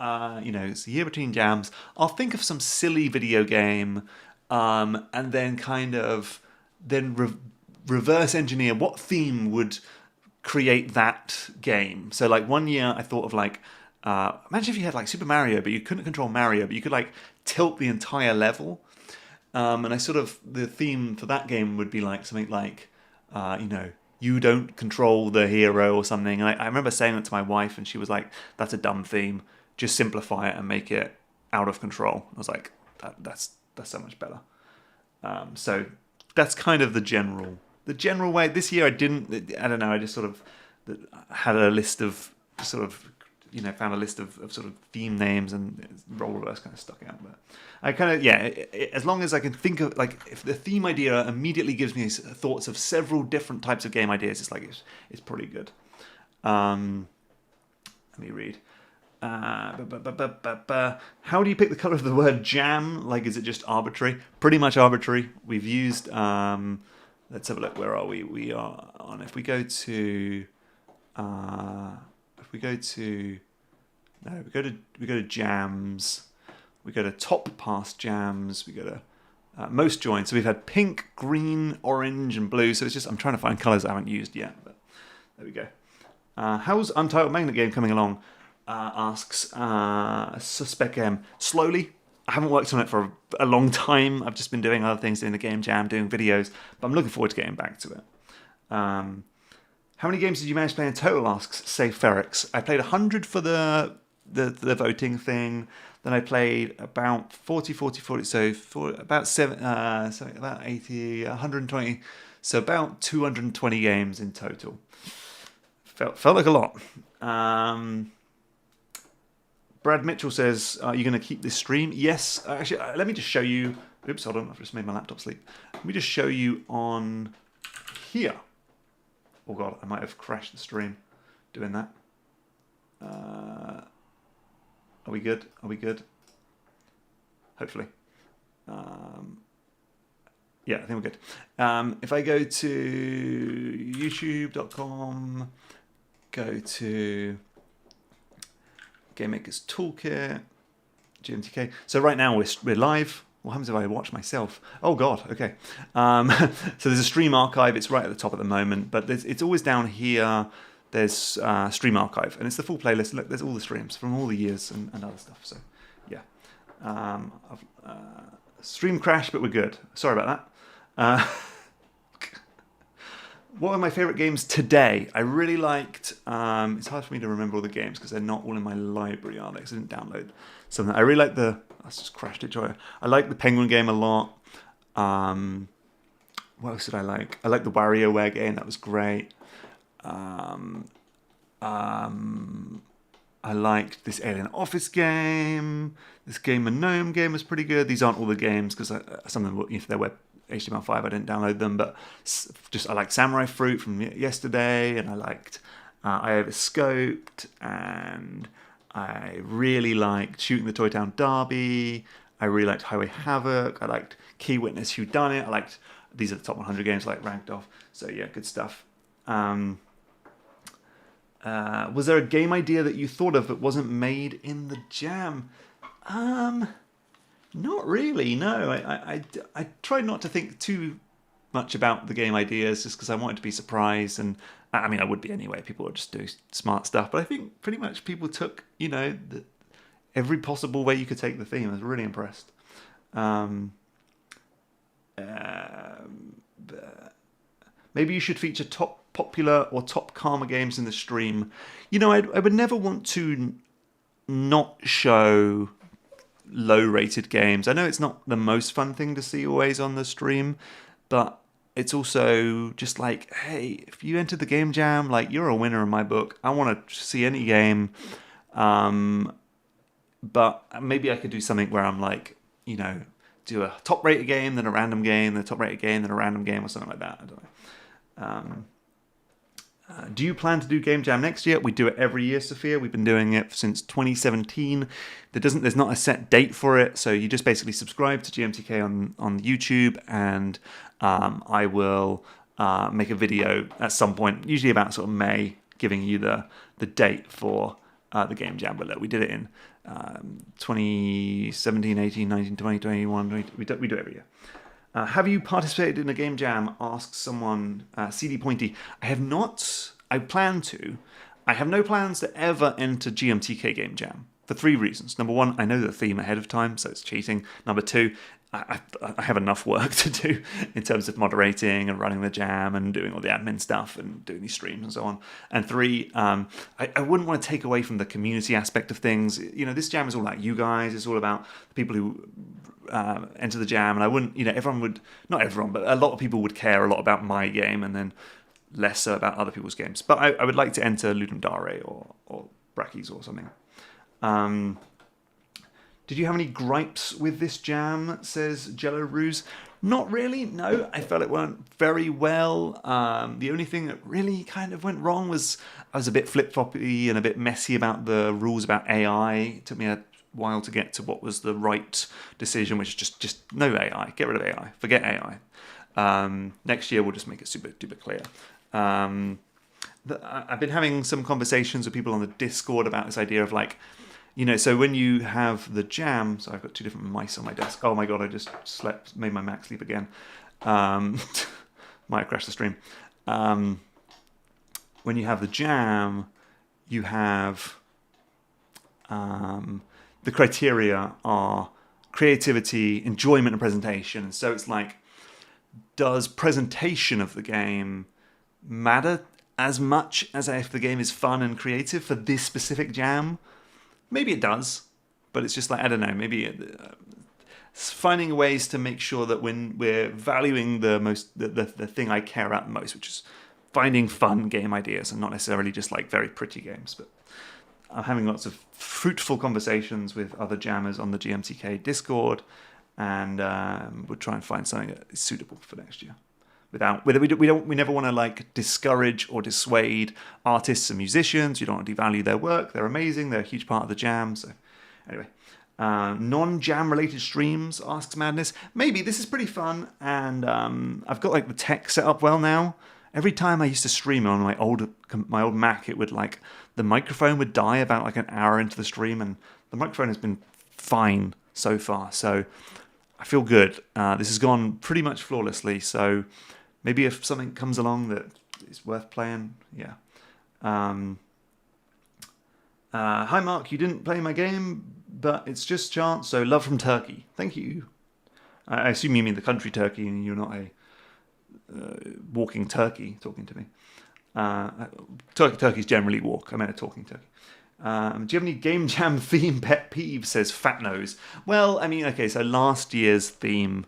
it's a year between jams, I'll think of some silly video game, and then reverse engineer what theme would create that game. So like one year I thought of imagine if you had Super Mario, but you couldn't control Mario, but you could tilt the entire level. And the theme for that game would be something like, you don't control the hero or something. And I remember saying it to my wife, and she was like, that's a dumb theme. Just simplify it and make it out of control. I was like, that's so much better. So that's kind of the general way. This year I don't know, I just had a list of found a list of sort of theme names, and Rollout kind of stuck out. But I kind of as long as I can think of like if the theme idea immediately gives me thoughts of several different types of game ideas, it's pretty good. Let me read. How do you pick the color of the word jam? Like, is it just arbitrary? Pretty much arbitrary. We've used. Let's have a look. Where are we? We are on. If we go to. We go to jams. We go to top past jams. We go to most joined. So we've had pink, green, orange, and blue. So it's just I'm trying to find colors I haven't used yet. But there we go. How's Untitled Magnet Game coming along? Asks Suspect M. Slowly. I haven't worked on it for a long time. I've just been doing other things, doing the game jam, doing videos. But I'm looking forward to getting back to it. How many games did you manage to play in total? Asks Safe Ferrex. I played 100 for the voting thing. Then I played about 40. So for about about 80, 120. So about 220 games in total. Felt like a lot. Brad Mitchell says, "Are you going to keep this stream?" Yes. Actually, let me just show you. Oops, hold on. I've just made my laptop sleep. Let me just show you on here. Oh god, I might have crashed the stream doing that. Are we good? Are we good? Hopefully. Yeah, I think we're good. If I go to youtube.com, go to Game Maker's Toolkit, GMTK. So right now we're live. What happens if I watch myself? Oh god, okay. So there's a stream archive. It's right at the top at the moment, but it's always down here. There's stream archive, and it's the full playlist. Look, there's all the streams from all the years and other stuff. So yeah, stream crash, but we're good. Sorry about that. What are my favourite games today? I really liked. It's hard for me to remember all the games because they're not all in my library, are they? Because I didn't download something. I really like the. I just crashed it, Joy. I like the Penguin game a lot. What else did I like? I like the WarioWare game. That was great. I liked this Alien Office game. This gNome game was pretty good. These aren't all the games because some of them, if they're web HTML5, I didn't download them. But I liked Samurai Fruit from yesterday, and I liked I Overscoped, and I really liked Shooting the Toy Town Derby. I really liked Highway Havoc. I liked Key Witness Whodunit. I liked these are the top 100 games I like ranked off. So yeah, good stuff. Was there a game idea that you thought of that wasn't made in the jam? Not really, no. I tried not to think too much about the game ideas just because I wanted to be surprised. And I mean, I would be anyway. People would just do smart stuff. But I think pretty much people took, every possible way you could take the theme. I was really impressed. Maybe you should feature top popular or top karma games in the stream. I would never want to not show low-rated games. I know it's not the most fun thing to see always on the stream, but it's also just like, hey, if you enter the game jam, like, you're a winner in my book. I want to see any game, but maybe I could do something where I'm like, do a top-rated game, then a random game, then a top-rated game, then a random game, or something like that. I don't know. Do you plan to do Game Jam next year? We do it every year, Sophia. We've been doing it since 2017. There's not a set date for it, so you just basically subscribe to GMTK on YouTube, and I will make a video at some point, usually about sort of May, giving you the date for the Game Jam. But look, we did it in 2017, 18, 19, 20, 21. We do it every year. Have you participated in a game jam? Asks someone, CD Pointy. I have not. I plan to. I have no plans to ever enter GMTK game jam for 3 reasons. Number 1, I know the theme ahead of time, so it's cheating. Number 2, I have enough work to do in terms of moderating and running the jam and doing all the admin stuff and doing these streams and so on. And 3, I wouldn't want to take away from the community aspect of things. This jam is all about you guys. It's all about the people who enter the jam, and I wouldn't, everyone would, not everyone, but a lot of people would care a lot about my game and then less so about other people's games. But I would like to enter Ludum Dare or brackies or something. Did you have any gripes with this jam, says Jello Ruse? Not really, no. I felt it went very well. The only thing that really kind of went wrong was I was a bit flip-floppy and a bit messy about the rules about AI. It took me a while to get to what was the right decision, which is just no AI. Get rid of AI. Forget AI. Next year, we'll just make it super duper clear. I've been having some conversations with people on the Discord about this idea of like, so when you have the jam, so I've got 2 different mice on my desk. Oh my god, I just made my Mac sleep again. Might have crashed the stream. When you have the jam, you have the criteria are creativity, enjoyment, and presentation. And so it's like, does presentation of the game matter as much as if the game is fun and creative for this specific jam? Maybe it does, but it's just like, I don't know, maybe it's finding ways to make sure that when we're valuing the thing I care about the most, which is finding fun game ideas and not necessarily just like very pretty games. But I'm having lots of fruitful conversations with other jammers on the GMTK Discord, and we'll try and find something that is suitable for next year. We never want to like discourage or dissuade artists and musicians. You don't want to devalue their work. They're amazing. They're a huge part of the jam. So anyway, non-jam related streams, asks Madness. Maybe this is pretty fun, and I've got like the tech set up well now. Every time I used to stream on my old Mac, it would like the microphone would die about like an hour into the stream, and the microphone has been fine so far. So I feel good. This has gone pretty much flawlessly. So maybe if something comes along that is worth playing, yeah. Hi Mark, you didn't play my game, but it's just chance. So love from Turkey. Thank you. I assume you mean the country Turkey, and you're not a walking turkey talking to me. Turkeys generally walk. I meant a talking turkey. Do you have any Game Jam theme pet peeves, says Fat Nose? Well, I mean, okay, so last year's theme,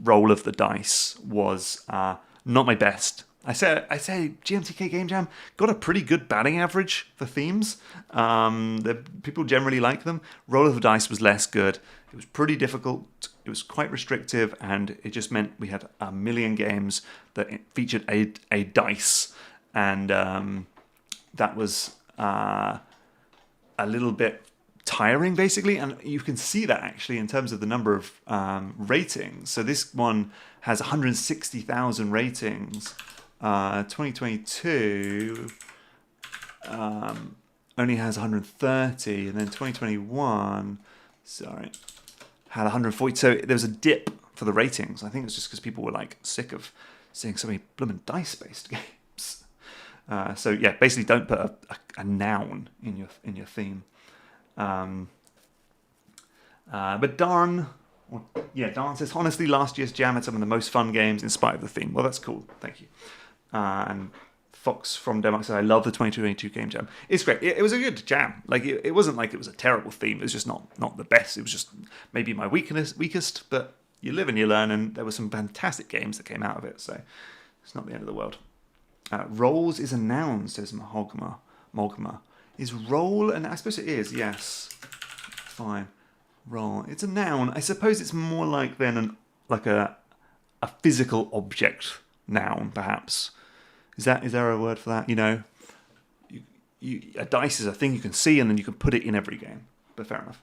Roll of the Dice, was not my best. I say GMTK Game Jam got a pretty good batting average for themes. People generally like them. Roll of the Dice was less good. It was pretty difficult. It was quite restrictive, and it just meant we had a million games that featured a dice, and that was a little bit tiring, basically. And you can see that actually in terms of the number of ratings. So this one has 160,000 ratings. 2022 only has 130, and then 2021, had 140. So there was a dip for the ratings. I think it's just because people were like sick of seeing so many blooming dice-based games. So yeah, basically don't put a noun in your theme. But Darn says, honestly, last year's jam had some of the most fun games in spite of the theme. Well, that's cool. Thank you. And Fox from Denmark said, I love the 2022 Game Jam. It's great. It was a good jam. Like it wasn't like it was a terrible theme. It was just not the best. It was just maybe my weakest, but you live and you learn, and there were some fantastic games that came out of it, so it's not the end of the world. Rolls is a noun, says Mogma. Is roll, and I suppose it is, yes. Fine. Roll. It's a noun. I suppose it's more like than a physical object noun, perhaps. Is there a word for that? A dice is a thing you can see, and then you can put it in every game. But fair enough.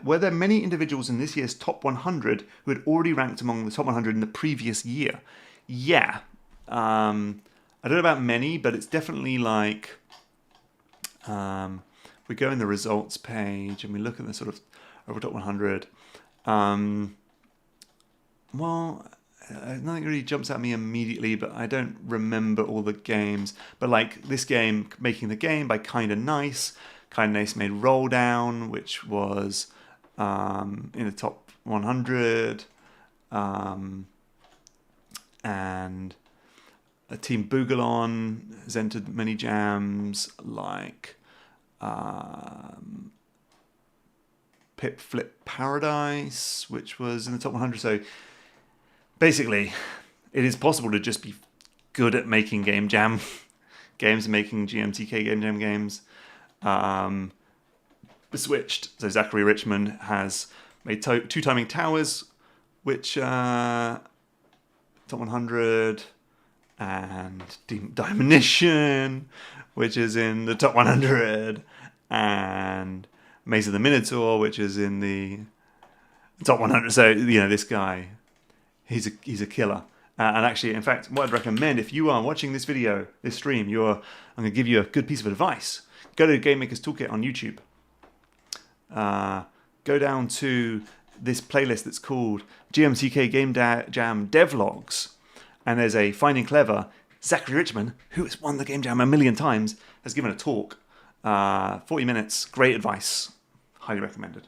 Were there many individuals in this year's top 100 who had already ranked among the top 100 in the previous year? Yeah. I don't know about many, but it's definitely like we go in the results page and we look at the sort of over top 100. Well, nothing really jumps at me immediately, but I don't remember all the games. But like this game, Making the Game by Kinda Nice. Kinda Nice made Roll Down, which was in the top 100. And Team Boogalon has entered many jams, like Pip Flip Paradise, which was in the top 100. So basically, it is possible to just be good at making game jam games, making GMTK game jam games. Switched. So Zachary Richmond has made two timing towers, which top 100, and Diamonition, which is in the top 100, and Maze of the Minotaur, which is in the top 100. So this guy, he's a killer. And actually, in fact, what I'd recommend, if you are watching this video, this stream, I'm going to give you a good piece of advice. Go to Game Maker's Toolkit on YouTube. Go down to this playlist that's called GMTK Game Jam Devlogs. And there's a Finding Clever. Zachary Richmond, who has won the Game Jam a million times, has given a talk. 40 minutes. Great advice. Highly recommended.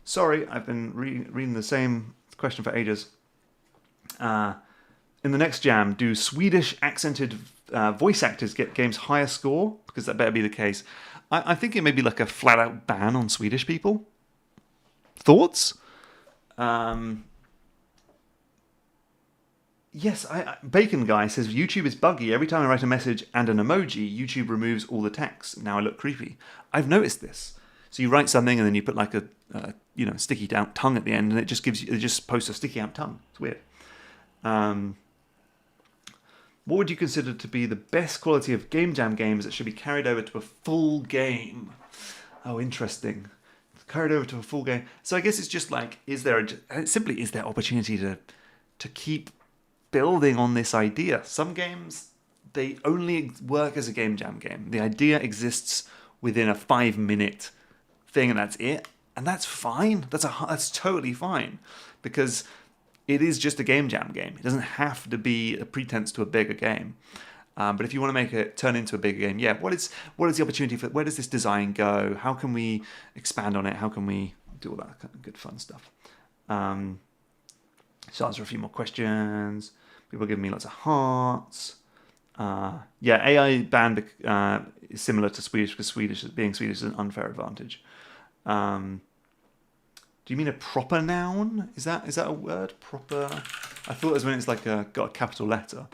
Sorry, I've been reading the same question for ages. In the next jam, do Swedish accented voice actors get games higher score? Because that better be the case. I think it may be like a flat out ban on Swedish people. Thoughts? Yes, Bacon Guy says YouTube is buggy. Every time I write a message and an emoji, YouTube removes all the text. Now I look creepy. I've noticed this. So you write something and then you put like a sticky out tongue at the end, and it just posts a sticky out tongue. It's weird. What would you consider to be the best quality of game jam games that should be carried over to a full game? Oh, interesting. Carried over to a full game. So I guess it's just like, is there opportunity to keep building on this idea? Some games, they only work as a game jam game. The idea exists within a 5-minute thing, and that's it. And that's fine. That's totally fine, because it is just a game jam game. It doesn't have to be a pretense to a bigger game. But if you want to make it turn into a bigger game, what is the opportunity for? Where does this design go? How can we expand on it? How can we do all that kind of good fun stuff? So answer a few more questions. People giving me lots of hearts. AI ban is similar to Swedish, because being Swedish is an unfair advantage. Do you mean a proper noun? Is that a word? Proper? I thought it was when it's like got a capital letter.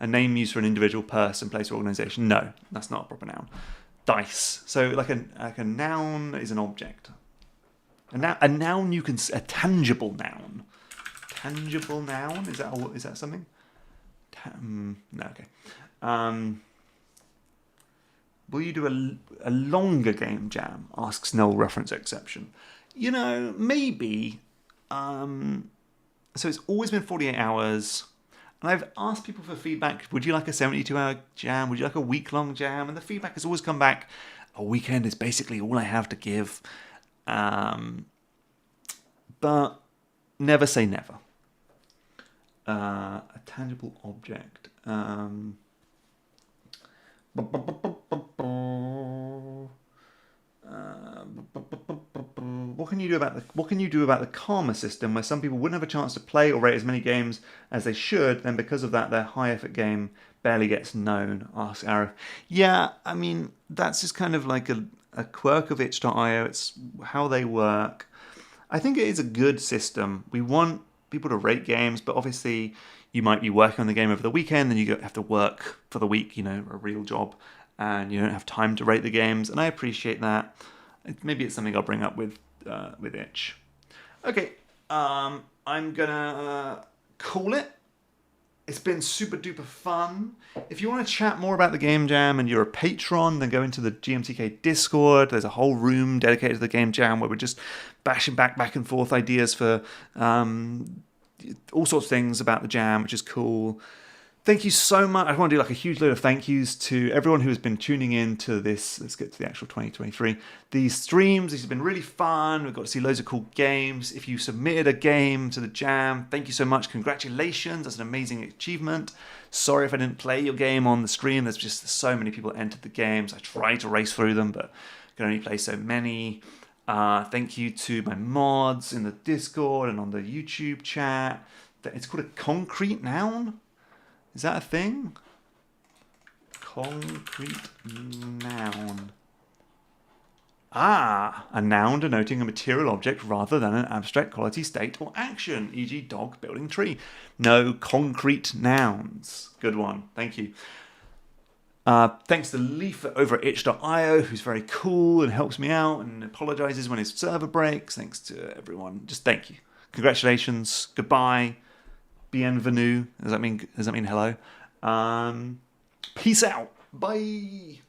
A name used for an individual, person, place, or organization. No, that's not a proper noun. Dice. So like a noun is an object. A noun a tangible noun. Tangible noun? Is that something? No, okay. Will you do a longer game jam? Asks Null Reference Exception. Maybe. So it's always been 48 hours. And I've asked people for feedback. Would you like a 72-hour jam? Would you like a week-long jam? And the feedback has always come back, a weekend is basically all I have to give. But never say never. A tangible object. What can you do about the karma system, where some people wouldn't have a chance to play or rate as many games as they should, then because of that their high effort game barely gets known? Asks R.E.F. Yeah, I mean, that's just kind of like a quirk of itch.io. It's how they work. I think it is a good system. We want people to rate games, but obviously you might be working on the game over the weekend, then you have to work for the week, a real job, and you don't have time to rate the games, and I appreciate that. Maybe it's something I'll bring up with itch. Okay, I'm gonna call it. It's been super duper fun. If you want to chat more about the Game Jam and you're a patron, then go into the GMTK Discord. There's a whole room dedicated to the Game Jam where we're just bashing back and forth ideas for all sorts of things about the Jam, which is cool. Thank you so much. I want to do like a huge load of thank yous to everyone who has been tuning in to this. Let's get to the actual 2023. These streams, these have been really fun. We've got to see loads of cool games. If you submitted a game to the Jam, thank you so much. Congratulations. That's an amazing achievement. Sorry if I didn't play your game on the stream. There's just so many people entered the games. I tried to race through them, but can only play so many. Thank you to my mods in the Discord and on the YouTube chat. It's called a concrete noun. Is that a thing? Concrete noun. A noun denoting a material object rather than an abstract quality, state, or action, e.g. dog, building, tree. No concrete nouns. Good one. Thank you. Thanks to Leaf over at itch.io, who's very cool and helps me out and apologizes when his server breaks. Thanks to everyone. Just thank you. Congratulations. Goodbye. Bienvenue. Does that mean hello? Peace out. Bye.